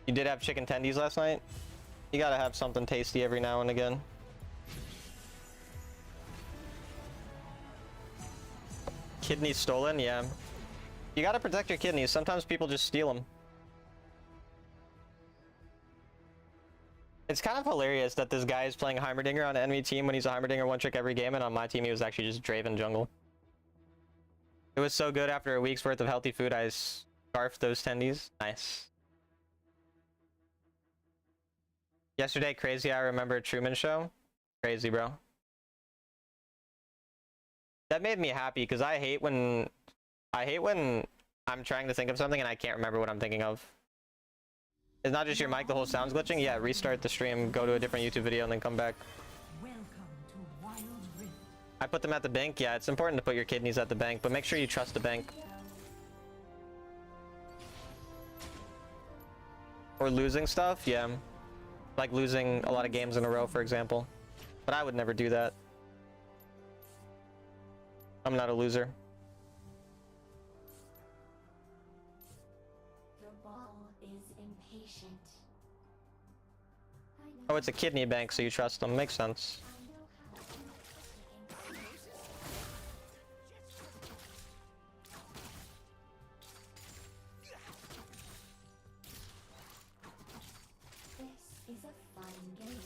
Speaker 1: You did have chicken tendies last night? You gotta have something tasty every now and again. kidney stolen? Yeah. You gotta protect your kidneys. Sometimes people just steal them. It's kind of hilarious that this guy is playing Heimerdinger on an enemy team when he's a Heimerdinger one trick every game, and on my team he was actually just Draven jungle. It was so good after a week's worth of healthy food, I scarfed those tendies. Nice. Yesterday, crazy, I remember Truman Show. Crazy, bro. That made me happy, because I hate when I'm trying to think of something and I can't remember what I'm thinking of. It's not just your mic, the whole sound's glitching. Yeah, restart the stream, go to a different YouTube video, and then come back.
Speaker 2: Welcome to Wild Rift.
Speaker 1: I put them at the bank. Yeah, it's important to put your kidneys at the bank, but make sure you trust the bank. Or losing stuff, yeah. Like losing a lot of games in a row, for example. But I would never do that. I'm not a loser.
Speaker 6: The ball is impatient. I know
Speaker 1: Oh, it's a kidney bank, so you trust them. Makes sense.
Speaker 6: I know how to This is a fun game.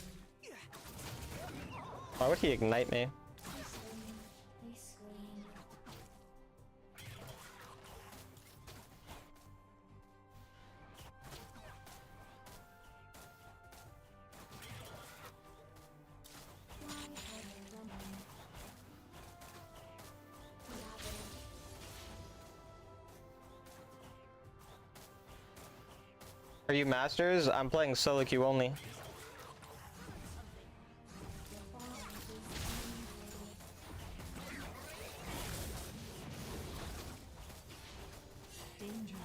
Speaker 1: Why would he ignite me?
Speaker 6: They scream, they scream. Why are they running?
Speaker 1: Are you masters? I'm playing solo queue only.
Speaker 2: Danger.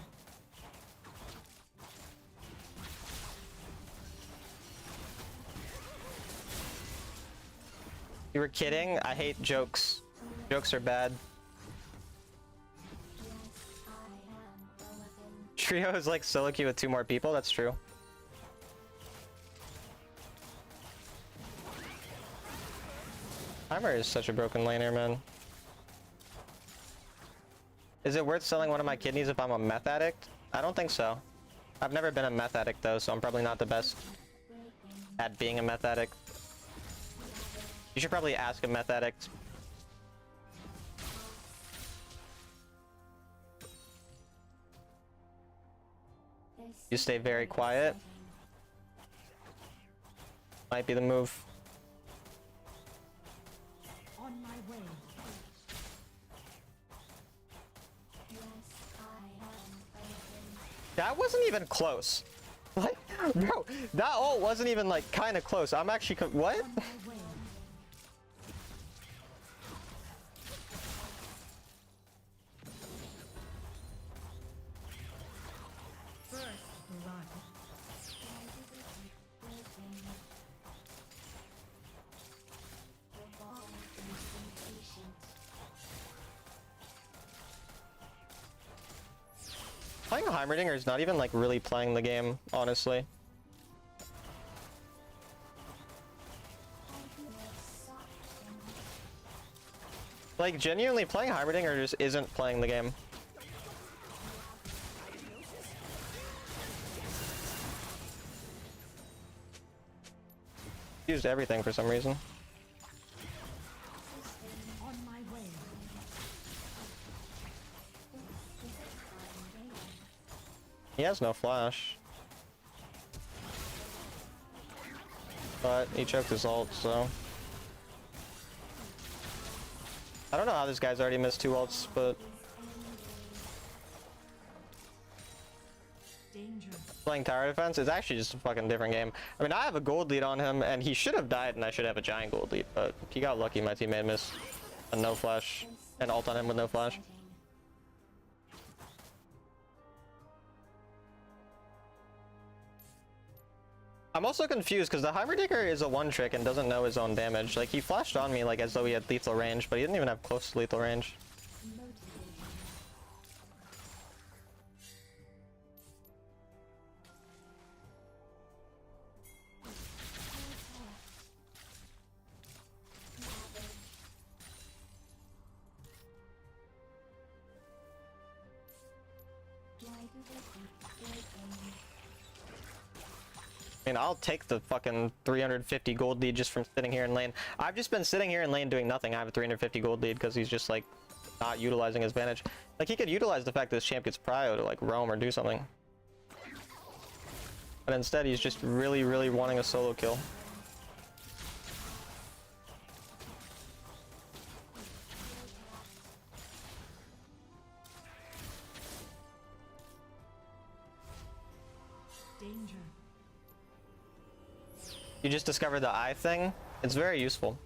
Speaker 1: You were kidding? I hate jokes. Jokes are bad.
Speaker 6: Yes, I am the weapon.
Speaker 1: Trio is like solo queue with 2 more people. That's true. Heimer is such a broken laner, man. Is it worth selling one of my kidneys if I'm a meth addict? I don't think so. I've never been a meth addict though, so I'm probably not the best at being a meth addict. You should probably ask a meth addict. You stay very quiet. Might be the move.
Speaker 2: On my way.
Speaker 6: Yes, I am the weapon.
Speaker 1: That wasn't even close. Like, bro, that ult wasn't even like kind of close. I'm actually what?
Speaker 2: On my way. First blood.
Speaker 6: The ball is impatient.
Speaker 1: Playing Heimerdinger is not even like really playing the game, honestly. Like genuinely playing Heimerdinger just isn't playing the game. Used everything for some reason.
Speaker 2: On my way.
Speaker 1: He has no flash. But he choked his ult, so. I don't know how this guy's already missed 2 ults, but
Speaker 2: Danger.
Speaker 1: playing tower defense is actually just a fucking different game. I mean, I have a gold lead on him, and he should have died, and I should have a giant gold lead, but he got lucky. My teammate missed a no flash, and ult on him with no flash. I'm also confused because the Heimerdinger is a one trick and doesn't know his own damage. Like, he flashed on me like as though he had lethal range, but he didn't even have close to lethal range. I mean, I'll take the fucking 350 gold lead just from sitting here in lane. I've just been sitting here in lane doing nothing. I have a 350 gold lead because he's just like not utilizing his advantage. Like he could utilize the fact that this champ gets prio to like roam or do something. But instead he's just really, really wanting a solo kill.
Speaker 2: Danger.
Speaker 1: You just discovered the eye thing. It's very useful.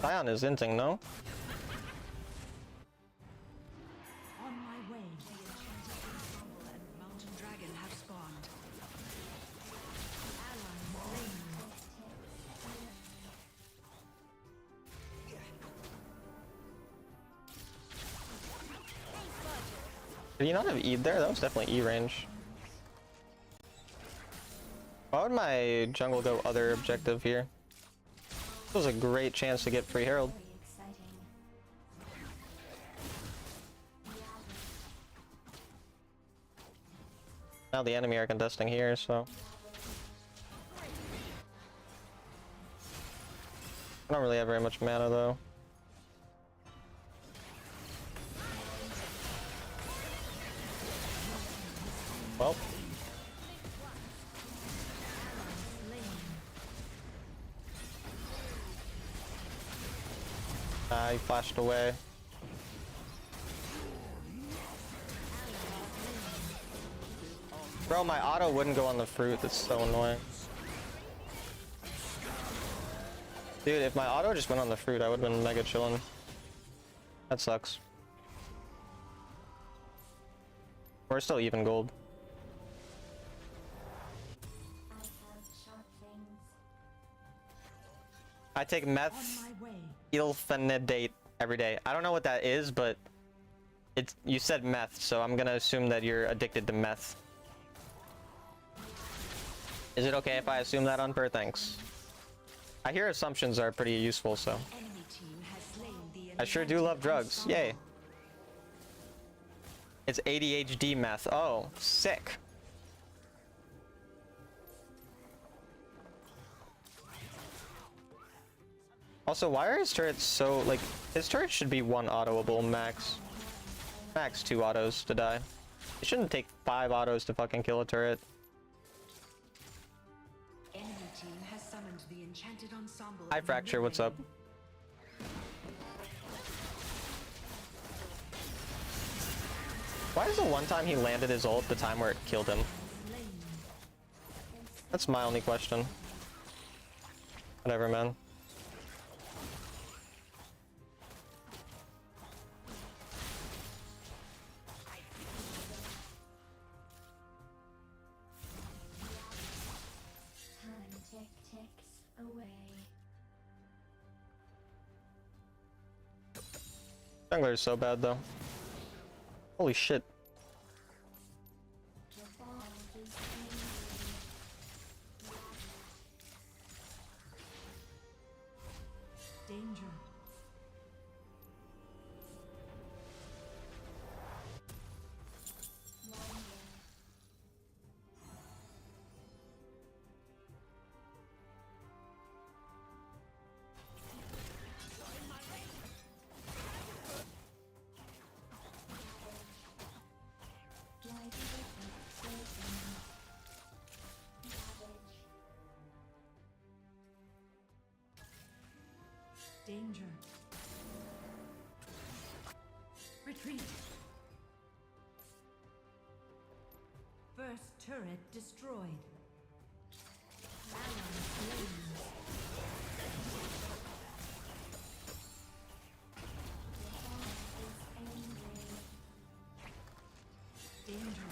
Speaker 1: Sion is inting, no?
Speaker 3: On my way. The enchanted ensemble and mountain dragon have spawned. Ally slain.
Speaker 1: Did he not have E there? That was definitely E range. Why would my jungle go other objective here? This was a great chance to get free Herald.
Speaker 6: Very exciting.
Speaker 1: Now the enemy are contesting here, so I don't really have very much mana though. Well, he flashed away. Bro, my auto wouldn't go on the fruit. That's so annoying. Dude, if my auto just went on the fruit, I would have been mega chillin'. That sucks. We're still even gold.
Speaker 6: I have sharp things.
Speaker 1: I take
Speaker 2: On
Speaker 1: meth
Speaker 2: my way.
Speaker 1: ilphenidate every day. I don't know what that is, but it's, you said meth, so I'm gonna assume that you're addicted to meth. Is it okay if I assume that on per? Thanks. I hear assumptions are pretty useful, so.
Speaker 3: Enemy team has slain the
Speaker 1: I sure do
Speaker 3: enchanted
Speaker 1: love drugs.
Speaker 3: ensemble.
Speaker 1: Yay. It's ADHD meth. Oh, sick. Also, why are his turrets so, like, his turret should be one autoable max. Max 2 autos to die. It shouldn't take 5 autos to fucking kill a turret.
Speaker 3: Enemy team has summoned the enchanted ensemble.
Speaker 1: Hi, Fracture, what's up? Why is the one time he landed his ult the time where it killed him? That's my only question. Whatever, man.
Speaker 6: Time ticks away.
Speaker 1: Jungler is so bad, though. Holy shit.
Speaker 6: The ball is
Speaker 2: Danger. Danger. Retreat. First turret destroyed. Ally slain. Danger.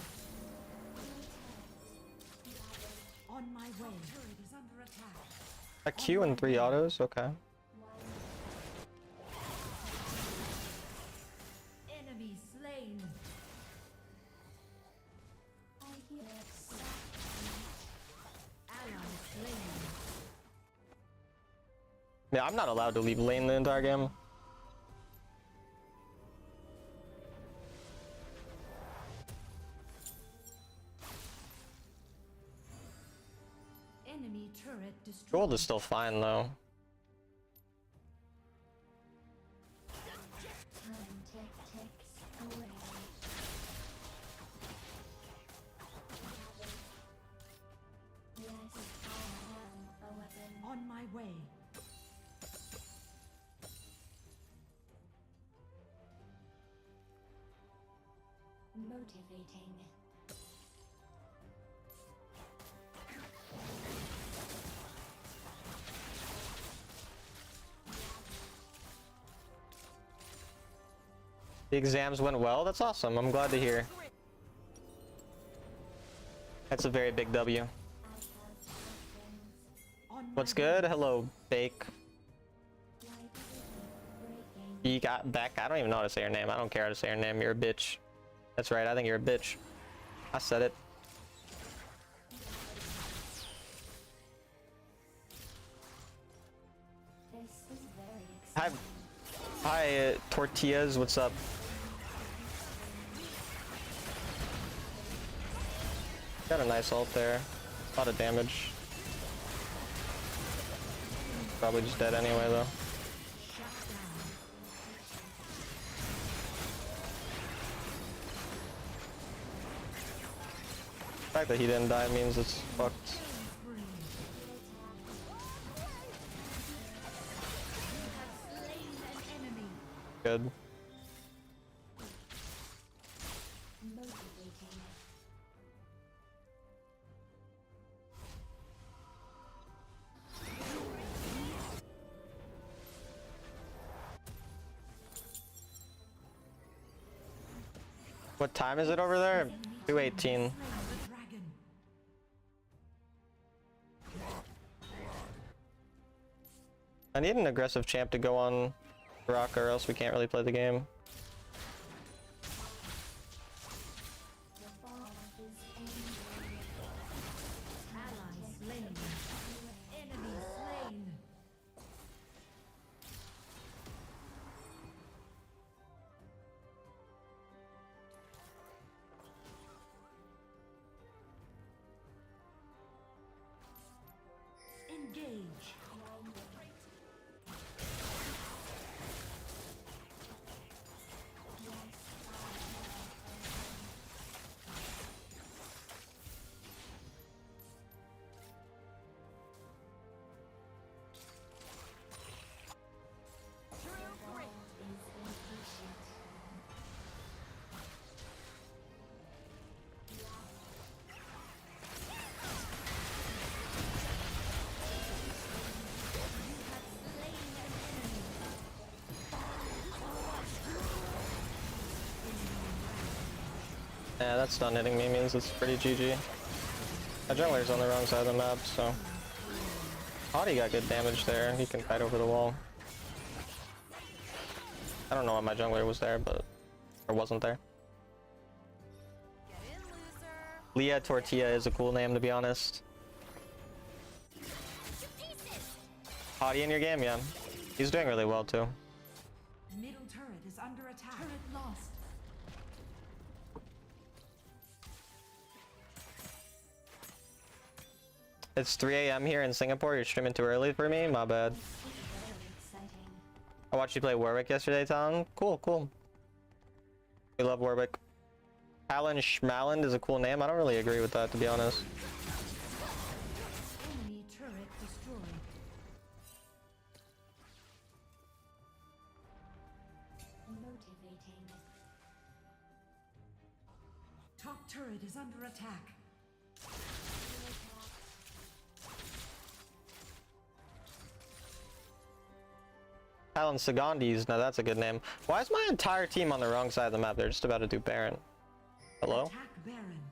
Speaker 2: On my way. Turret is under attack.
Speaker 1: A Q and 3 autos? Okay.
Speaker 2: Enemy slain. Ally slain.
Speaker 1: Yeah, I'm not allowed to leave lane the entire game.
Speaker 2: Enemy turret destroyed.
Speaker 1: Gold is still fine though.
Speaker 6: Time ticks away. Yes, I am a weapon.
Speaker 2: On my way.
Speaker 6: Motivating.
Speaker 1: The exams went well. That's awesome. I'm glad to hear. That's a very big W.
Speaker 6: I have weapons.
Speaker 2: On
Speaker 1: What's
Speaker 2: my
Speaker 1: good?
Speaker 2: way.
Speaker 1: Hello, Bake.
Speaker 6: Like breaking.
Speaker 1: You got back. I don't even know how to say your name. I don't care how to say your name. You're a bitch. That's right. I think you're a bitch. I said it.
Speaker 6: This is very
Speaker 1: Hi,
Speaker 6: exciting.
Speaker 1: hi, Tortillas. What's up? Got a nice ult there. A lot of damage. Probably just dead anyway, though. The fact that he didn't die means it's fucked.
Speaker 2: Slain an enemy.
Speaker 1: Good.
Speaker 6: Motivating.
Speaker 1: What time is it over there? 2:18.
Speaker 2: Slain the dragon.
Speaker 1: I need an aggressive champ to go on Rock, or else we can't really play the game.
Speaker 6: The ball is angry.
Speaker 2: Ally slain. Enemy slain. Engage.
Speaker 6: Is impatient.
Speaker 1: Yeah, that stun hitting me means it's pretty GG. My jungler's on the wrong side of the map, so... Audie got good damage there. He can fight over the wall. I don't know why my jungler was there, but... Or wasn't there. Leah Tortilla is a cool name, to be honest. Audie in your game? Yeah. He's doing really well, too.
Speaker 2: Middle turret is under attack. Turret lost.
Speaker 1: It's 3 a.m. here in Singapore. You're streaming too early for me? My bad.
Speaker 6: This is very exciting.
Speaker 1: I watched you play Warwick yesterday, Tom. Cool, cool. We love Warwick. Alan Schmaland is a cool name. I don't really agree with that, to be honest.
Speaker 2: Enemy turret destroyed.
Speaker 6: Motivating.
Speaker 2: Top turret is under attack.
Speaker 1: Alan Sagandis, now that's a good name. Why is my entire team on the wrong side of the map? They're just about to do Baron. Hello?
Speaker 2: Attack Baron.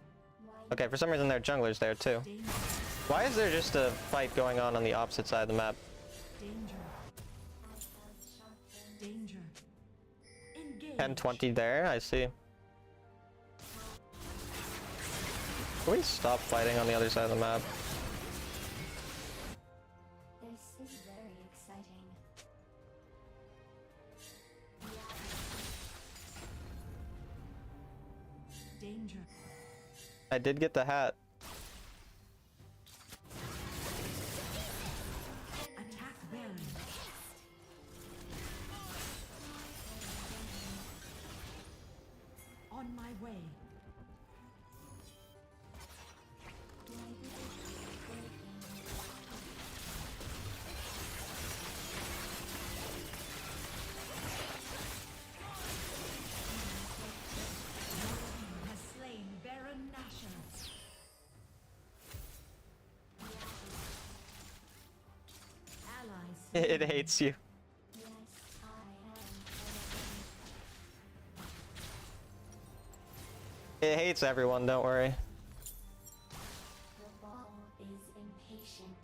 Speaker 1: Okay, for some reason their jungler's there too.
Speaker 2: Danger.
Speaker 1: Why is there just a fight going on the opposite side of the map?
Speaker 2: Danger.
Speaker 6: I have sharpened.
Speaker 2: Danger. Engage.
Speaker 1: 10-20 there, I see. Can we stop fighting on the other side of the map?
Speaker 6: This is very exciting.
Speaker 2: Danger.
Speaker 1: I did get the hat.
Speaker 2: On my way. Has slain Baron Nashor. Allies.
Speaker 1: It hates you.
Speaker 6: Yes, I am.
Speaker 1: It hates everyone, don't worry.
Speaker 6: The ball is impatient.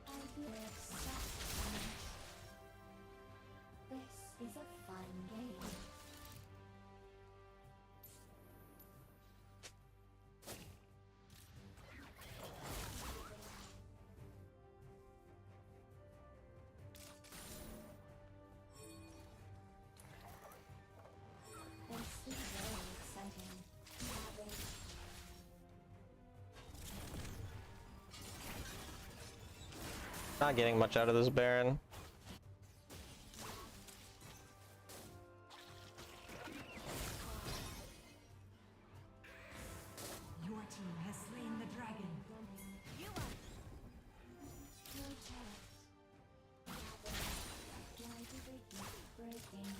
Speaker 6: I hear soft sounds. This is a fun game. This is very exciting.
Speaker 1: Not getting much out of this Baron.
Speaker 2: Your team has slain the dragon.
Speaker 6: No chance. Why do they keep breaking?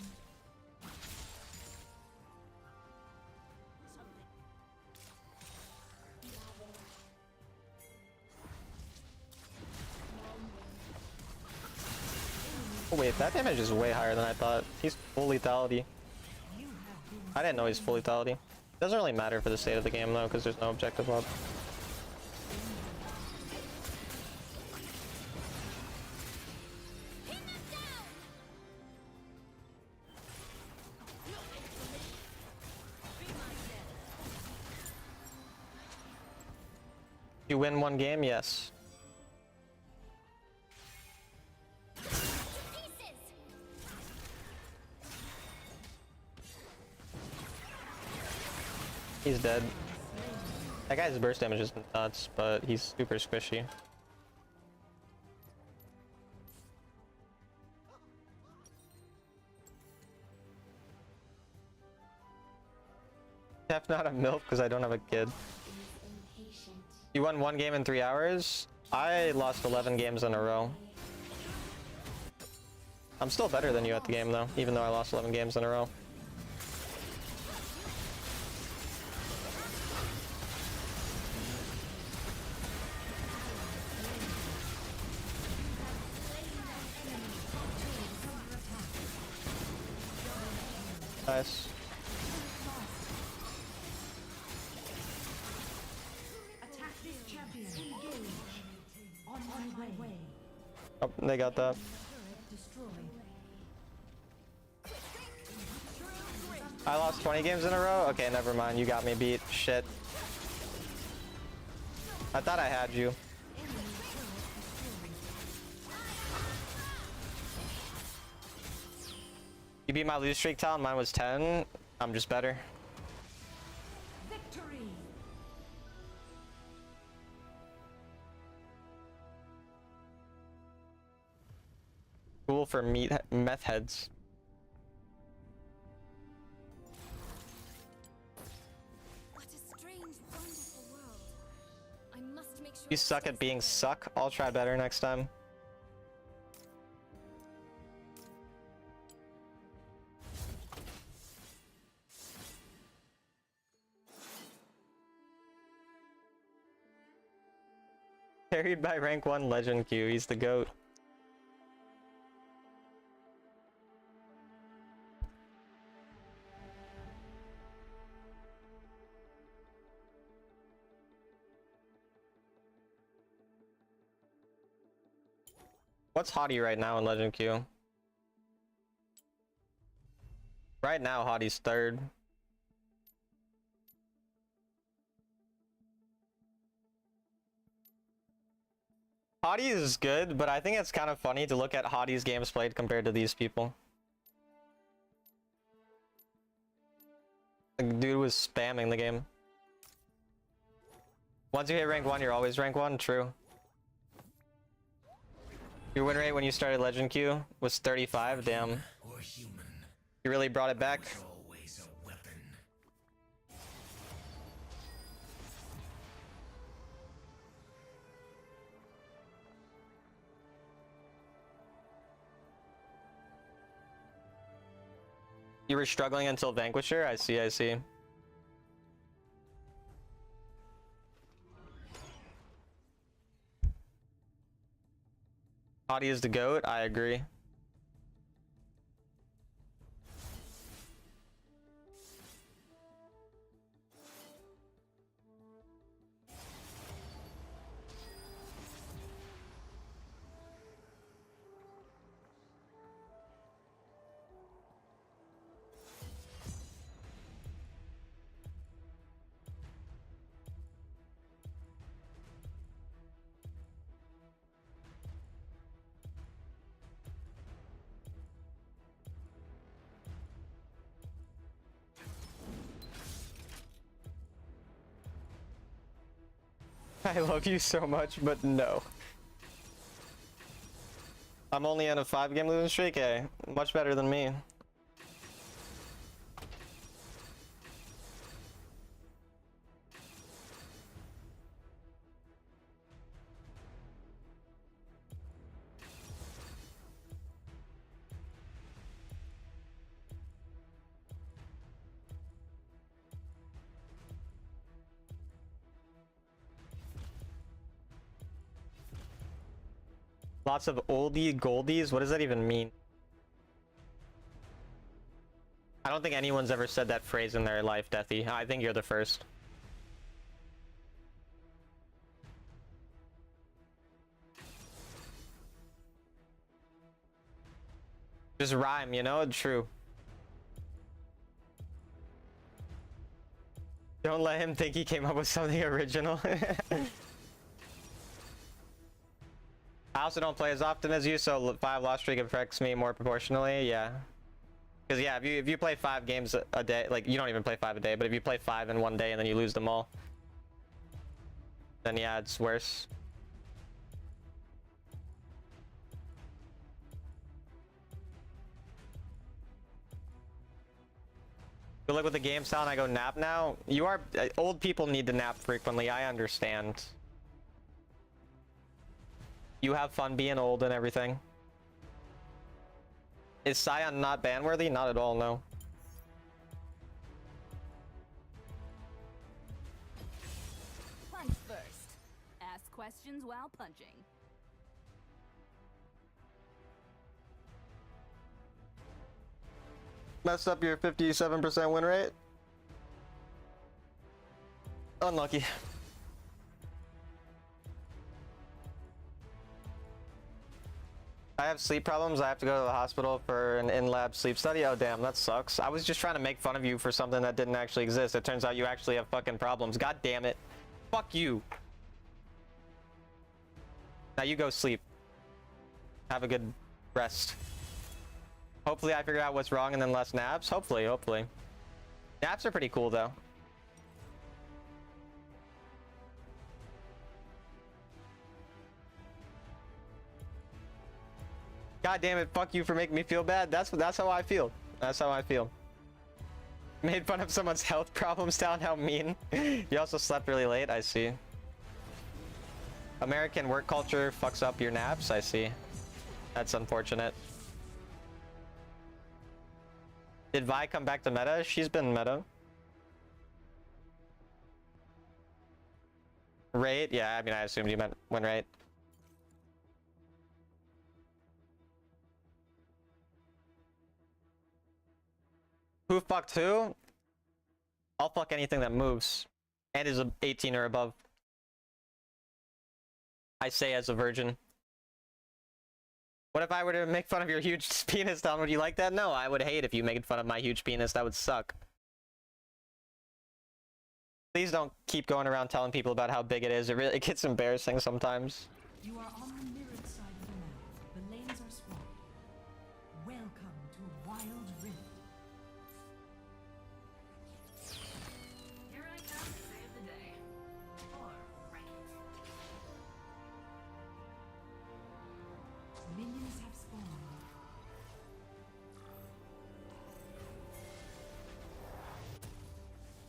Speaker 1: Oh wait, that damage is way higher than I thought. He's full lethality.
Speaker 2: You have been
Speaker 1: I didn't know he's full lethality. Doesn't really matter for the state of the game though, because there's no objective up. You win one game, yes. He's dead. That guy's burst damage is nuts, but he's super squishy. Def not a milk because I don't have a kid.
Speaker 6: Is impatient.
Speaker 1: You won one game in 3 hours? I lost 11 games in a row. I'm still better than you at the game though, even though I lost 11 games in a row. Nice.
Speaker 2: attack this champion. Engage. On my way.
Speaker 1: Oh, they got that.
Speaker 2: Turret destroyed.
Speaker 1: I lost 20 games in a row? Okay, never mind. You got me beat. Shit. I thought I had you. You beat my lose streak, Talon. Mine was 10. I'm just better.
Speaker 2: Victory.
Speaker 1: Cool for meth heads.
Speaker 7: What a strange, wonderful world. I must make sure
Speaker 1: You suck at being suck. I'll try better next time. Carried by rank 1 legend Q. He's the GOAT. What's Hottie right now in Legend Q? Right now, Hottie's third. Hottie is good, but I think it's kind of funny to look at Hottie's games played compared to these people. The dude was spamming the game. Once you hit rank 1, you're always rank 1? True. Your win rate when you started Legend Q was 35. Damn.
Speaker 5: Or human.
Speaker 1: You really brought it back.
Speaker 5: There's always a weapon.
Speaker 1: You were struggling until Vanquisher? I see, I see. Hottie is the GOAT, I agree. I love you so much, but no. I'm only on a 5-game losing streak, eh? Much better than me. Lots of oldie goldies? What does that even mean? I don't think anyone's ever said that phrase in their life, Deathy. I think you're the first. Just rhyme, you know? True. Don't let him think he came up with something original. I also don't play as often as you, so 5 loss streak affects me more proportionally. Yeah, because yeah, if you play 5 games a day, like you don't even play 5 a day, but if you play 5 in one day and then you lose them all, then yeah, it's worse. Good luck with the game style, and I go nap now. You are old people need to nap frequently. I understand. You have fun being old and everything. Is Scion not ban-worthy? Not at all, no.
Speaker 7: Punch first. Ask questions while punching.
Speaker 1: Messed up your 57% win rate? Unlucky. I have sleep problems. I have to go to the hospital for an in-lab sleep study. Oh damn, that sucks. I was just trying to make fun of you for something that didn't actually exist. It turns out you actually have fucking problems. God damn it. Fuck you. Now you go sleep. Have a good rest. Hopefully I figured out what's wrong and then less naps. Hopefully, hopefully. Naps are pretty cool though. God damn it, fuck you for making me feel bad. That's how I feel. That's how I feel. Made fun of someone's health problems down, how mean. You also slept really late, I see. American work culture fucks up your naps, I see. That's unfortunate. Did Vi come back to meta? She's been meta. Rate? Yeah, I mean, I assumed you meant win rate. Who fucked who? I'll fuck anything that moves and is 18 or above. I say as a virgin. What if I were to make fun of your huge penis, Don? Would you like that? No, I would hate if you made fun of my huge penis. That would suck. Please don't keep going around telling people about how big it is. It gets embarrassing sometimes.
Speaker 2: You are on the mirrored side of the map. The lanes are swamped. Welcome to Wild Rift.
Speaker 7: Here I come to save the day. Or wreck it.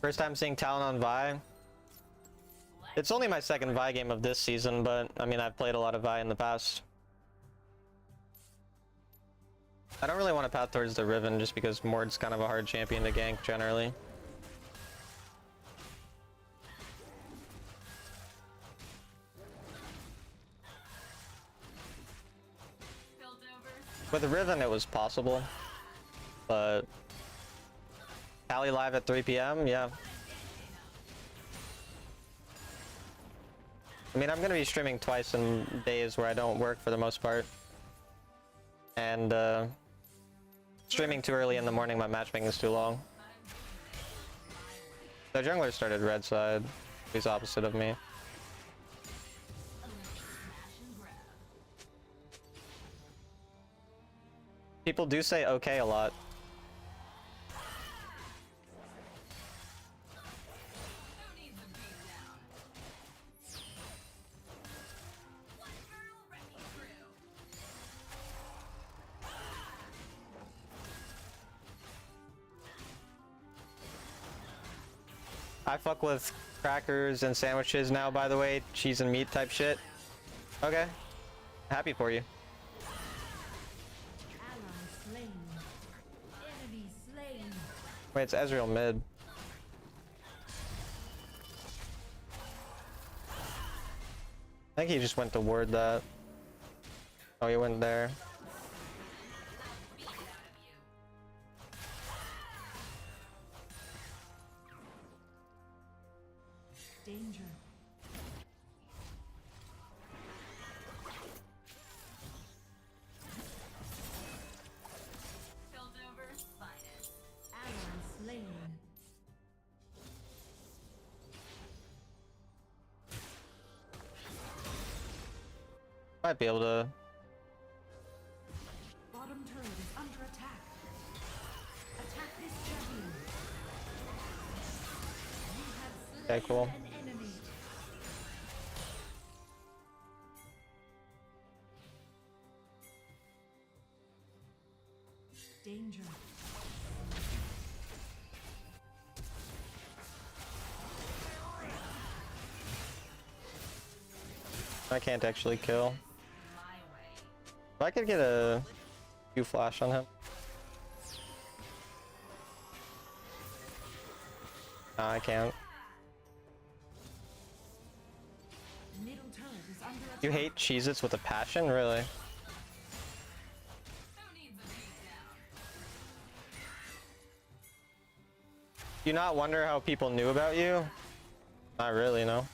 Speaker 1: First time seeing Talon on Vi. It's only my second Vi game of this season, but I mean, I've played a lot of Vi in the past. I don't really want to path towards the Riven just because Mord's kind of a hard champion to gank generally. With Riven it was possible, but Cali live at 3 p.m. Yeah. I mean, I'm gonna be streaming twice in days where I don't work for the most part, and streaming too early in the morning, my matchmaking is too long. The jungler started red side. He's opposite of me. People do say okay a lot. I fuck with crackers and sandwiches now, by the way. Cheese and meat type shit. Okay. Happy for you. Wait, it's Ezreal mid. I think he just went to ward that. Oh, he went there.
Speaker 2: Danger. Ally slain.
Speaker 1: Might be able to.
Speaker 2: Bottom turret is under attack. Attack this champion. You have slain
Speaker 1: Okay, cool.
Speaker 2: an enemy. Danger.
Speaker 1: I can't actually kill. If I could get a Q flash on him. No, I can't.
Speaker 2: Middle turret is under attack.
Speaker 1: You hate Cheez-Its with a passion? Really? Do you not wonder how people knew about you? Not really, no.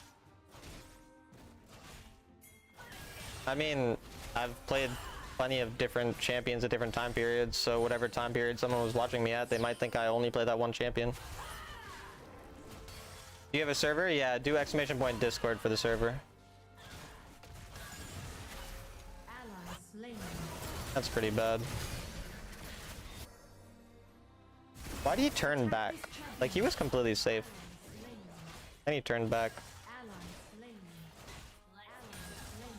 Speaker 1: I mean, I've played plenty of different champions at different time periods, so whatever time period someone was watching me at, they might think I only play that one champion. Do you have a server? Yeah, do ! Discord for the server.
Speaker 2: Ally slain.
Speaker 1: That's pretty bad. Why did he turn back? Like, he was completely safe. And he turned back.
Speaker 2: Ally slain. Ally slain.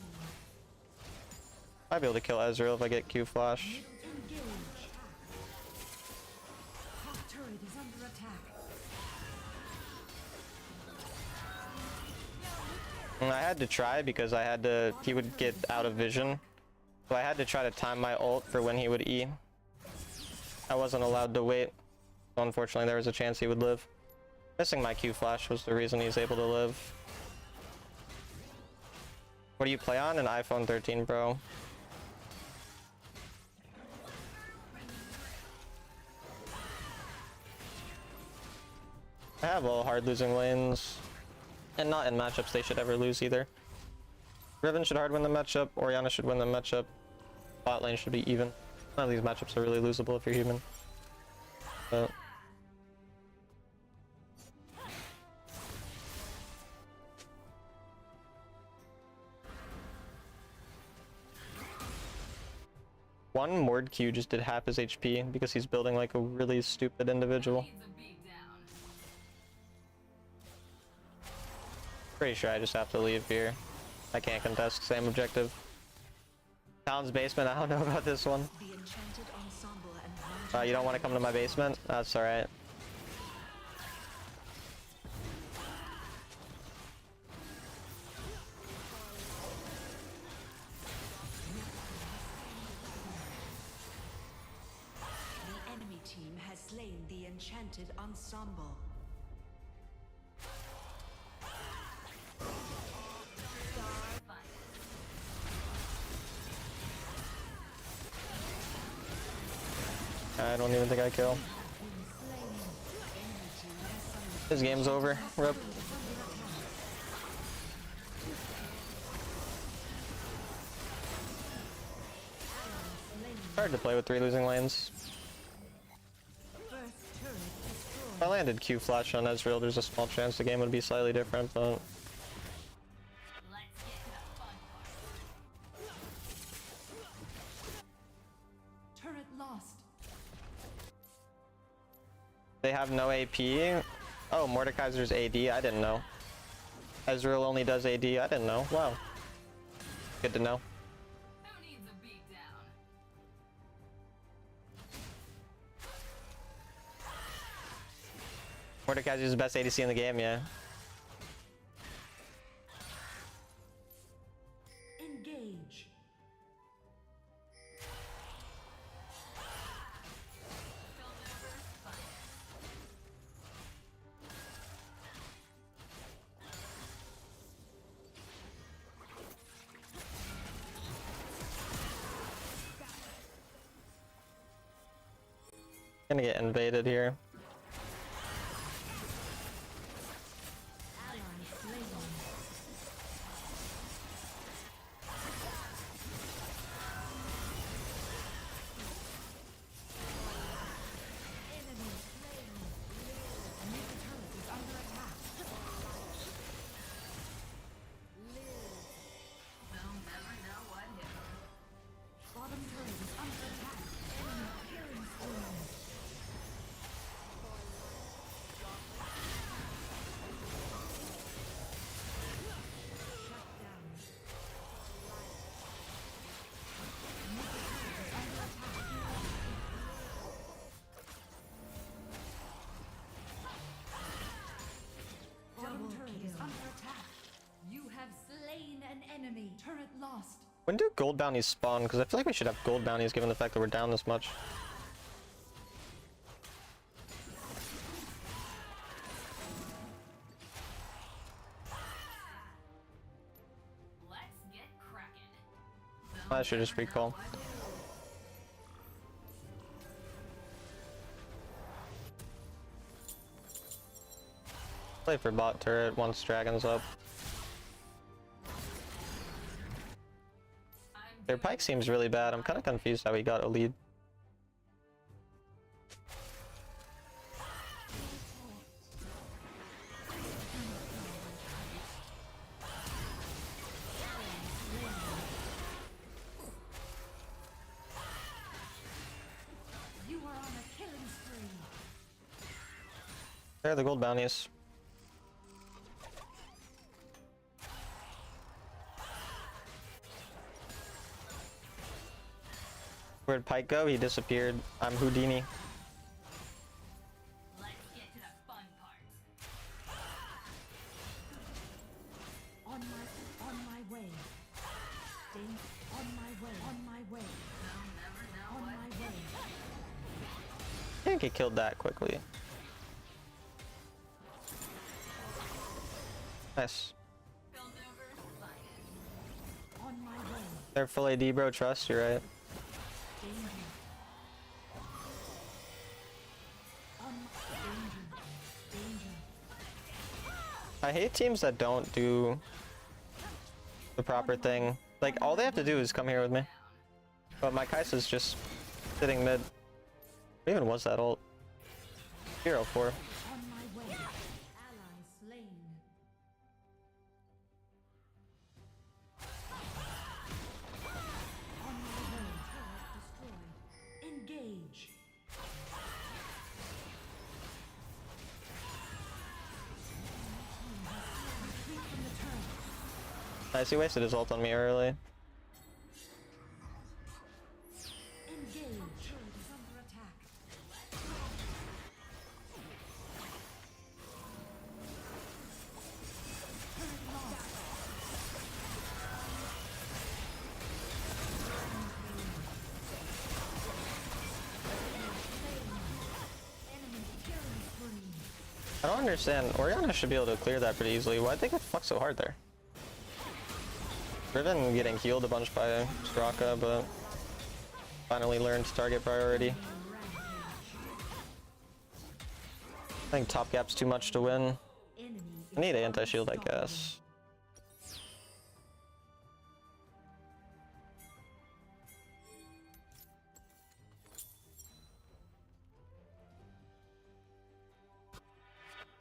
Speaker 1: Might be able to kill Ezreal if I get Q flash.
Speaker 2: Engage. Top turret is under attack.
Speaker 1: And I had to try because I had to, he would get out of vision. So I had to try to time my ult for when he would E. I wasn't allowed to wait. So unfortunately there was a chance he would live. Missing my Q flash was the reason he's able to live. What do you play on? An iPhone 13 Pro. I have all hard losing lanes. And not in matchups they should ever lose either. Riven should hard win the matchup, Orianna should win the matchup. Bot lane should be even. None of these matchups are really losable if you're human. But one Mord Q just did half his HP because he's building like a really stupid individual. Pretty sure I just have to leave here. I can't contest, same objective. Talon's basement, I don't know about this one.
Speaker 3: The enchanted ensemble and
Speaker 1: You don't want to come to my basement? That's alright.
Speaker 3: enchanted ensemble.
Speaker 1: I don't even think I kill. This game's over. Rip. Hard to play with 3 losing lanes. If I landed Q flash on Ezreal, there's a small chance the game would be slightly different, but
Speaker 2: Turret lost.
Speaker 1: they have no AP. Oh, Mordekaiser's AD. I didn't know. Ezreal only does AD. I didn't know. Wow. Good to know.
Speaker 7: Who needs a beatdown?
Speaker 1: Mordekaiser's the best ADC in the game, yeah.
Speaker 2: Engage.
Speaker 1: Gonna get invaded here.
Speaker 2: Bottom turret is under attack. Enemy killing spree. Shut down. Middle turret is under attack. Bottom turret is under attack. You have slain an enemy. Turret lost.
Speaker 1: When do gold bounties spawn? Because I feel like we should have gold bounties given the fact that we're down this much.
Speaker 7: Let's get cracking.
Speaker 1: That should just be cool. Play for bot turret once dragon's up. Their pike seems really bad. I'm kind of confused how he got a lead.
Speaker 2: You are on a killing spree.
Speaker 1: There are the gold bounties. Where'd Pike go? He disappeared. I'm Houdini.
Speaker 7: Let's get to the fun part.
Speaker 2: On my way. On my way. On my way. On my way.
Speaker 1: Can't get killed that quickly. Nice.
Speaker 2: On my way.
Speaker 1: They're full AD, bro. Trust, you're right.
Speaker 2: Danger. Danger.
Speaker 1: I hate teams that don't do the proper thing. Like, all they have to do is come here with me. But my Kai'Sa's just sitting mid. What even was that ult? 0-4.
Speaker 2: On my way. Ally slain. On my way. Turret destroyed. Engage. Retreat from the turret.
Speaker 1: Nice, he wasted his ult on me early.
Speaker 2: Engage. Turret is under attack. Turret lost. Enemy killing
Speaker 1: I don't understand. Orianna should be able to clear that pretty easily. Why'd they get fucked so hard there? Riven getting healed a bunch by Straka, but finally learned target priority. I think top gap's too much to win. I need anti-shield, I guess.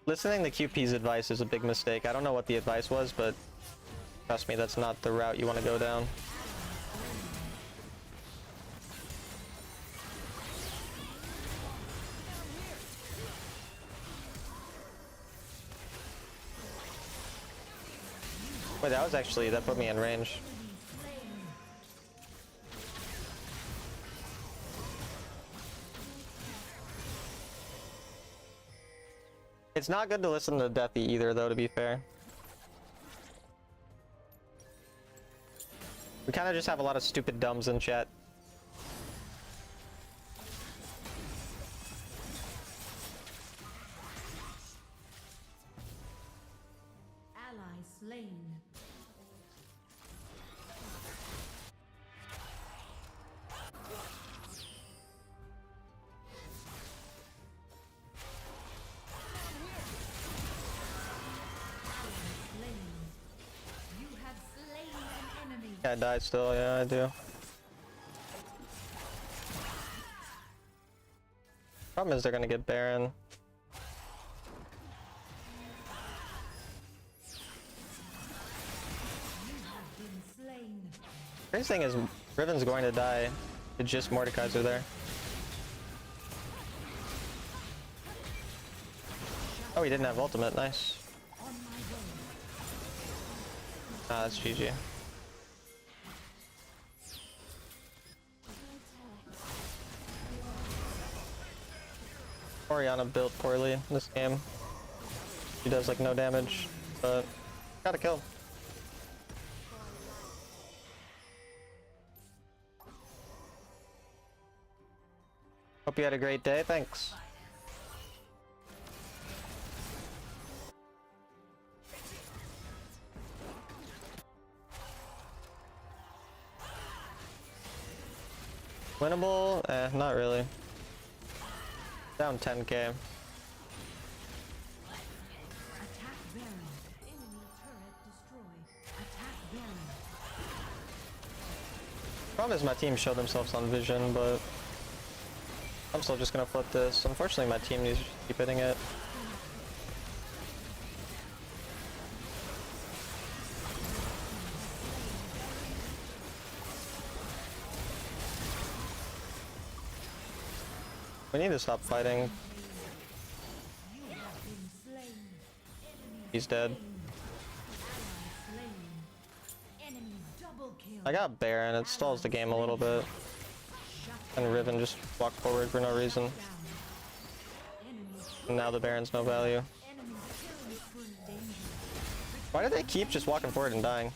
Speaker 1: Listening to QP's advice is a big mistake. I don't know what the advice was, but trust me, that's not the route you want to go down. Wait, that put me in range. It's not good to listen to Deathy either, though, to be fair. We kind of just have a lot of stupid dumbs in chat.
Speaker 2: Ally slain. You have slain an enemy.
Speaker 1: I died still, yeah, I do. Problem is they're gonna get Baron.
Speaker 2: Been slain.
Speaker 1: Crazy thing is, Riven's going to die. It's just Mordekaiser there. Oh, he didn't have ultimate, nice. Ah, that's GG. Orianna built poorly in this game. She does like no damage, but got a kill. Hope you had a great day, thanks. Winnable? Eh, not really. Down 10k.
Speaker 2: Attack Baron. Enemy turret destroyed. Attack Baron.
Speaker 1: Problem is my team showed themselves on vision, but I'm still just gonna flip this. Unfortunately, my team needs to keep hitting it. We need to stop fighting. He's dead.
Speaker 2: Enemy double kill.
Speaker 1: I got Baron, it stalls the game a little bit. And Riven just walked forward for no reason. And now the Baron's no value.
Speaker 2: Enemy killing spree danger.
Speaker 1: Why do they keep just walking forward and dying?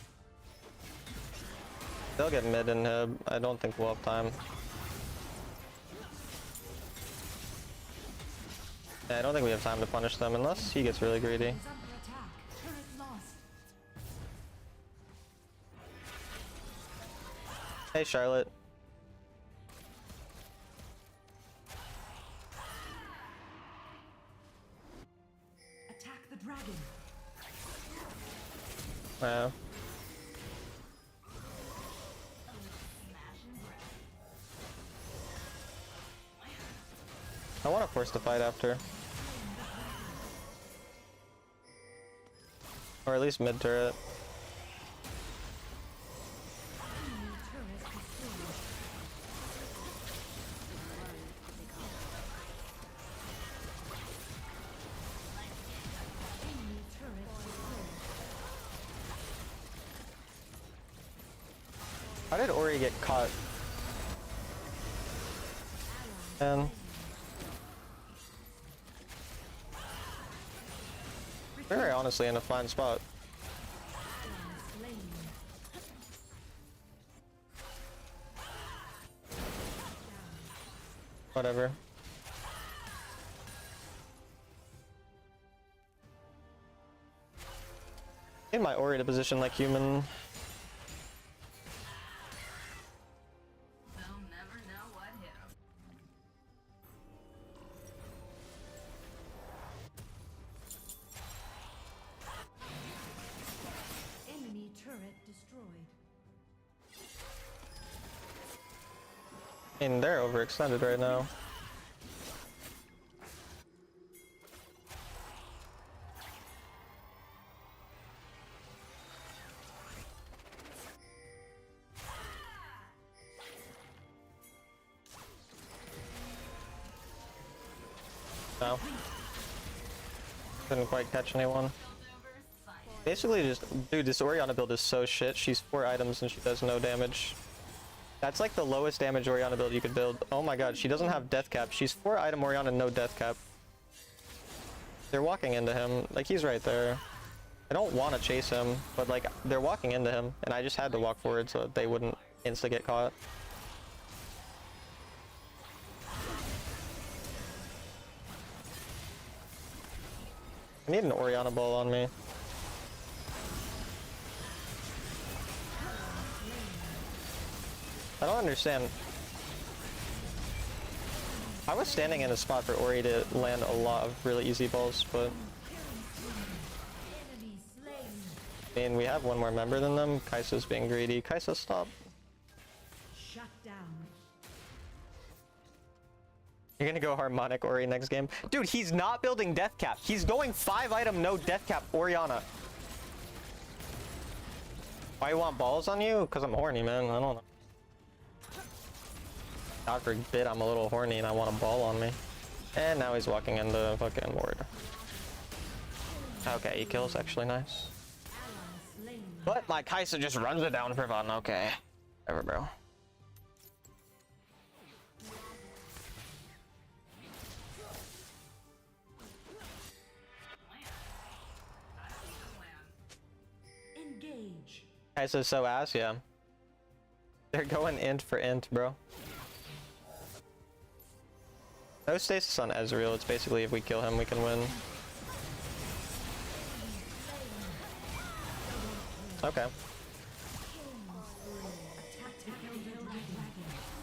Speaker 1: They'll get mid and Hib. I don't think we'll have time. Yeah, I don't think we have time to punish them unless he gets really greedy.
Speaker 2: Is under attack. Turret lost.
Speaker 1: Hey Charlotte.
Speaker 2: Attack the dragon.
Speaker 1: Yeah. I want to force the fight after. Or at least mid turret.
Speaker 2: Enemy turret destroyed. Enemy turret destroyed.
Speaker 1: How did Ori get caught? And very honestly in a fine spot.
Speaker 2: Slain.
Speaker 1: Whatever. In my Ori to position like human.
Speaker 7: They'll never know what hit 'em.
Speaker 2: Enemy turret destroyed.
Speaker 1: I mean, they're overextended right now. No. Couldn't quite catch anyone. Basically just, dude, this Orianna build is so shit. She's 4 items and she does no damage. That's like the lowest damage Orianna build you could build. Oh my god, she doesn't have death cap. She's 4 item Orianna, no death cap. They're walking into him. Like, he's right there. I don't want to chase him, but like, they're walking into him. And I just had to walk forward so that they wouldn't insta get caught. I need an Orianna ball on me. I don't understand. I was standing in a spot for Ori to land a lot of really easy balls, but
Speaker 2: Enemy slain.
Speaker 1: I mean, we have one more member than them. Kai'Sa's being greedy. Kai'Sa, stop.
Speaker 2: Shut down.
Speaker 1: You're gonna go harmonic Ori next game? Dude, he's not building death cap. He's going 5 item, no death cap Orianna. Why you want balls on you? Because I'm horny, man. I don't know. God forbid I'm a little horny and I want a ball on me. And now he's walking into fucking ward. Okay, he kills, actually nice. But my Kai'Sa just runs it down for fun. Okay. Whatever, bro.
Speaker 2: Engage.
Speaker 1: Kai'Sa's so ass, yeah. They're going int for int, bro. No stasis on Ezreal. It's basically if we kill him, we can win. Okay.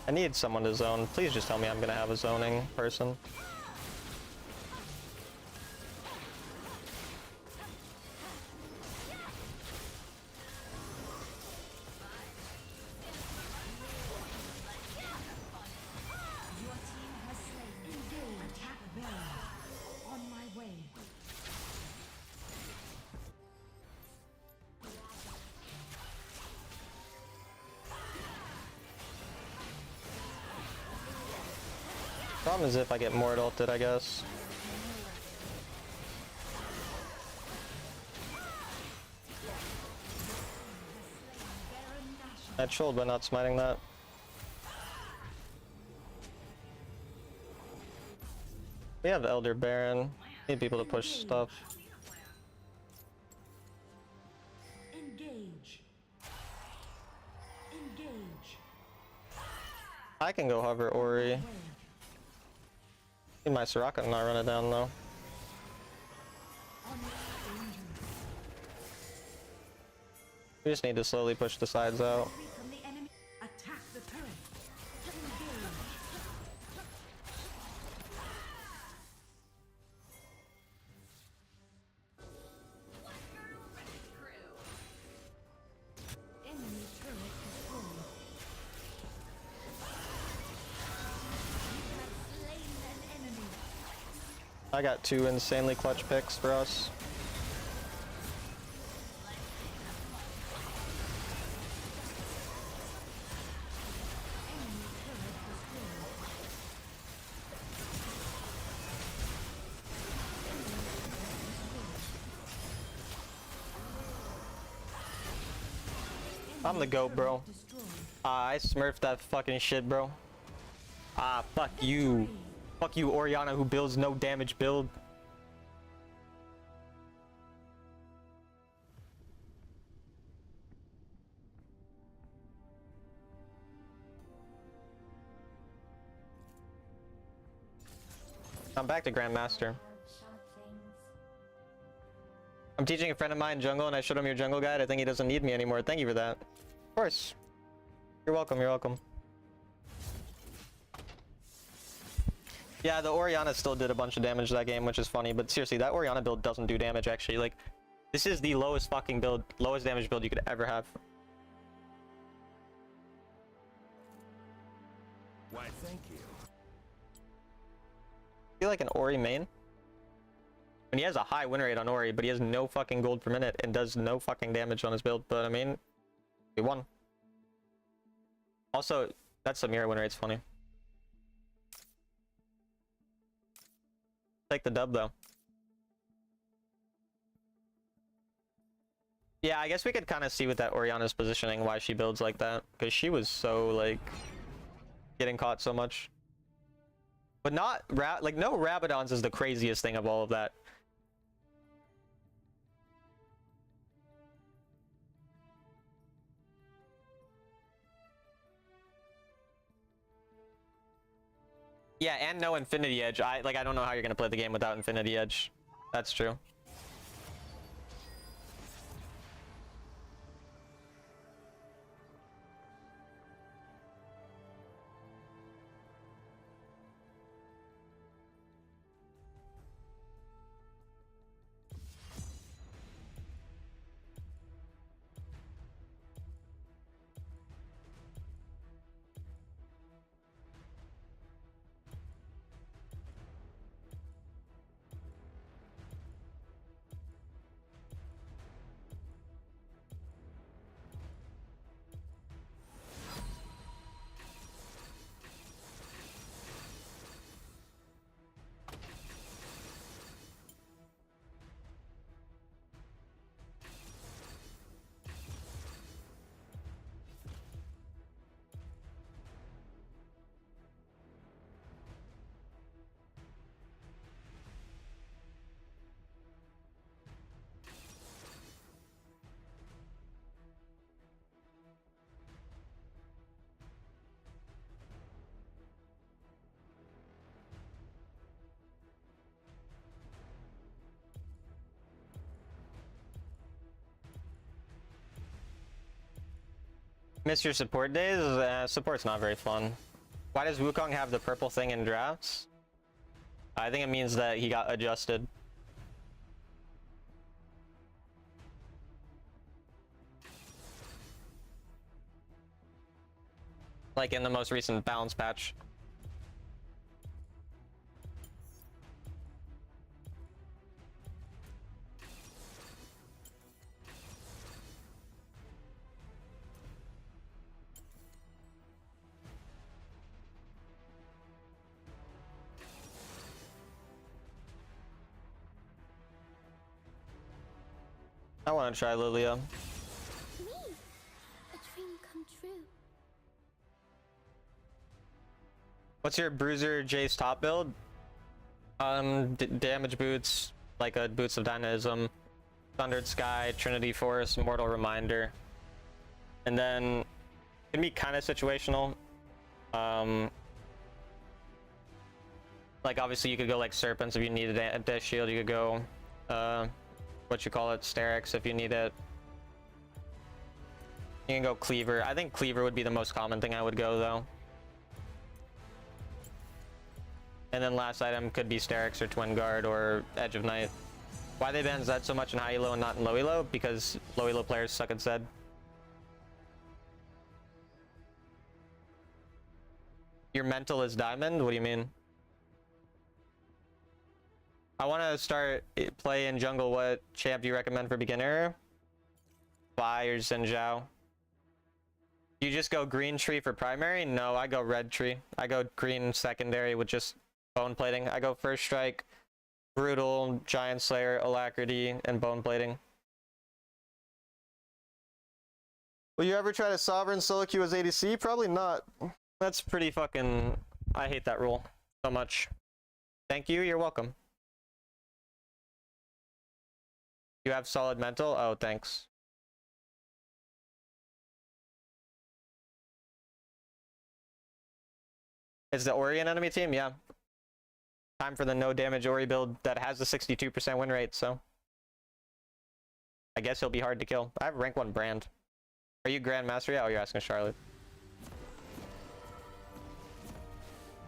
Speaker 1: I need someone to zone. Please just tell me I'm gonna have a zoning person.
Speaker 2: Your team has slain. Engage. Attack Baron. On my way.
Speaker 1: Problem is if I get more ulted, I guess. I trolled by not smiting that. We have Elder Baron. Need people to push stuff.
Speaker 2: Engage. Engage.
Speaker 1: I can go hover Ori.
Speaker 2: Way.
Speaker 1: Need my Soraka to not run it down though.
Speaker 2: On danger.
Speaker 1: We just need to slowly push the sides out.
Speaker 2: Free from the enemy. Attack the turret. Engage. Enemy turret destroyed. You have slain an enemy.
Speaker 1: I got 2 insanely clutch picks for us.
Speaker 2: Enemy turret destroyed.
Speaker 1: I'm the GOAT, bro.
Speaker 2: Destroyed.
Speaker 1: I smurfed that fucking shit, bro. Ah, fuck you. Fuck you, Orianna, who builds no damage build. I'm back to Grandmaster.
Speaker 6: Sharp things.
Speaker 1: I'm teaching a friend of mine jungle and I showed him your jungle guide. I think he doesn't need me anymore. Thank you for that. Of course. You're welcome, you're welcome. Yeah, the Orianna still did a bunch of damage that game, which is funny, but seriously, that Orianna build doesn't do damage actually. Like, this is the lowest fucking build, lowest damage build you could ever have.
Speaker 5: Why, thank you.
Speaker 1: I feel like an Ori main. And he has a high win rate on Ori, but he has no fucking gold per minute and does no fucking damage on his build. But I mean, he won. Also, that Samira win rate's funny. Take the dub though. Yeah, I guess we could kind of see with that Orianna's positioning why she builds like that, because she was so like getting caught so much. But not like no Rabadons is the craziest thing of all of that. Yeah, and no Infinity Edge. I don't know how you're gonna play the game without Infinity Edge. That's true. Miss your support days? Support's not very fun. Why does Wukong have the purple thing in drafts? I think it means that he got adjusted. Like in the most recent balance patch. I want to try Lilia.
Speaker 6: Me! A dream come true.
Speaker 1: What's your Bruiser Jace top build? Damage boots, like a Boots of Dynamism, Thundered Sky, Trinity Force, Mortal Reminder. And then, it can be kind of situational. Like obviously you could go like Serpents if you needed a Death Shield, you could go, what you call it, Sterix if you need it. You can go Cleaver. I think Cleaver would be the most common thing I would go though. And then last item could be Sterix or Twin Guard or Edge of Night. Why they ban Zed so much in high elo and not in low elo? Because low elo players suck at Zed. Your mental is diamond? What do you mean? I want to start play in jungle. What champ do you recommend for beginner? Vi or Xin Zhao? You just go green tree for primary? No, I go red tree. I go green secondary with just bone plating. I go first strike, brutal, giant slayer, alacrity, and bone plating. Will you ever try to sovereign solo queue as ADC? Probably not. That's pretty fucking... I hate that rule so much. Thank you, you're welcome. You have solid mental? Oh, thanks. Is the Ori an enemy team? Yeah. Time for the no damage Ori build that has the 62% win rate, so. I guess he'll be hard to kill. I have rank 1 brand. Are you Grandmaster? Yeah, oh, you're asking Charlotte.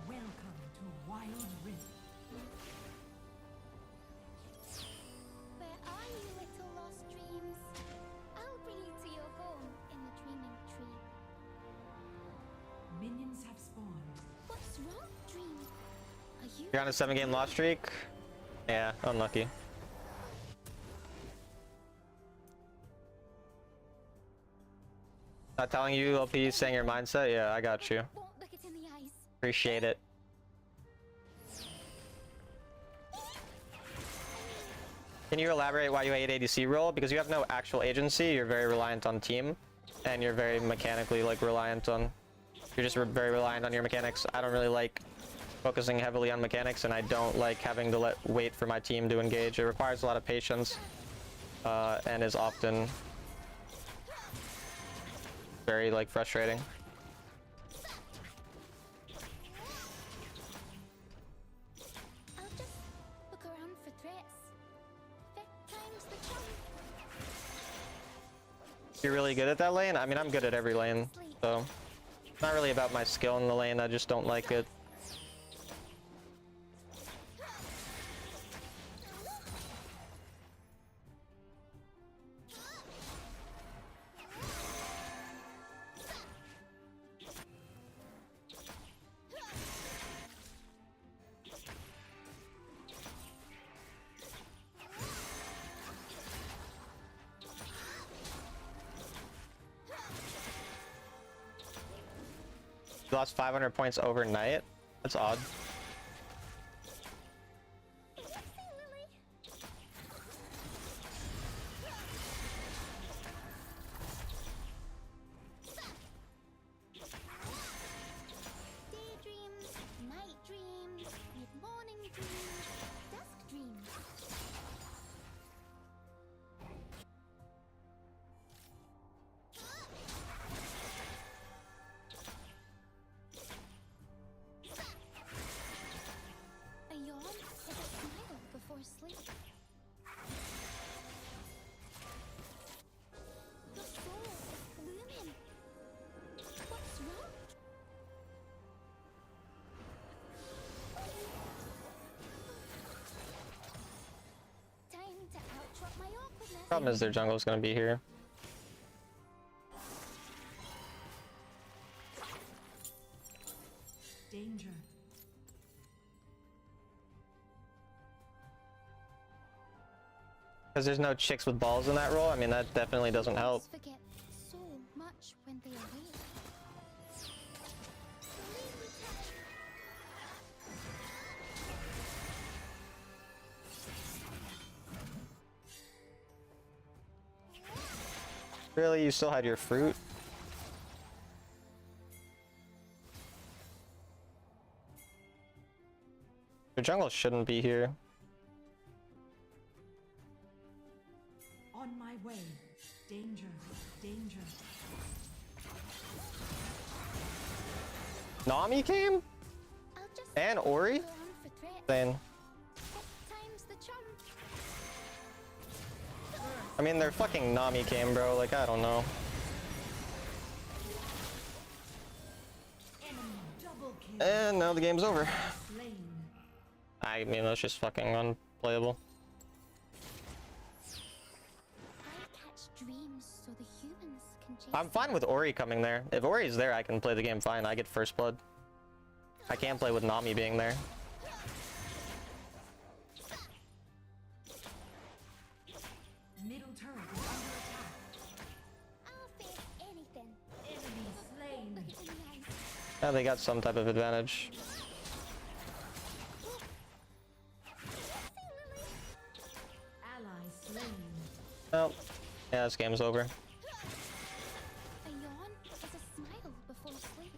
Speaker 2: Welcome to Wild Rift.
Speaker 7: Where are you, little lost dreams? I'll bring you to your home in the dreaming tree.
Speaker 2: Minions have spawned.
Speaker 7: What's wrong, dream? Are you?
Speaker 1: You're on a 7-game loss streak? Yeah, unlucky. Not telling you, LP, saying your mindset? Yeah, I got you.
Speaker 7: Won't look it in the eyes.
Speaker 1: Appreciate it. Can you elaborate why you hate ADC role? Because you have no actual agency, you're very reliant on team, and you're very mechanically like reliant on... You're just very reliant on your mechanics. I don't really like focusing heavily on mechanics, and I don't like having to wait for my team to engage. It requires a lot of patience, and is often very like frustrating.
Speaker 7: I'll just look around for threats. 5 times the charm.
Speaker 1: You're really good at that lane? I mean, I'm good at every lane, so it's not really about my skill in the lane. I just don't like it. You lost 500 points overnight? That's odd.
Speaker 7: Daydreams, night dreams, mid-morning dreams, dusk dreams. A yawn is a smile before sleep. Your soul is blooming. What's wrong? Time to outrot my awkwardness.
Speaker 1: Problem is their jungle's gonna be here.
Speaker 2: Danger.
Speaker 1: Because there's no chicks with balls in that role, I mean, that definitely doesn't help.
Speaker 7: Humans forget so much when they are awake.
Speaker 1: Really? You still had your fruit? Your jungle shouldn't be here.
Speaker 2: On my way. Danger. Danger.
Speaker 1: Nami came?
Speaker 7: I'll just
Speaker 1: And Ori?
Speaker 7: go on for threats.
Speaker 1: Then,
Speaker 7: 5 times the charm.
Speaker 1: I mean, their fucking Nami came, bro. Like, I don't know.
Speaker 2: Enemy double kill.
Speaker 1: And now the game's over.
Speaker 2: Slain.
Speaker 1: I mean, that's just fucking unplayable.
Speaker 7: I catch dreams so the humans can chase
Speaker 1: I'm fine with Ori coming there. If Ori's there, I can play the game fine. I get first blood. I can't play with Nami being there.
Speaker 2: Middle turret is under attack.
Speaker 7: I'll face anything.
Speaker 2: Enemy slain.
Speaker 7: Look it in the eyes.
Speaker 1: Yeah, they got some type of advantage.
Speaker 2: Ally slain.
Speaker 1: Well, yeah, this game's over.
Speaker 7: A yawn is a smile before sleep.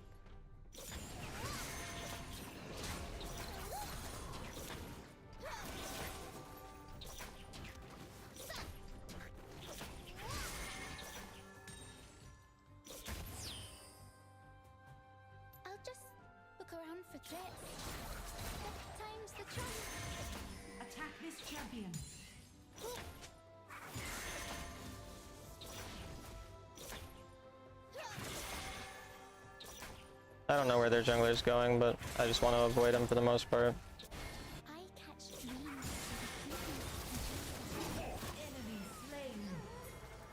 Speaker 7: I'll just look around for threats. 5 times the charm.
Speaker 2: Attack this champion.
Speaker 1: I don't know where their jungler's going, but I just want to avoid him for the most part.
Speaker 7: I catch dreams.
Speaker 2: Enemy slain.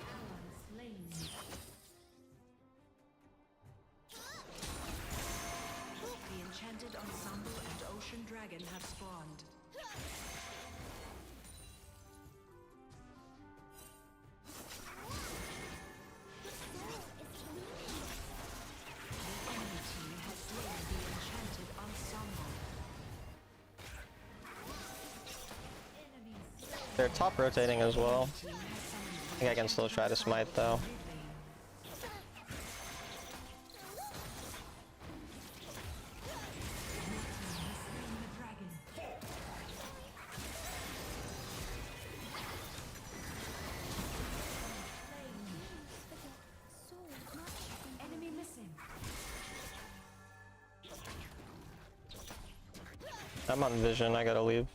Speaker 2: Ally slain.
Speaker 3: The enchanted ensemble and ocean dragon have spawned. The enemy team has slain the enchanted ensemble.
Speaker 2: Enemy slain.
Speaker 1: They're top rotating as well.
Speaker 3: Team has summoned
Speaker 1: I think I can still try to smite though.
Speaker 2: the dragon.
Speaker 7: So much.
Speaker 2: Enemy missing.
Speaker 1: I'm on vision, I gotta leave.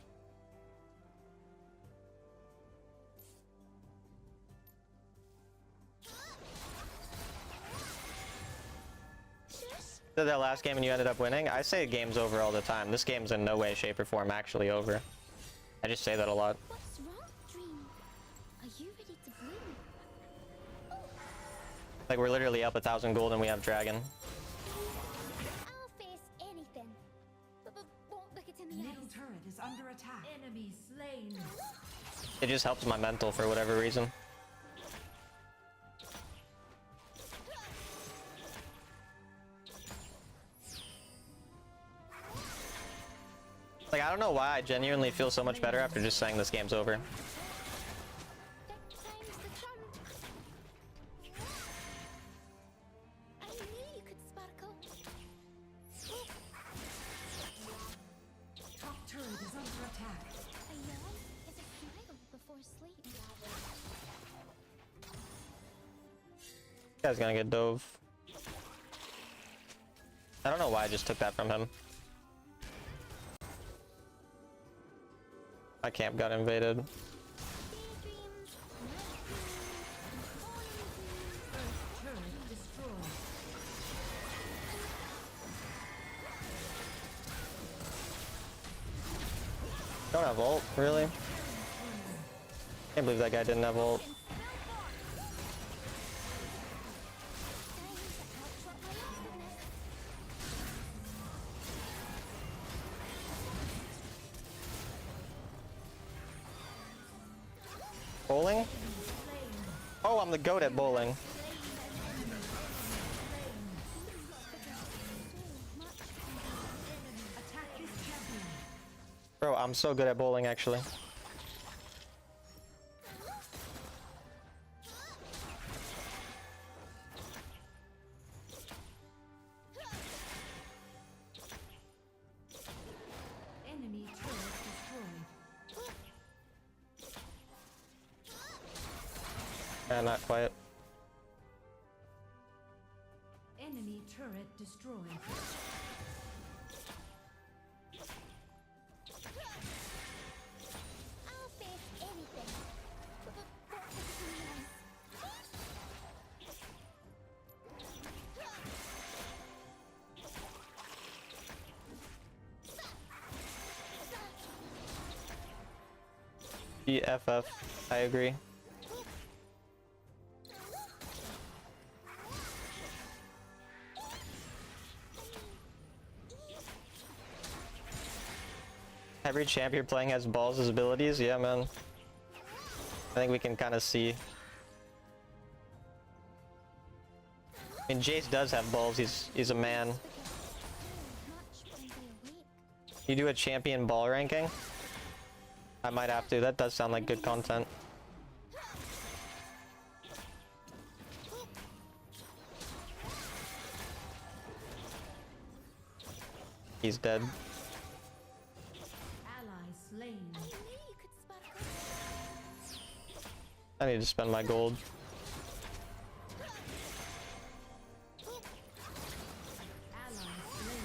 Speaker 1: Did that last game and you ended up winning? I say game's over all the time. This game's in no way, shape, or form actually over. I just say that a lot.
Speaker 7: What's wrong, Dream? Are you ready to bloom?
Speaker 1: Like we're literally up 1,000 gold and we have dragon.
Speaker 7: I'll face anything. But won't look it in the
Speaker 2: Middle
Speaker 7: eyes.
Speaker 2: turret is under attack. Enemy slain.
Speaker 1: It just helps my mental for whatever reason. Like, I don't know why I genuinely feel so much better after just saying this game's over.
Speaker 7: Time's the charm. I knew you could sparkle.
Speaker 2: Top turret is under attack.
Speaker 7: A yawn is a smile before sleep.
Speaker 1: This guy's gonna get dove. I don't know why I just took that from him. My camp got invaded.
Speaker 7: Daydreams, night dreams, morning dreams.
Speaker 2: Turret destroyed.
Speaker 1: Don't have ult, really? Can't believe that guy didn't have ult. Bowling? Oh, I'm the goat at bowling.
Speaker 2: Attack this champion.
Speaker 1: Bro, I'm so good at bowling, actually.
Speaker 2: Enemy turret destroyed.
Speaker 1: Not quite.
Speaker 2: Enemy turret destroyed.
Speaker 7: I'll face anything. But won't look it in the eyes.
Speaker 1: BFF, I agree. Every champ you're playing has balls as abilities? Yeah, man. I think we can kind of see. I mean, Jace does have balls. He's a man.
Speaker 7: Much when they awake.
Speaker 1: You do a champion ball ranking? I might have to. That does sound like good content. He's dead.
Speaker 2: Ally slain.
Speaker 7: I knew you could sparkle.
Speaker 1: I need to spend my gold.
Speaker 2: Ally slain.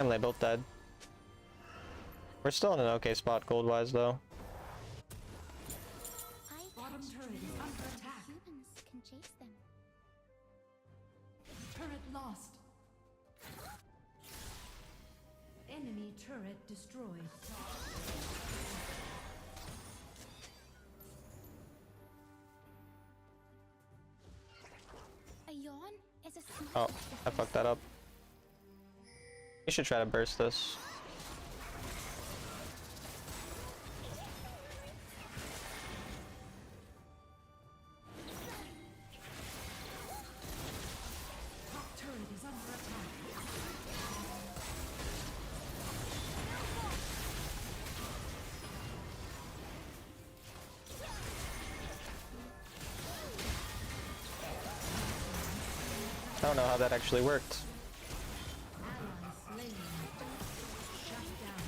Speaker 1: And they both died. We're still in an okay spot gold-wise, though.
Speaker 7: I
Speaker 2: Bottom
Speaker 7: catch
Speaker 2: turret is
Speaker 7: dreams
Speaker 2: under
Speaker 7: and
Speaker 2: attack.
Speaker 7: humans can chase them.
Speaker 2: Turret lost. Enemy turret destroyed.
Speaker 7: A yawn is a smile.
Speaker 1: Oh, I fucked that up. You should try to burst this.
Speaker 2: Top turret is under attack.
Speaker 1: I don't know how that actually worked.
Speaker 2: Ally slain. Shut down.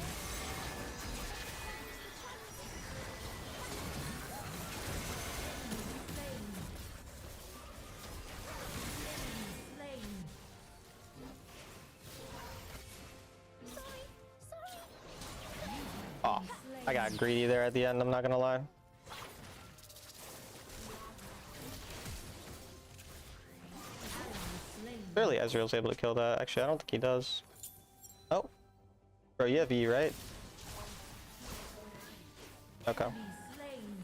Speaker 2: Slain.
Speaker 1: Oh, I got greedy there at the end, I'm not gonna lie. Clearly Ezreal's able to kill that. Actually, I don't think he does. Oh. Bro, you have E, right? Okay.
Speaker 2: Slain.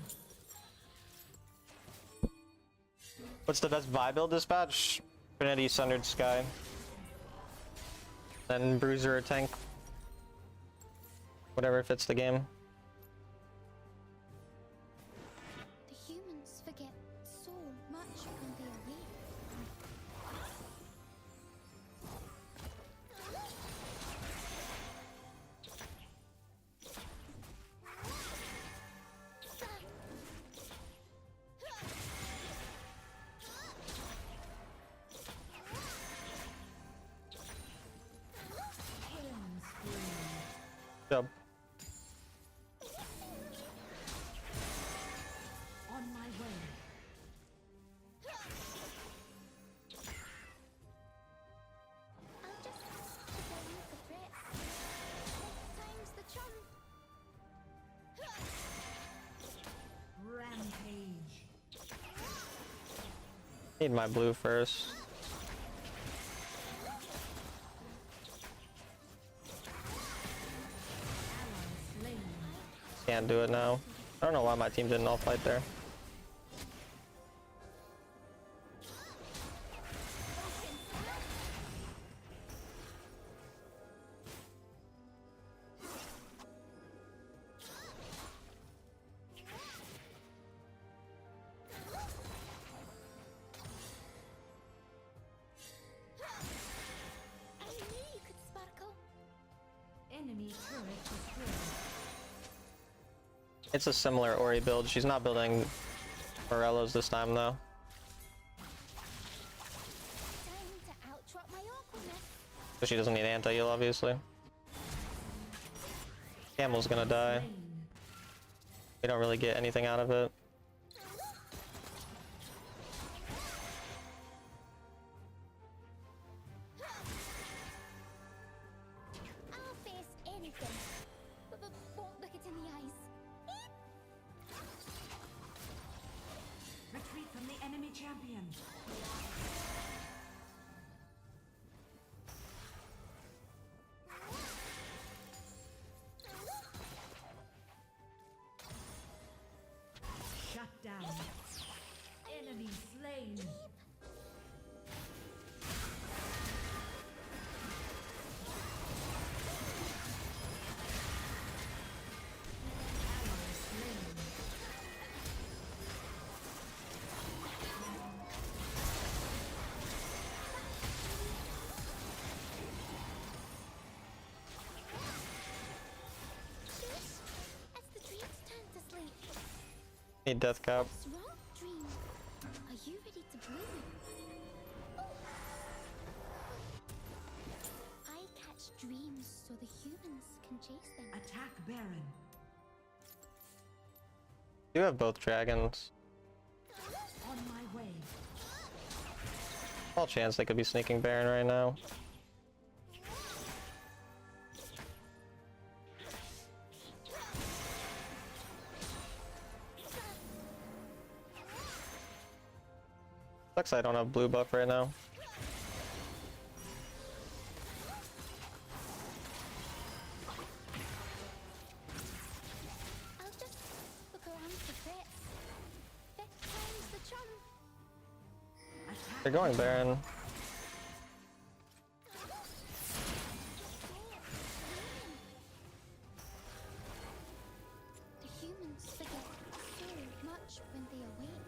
Speaker 1: What's the best Vi build dispatch? Trinity, Sundered Sky. Then Bruiser or Tank. Whatever fits the game.
Speaker 7: The humans forget so much when they are awake.
Speaker 1: Job.
Speaker 2: On my way.
Speaker 7: I'll just begin with the threats. Time's the chum.
Speaker 2: Rampage.
Speaker 1: Need my blue first.
Speaker 2: Slain.
Speaker 1: Can't do it now. I don't know why my team didn't all fight there.
Speaker 7: I knew you could sparkle.
Speaker 2: Enemy turret destroyed.
Speaker 1: It's a similar Ori build. She's not building Morellos this time though.
Speaker 7: Time to outrot my awkwardness.
Speaker 1: So she doesn't need anti-heal obviously. Camel's gonna die.
Speaker 2: Slain.
Speaker 1: We don't really get anything out of it.
Speaker 7: I'll face anything, but won't look it in the eyes.
Speaker 2: Retreat from the enemy champion. Shut down. Enemy slain. Ally slain.
Speaker 7: Shush! As the dreams turn to sleep.
Speaker 1: Need death cap.
Speaker 7: What's wrong, dream? Are you ready to bloom? Oh. I catch dreams so the humans can chase them.
Speaker 2: Attack Baron.
Speaker 1: You have both dragons.
Speaker 2: On my way.
Speaker 1: Small chance they could be sneaking Baron right now. Sucks I don't have blue buff right now. They're going Baron.
Speaker 7: The humans forget so much when they awake.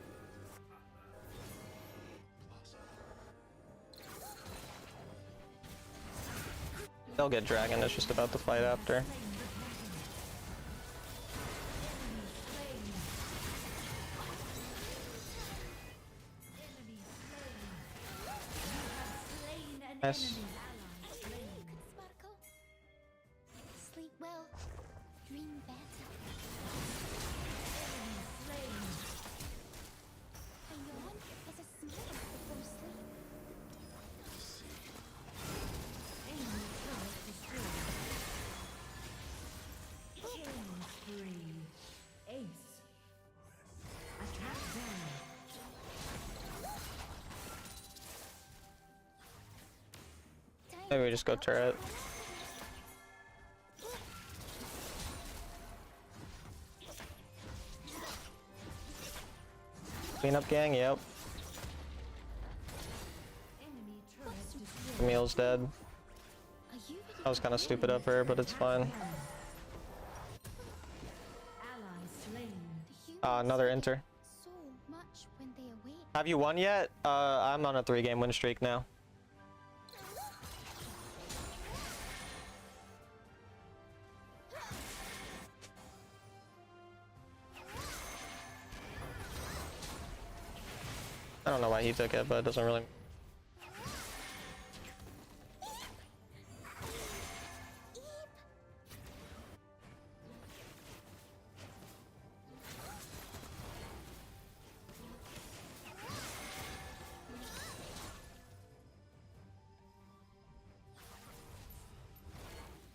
Speaker 1: They'll get Dragon, it's just about to fight after. Yes.
Speaker 7: Sparkle. Sleep well. Dream better. A yawn is a smile before sleep.
Speaker 3: Ace. Attack Baron.
Speaker 1: Maybe we just go turret. Clean up gang, yep.
Speaker 3: Enemy turret destroyed.
Speaker 1: Camille's dead.
Speaker 7: Are you ready?
Speaker 1: That was kind of stupid of her, but it's fine.
Speaker 3: Ally slain.
Speaker 7: The humans
Speaker 1: Another
Speaker 7: forget
Speaker 1: enter.
Speaker 7: so much when they awake.
Speaker 1: Have you won yet? I'm on a 3-game win streak now. I don't know why he took it, but it doesn't really.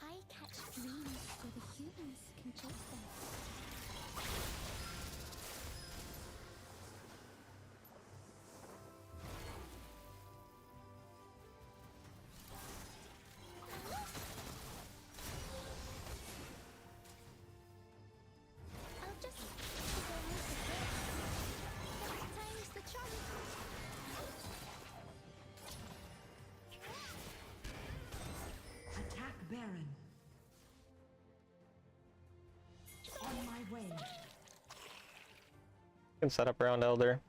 Speaker 7: I catch dreams so the humans can chase them. I'll just keep going with the flow. Time's the charm.
Speaker 3: Attack Baron. On my way.
Speaker 1: Can set up around Elder.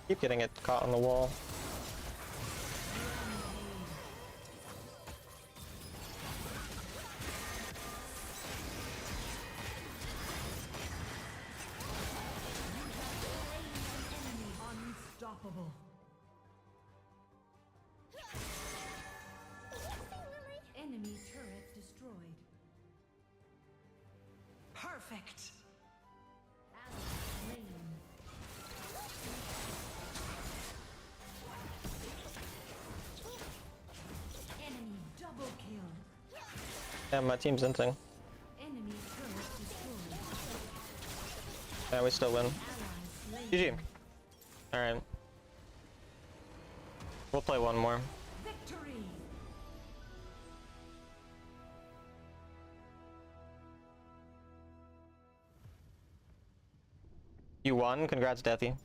Speaker 1: Keep getting it caught on the wall.
Speaker 3: Unstoppable. Enemy turret destroyed. Perfect. Ally slain. Enemy double kill.
Speaker 1: Yeah, my team's inting.
Speaker 3: Enemy turret destroyed.
Speaker 1: Yeah, we still win.
Speaker 3: Ally slain.
Speaker 1: GG. Alright. We'll play one more.
Speaker 3: Victory.
Speaker 1: You won? Congrats, Deathy.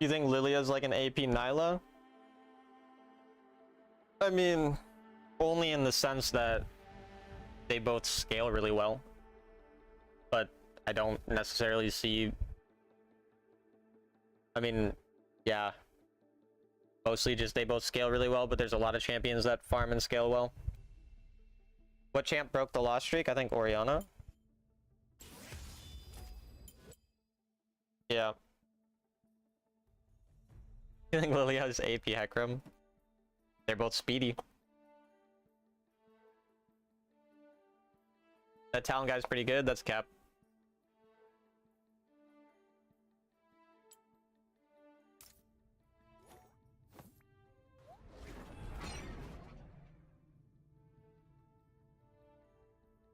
Speaker 1: You think Lilia's like an AP Nyla? I mean, only in the sense that they both scale really well. But I don't necessarily see... I mean, yeah. Mostly just they both scale really well, but there's a lot of champions that farm and scale well. What champ broke the loss streak? I think Orianna. Yeah. I think Lilia is AP Hecarim. They're both speedy. That Talon guy's pretty good. That's cap.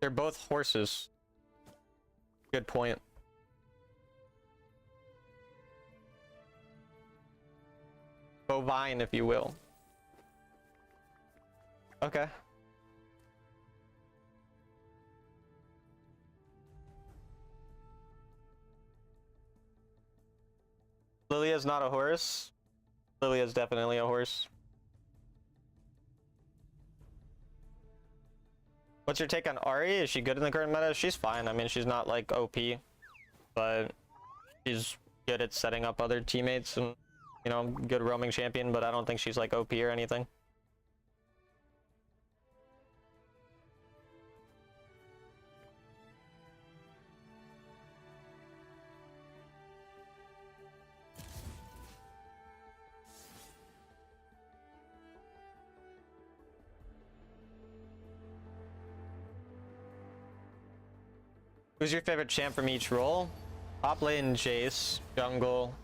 Speaker 1: They're both horses. Good point. Bovine, if you will. Okay. Lilia's not a horse. Lilia's definitely a horse. What's your take on Ari? Is she good in the current meta? She's fine. I mean, she's not like OP, but she's good at setting up other teammates and, you know, good roaming champion, but I don't think she's like OP or anything. Who's your favorite champ from each role? Top lane, Jace. Jungle,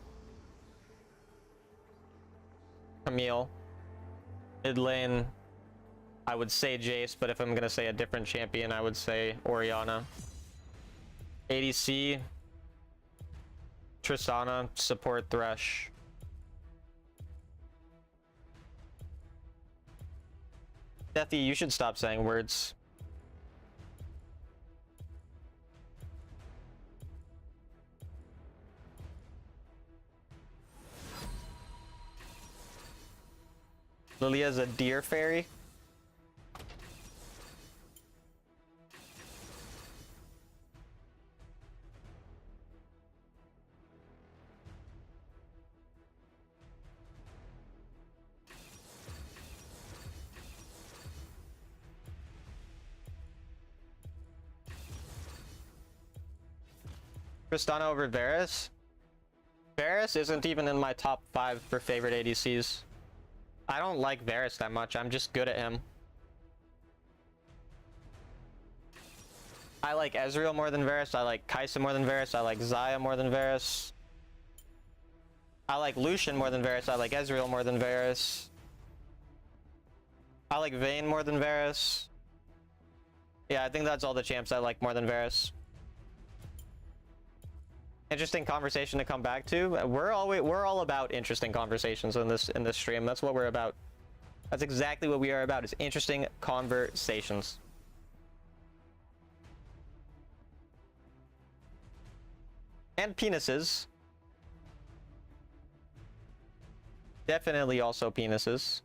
Speaker 1: Camille. Mid lane, I would say Jace, but if I'm gonna say a different champion, I would say Orianna. ADC, Tristana. Support, Thresh. Deathy, you should stop saying words. Lilia's a deer fairy. Tristana over Varus. Varus isn't even in my top 5 for favorite ADCs. I don't like Varus that much. I'm just good at him. I like Ezreal more than Varus. I like Kai'Sa more than Varus. I like Xayah more than Varus. I like Lucian more than Varus. I like Ezreal more than Varus. I like Vayne more than Varus. Yeah, I think that's all the champs I like more than Varus. Interesting conversation to come back to. We're all about interesting conversations in this stream. That's what we're about. That's exactly what we are about, is interesting conversations. And penises. Definitely also penises.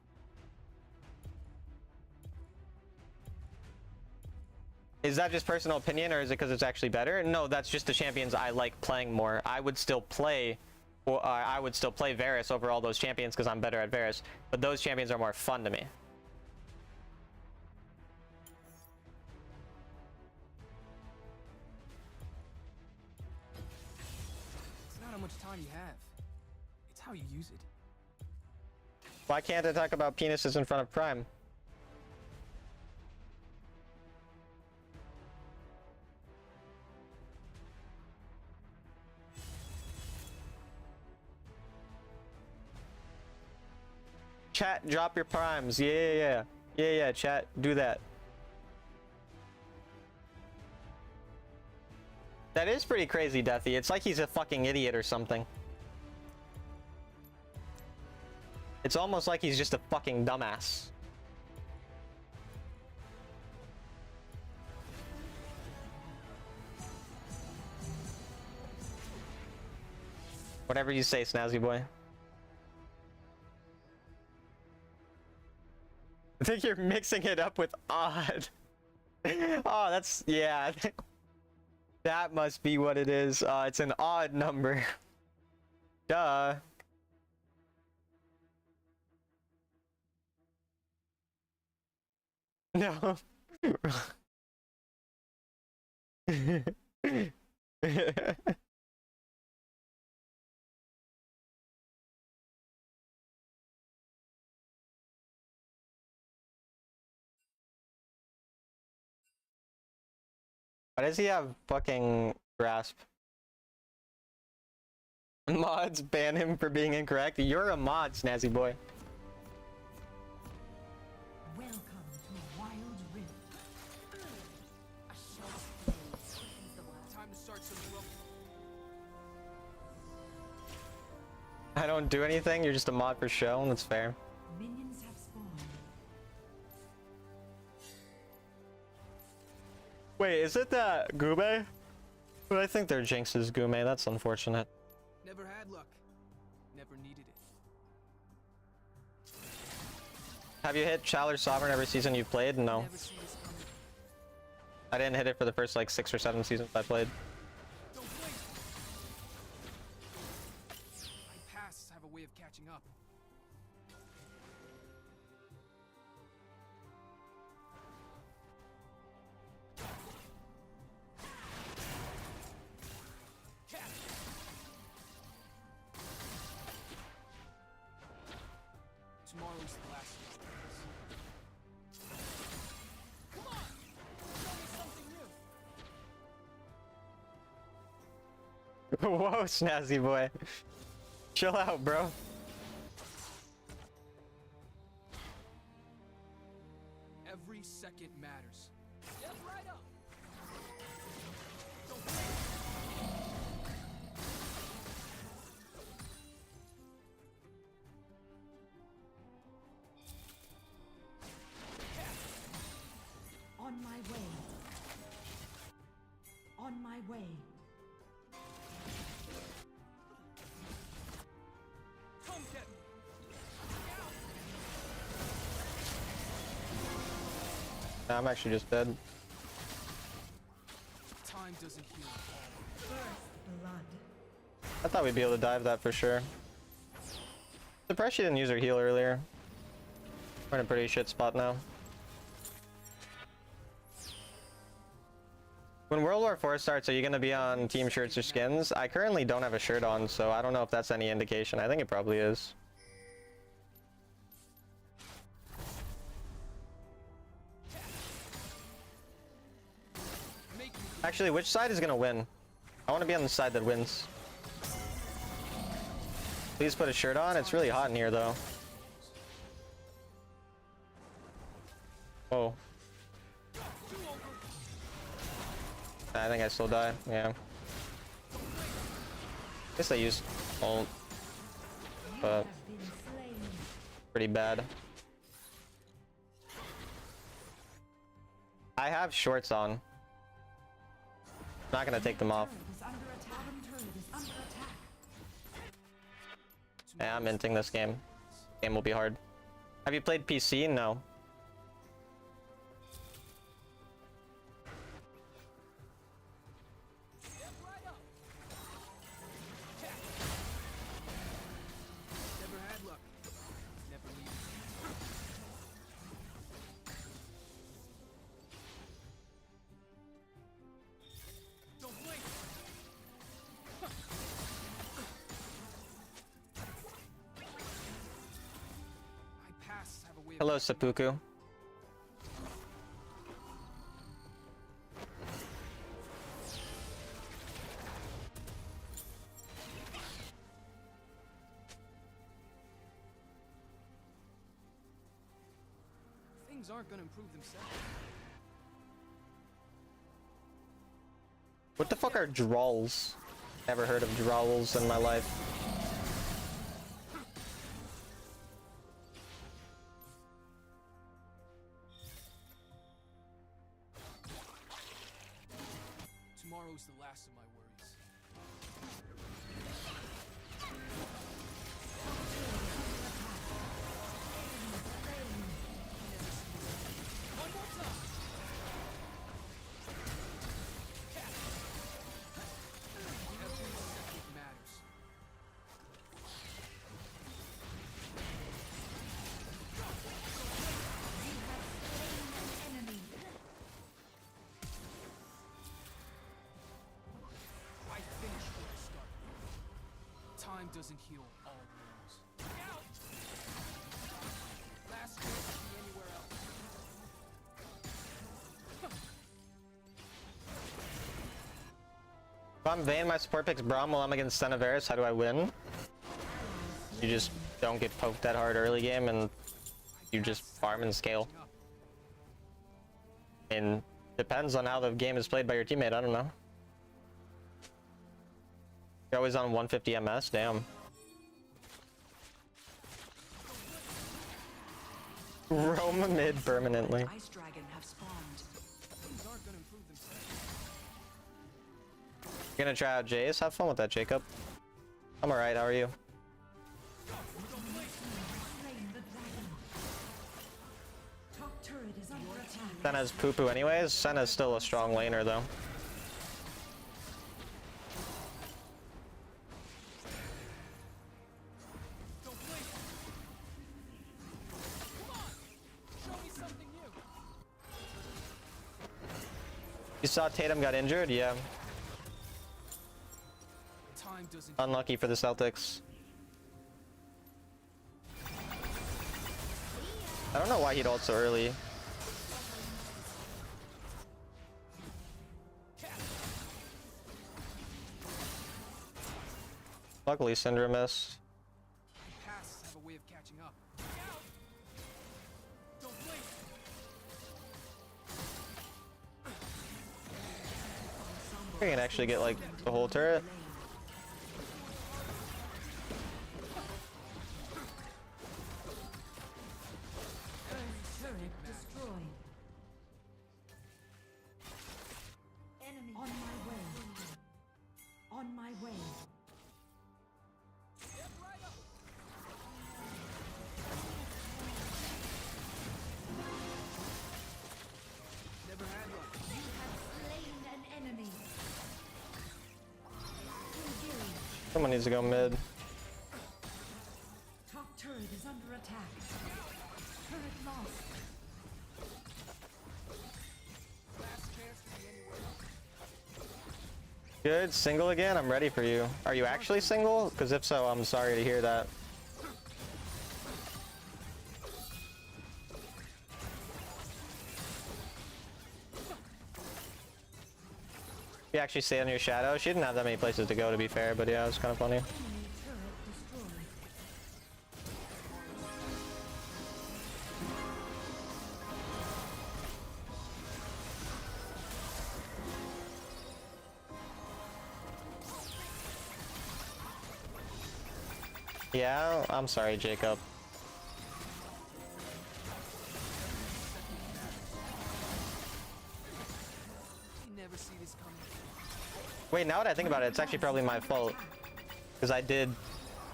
Speaker 1: Is that just personal opinion, or is it because it's actually better? No, that's just the champions I like playing more. I would still play Varus over all those champions because I'm better at Varus, but those champions are more fun to me.
Speaker 4: It's not how much time you have. It's how you use it.
Speaker 1: Why can't I talk about penises in front of Prime? Chat, drop your primes. Yeah, chat, do that. That is pretty crazy, Deathy. It's like he's a fucking idiot or something. It's almost like he's just a fucking dumbass. Whatever you say, Snazzy boy. I think you're mixing it up with odd. Oh, that's, yeah. That must be what it is. It's an odd number. Duh. No. Why does he have fucking grasp? Mods ban him for being incorrect. You're a mod, Snazzy boy.
Speaker 2: Welcome to Wild Rift.
Speaker 3: A
Speaker 1: I don't do anything. You're just a mod for show, and that's fair.
Speaker 2: Minions have spawned.
Speaker 1: Wait, is it that Gume? But I think they're Jinx's Gume. That's unfortunate.
Speaker 4: Never had luck. Never needed it.
Speaker 1: Have you hit Challenge Sovereign every season you've played? No.
Speaker 4: Never see this coming.
Speaker 1: I didn't hit it for the first like 6 or 7 seasons I played.
Speaker 4: Don't blink. My pasts have a way of catching up. Tomorrow's the last of this. Come on! Show me something new!
Speaker 1: Whoa, snazzy boy. Chill out, bro.
Speaker 4: Every second matters. Step right up! Don't
Speaker 2: On my way. On my way.
Speaker 4: come get me!
Speaker 1: Nah, I'm actually just dead.
Speaker 4: Time doesn't heal.
Speaker 2: First blood.
Speaker 1: I thought we'd be able to dive that for sure. Surprised she didn't use her heal earlier. We're in a pretty shit spot now. When World War IV starts, are you going to be on team shirts or skins? I currently don't have a shirt on, so I don't know if that's any indication. I think it probably is.
Speaker 4: Make me
Speaker 1: Actually, which side is going to win? I want to be on the side that wins. Please put a shirt on. It's really hot in here, though. Oh. I think I still die. Yeah. Guess I used ult, but
Speaker 2: Have been slain.
Speaker 1: pretty bad. I have shorts on. Not gonna take them off.
Speaker 2: Turret is under attack. Bottom turret is under attack.
Speaker 1: Yeah, I'm minting this game. Game will be hard. Have you played PC? No.
Speaker 4: step right up! Never had luck. Never needed it. Don't blink! My pasts have a way of
Speaker 1: Hello, Seppuku.
Speaker 4: things aren't gonna improve themselves.
Speaker 1: What the fuck are drawls? Never heard of drawls in my life.
Speaker 4: Tomorrow's the last of my worries. One more time. Every second matters. I finished what I started. Time doesn't heal all wounds. Out! Last chance to be anywhere else.
Speaker 1: If I'm Vayne, my support picks Braum while I'm against Senaveris, how do I win? You just don't get poked that hard early game and you just farm and scale.
Speaker 4: Catching up.
Speaker 1: And depends on how the game is played by your teammate, I don't know. You're always on 150 MS, damn. Roma mid permanently.
Speaker 3: Ice dragon have spawned.
Speaker 4: Things aren't gonna improve themselves.
Speaker 1: You're gonna try out Jace? Have fun with that, Jacob. I'm alright, how are you?
Speaker 2: Slain the dragon. Top turret is under attack.
Speaker 1: Senna's poo-poo anyways. Senna's still a strong laner though.
Speaker 4: Don't blink. Come on, show me something new.
Speaker 1: You saw Tatum got injured? Yeah.
Speaker 4: Time doesn't.
Speaker 1: Unlucky for the Celtics. I don't know why he'd ult so early. Luckily Syndra missed.
Speaker 4: Pass have a way of catching up. Don't blink.
Speaker 1: We can actually get like the whole turret.
Speaker 2: Turret destroyed. Enemy on my way. On my way.
Speaker 4: Step right up. Never had one.
Speaker 2: You have slain an enemy. Engage.
Speaker 1: Someone needs to go mid.
Speaker 2: Top turret is under attack. Turret lost.
Speaker 4: Last chance to be anywhere.
Speaker 1: Good, single again? I'm ready for you. Are you actually single? Because if so, I'm sorry to hear that. You actually stay on your shadow? She didn't have that many places to go, to be fair, but yeah, it was kind of funny.
Speaker 2: Enemy turret destroyed.
Speaker 1: Yeah, I'm sorry, Jacob.
Speaker 4: You never see this coming.
Speaker 1: Wait, now that I think about it, it's actually probably my fault. Because I did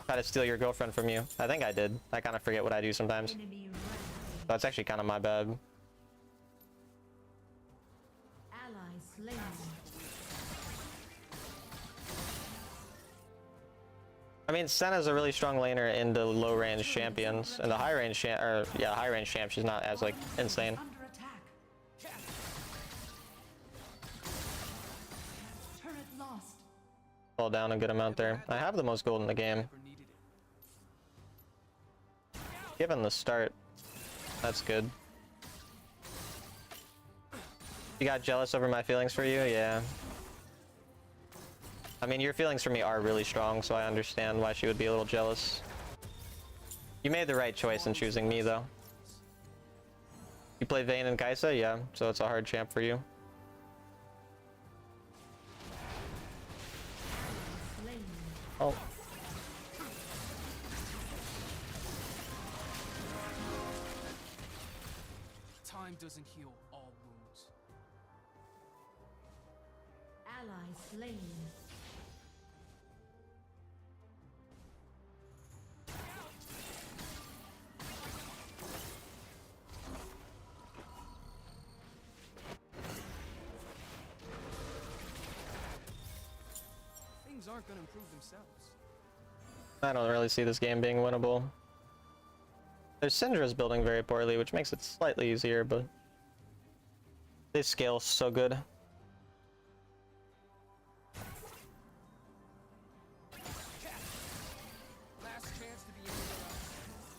Speaker 1: try to steal your girlfriend from you. I think I did. I kind of forget what I do sometimes.
Speaker 2: Enemy rampage.
Speaker 1: That's actually kind of my bad.
Speaker 2: Ally slain.
Speaker 1: I mean, Senna's a really strong laner in the low range champions. And the high range high range champ, she's not as like insane.
Speaker 2: Under attack. Turret lost.
Speaker 1: Fall down a good amount there. I have the most gold in the game.
Speaker 4: Never needed it.
Speaker 1: Given the start, that's good. You got jealous over my feelings for you? Yeah. I mean, your feelings for me are really strong, so I understand why she would be a little jealous. You made the right choice in choosing me, though. You play Vayne and Kaisa? Yeah, so it's a hard champ for you.
Speaker 2: Slain.
Speaker 1: Oh.
Speaker 4: Time doesn't heal all wounds.
Speaker 2: Ally slain.
Speaker 4: Things aren't gonna improve themselves.
Speaker 1: I don't really see this game being winnable. Their Syndra's building very poorly, which makes it slightly easier, but they scale so good.
Speaker 4: Last chance to be anywhere else.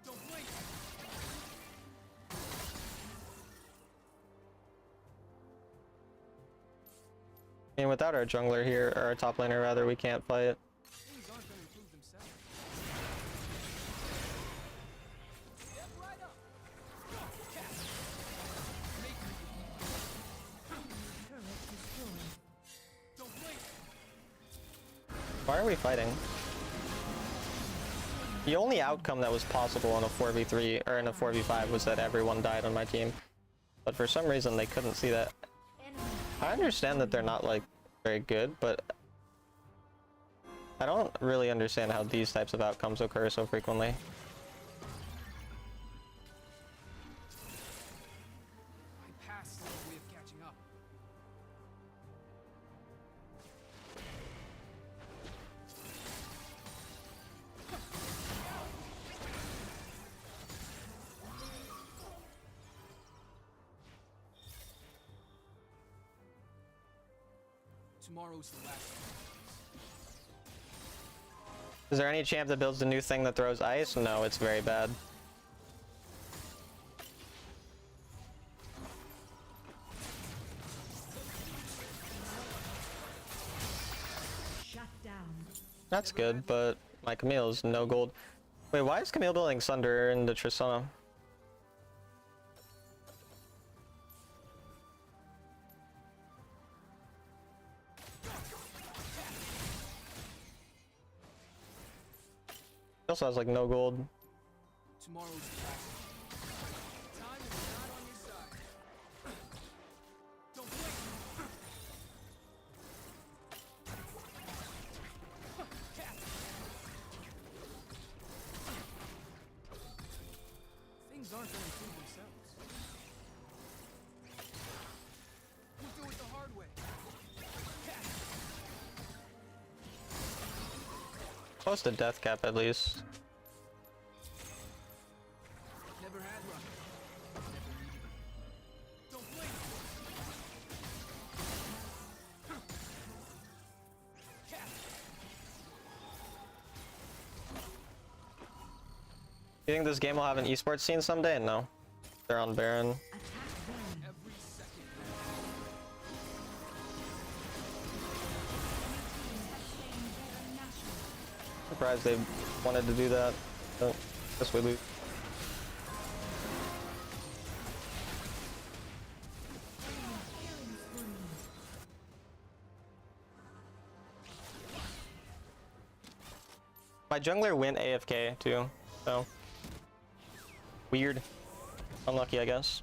Speaker 4: Don't blink.
Speaker 1: I mean, without our jungler here, or our top laner rather, we can't play it.
Speaker 4: Things aren't gonna improve themselves. Step right up. Make me.
Speaker 2: Turret destroyed.
Speaker 4: Don't blink.
Speaker 1: Why are we fighting? The only outcome that was possible in a 4v3 or in a 4v5 was that everyone died on my team. But for some reason they couldn't see that. I understand that they're not like very good, but I don't really understand how these types of outcomes occur so frequently.
Speaker 4: My past has a way of catching up. Tomorrow's the last one.
Speaker 1: Is there any champ that builds a new thing that throws ice? No, it's very bad.
Speaker 2: Shut down.
Speaker 1: That's good, but my Camille's no gold. Wait, why is Camille building Sunder into Tristana? He also has like no gold.
Speaker 4: Tomorrow's the last one. Time is not on your side. Don't blink. Things aren't going to prove themselves. We'll do it the hard way.
Speaker 1: Close to death cap at least.
Speaker 4: Never had luck. Never needed it. Don't blink.
Speaker 1: You think this game will have an esports scene someday? No. They're on Baron.
Speaker 2: Attack them.
Speaker 4: Every second.
Speaker 1: Surprised they wanted to do that. But guess we lose. My jungler went AFK too, so weird. Unlucky, I guess.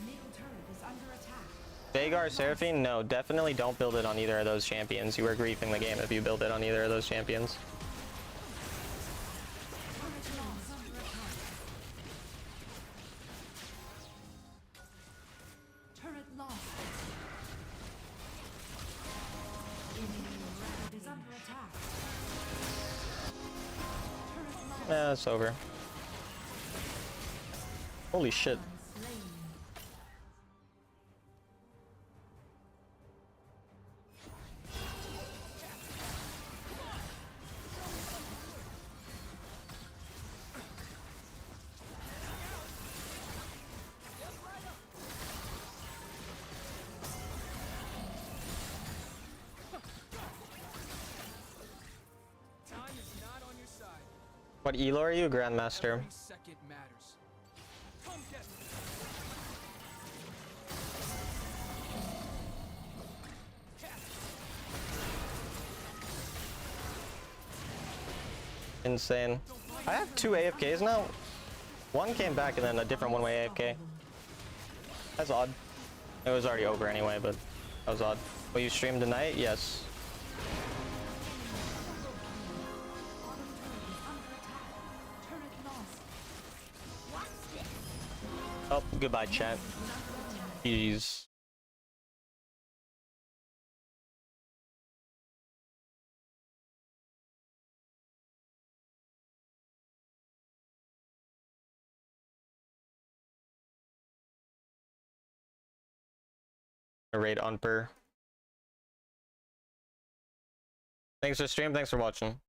Speaker 2: Middle turret is under attack.
Speaker 1: Veigar, Seraphine? No, definitely don't build it on either of those champions. You are griefing the game if you build it on either of those champions.
Speaker 2: Turret lost. Under attack. Turret lost. Turret is under attack. Turret lost.
Speaker 1: Yeah, it's over. Holy shit.
Speaker 2: Slain.
Speaker 4: Time is not on your side.
Speaker 1: What elo are you? Grandmaster.
Speaker 4: Every second matters. Come get me.
Speaker 1: Insane. I have 2 AFKs now. One came back and then a different one-way AFK. That's odd. It was already over anyway, but that was odd. Will you stream tonight? Yes. Oh, goodbye, chat. Jeez. Raid Unper. Thanks for stream, thanks for watching.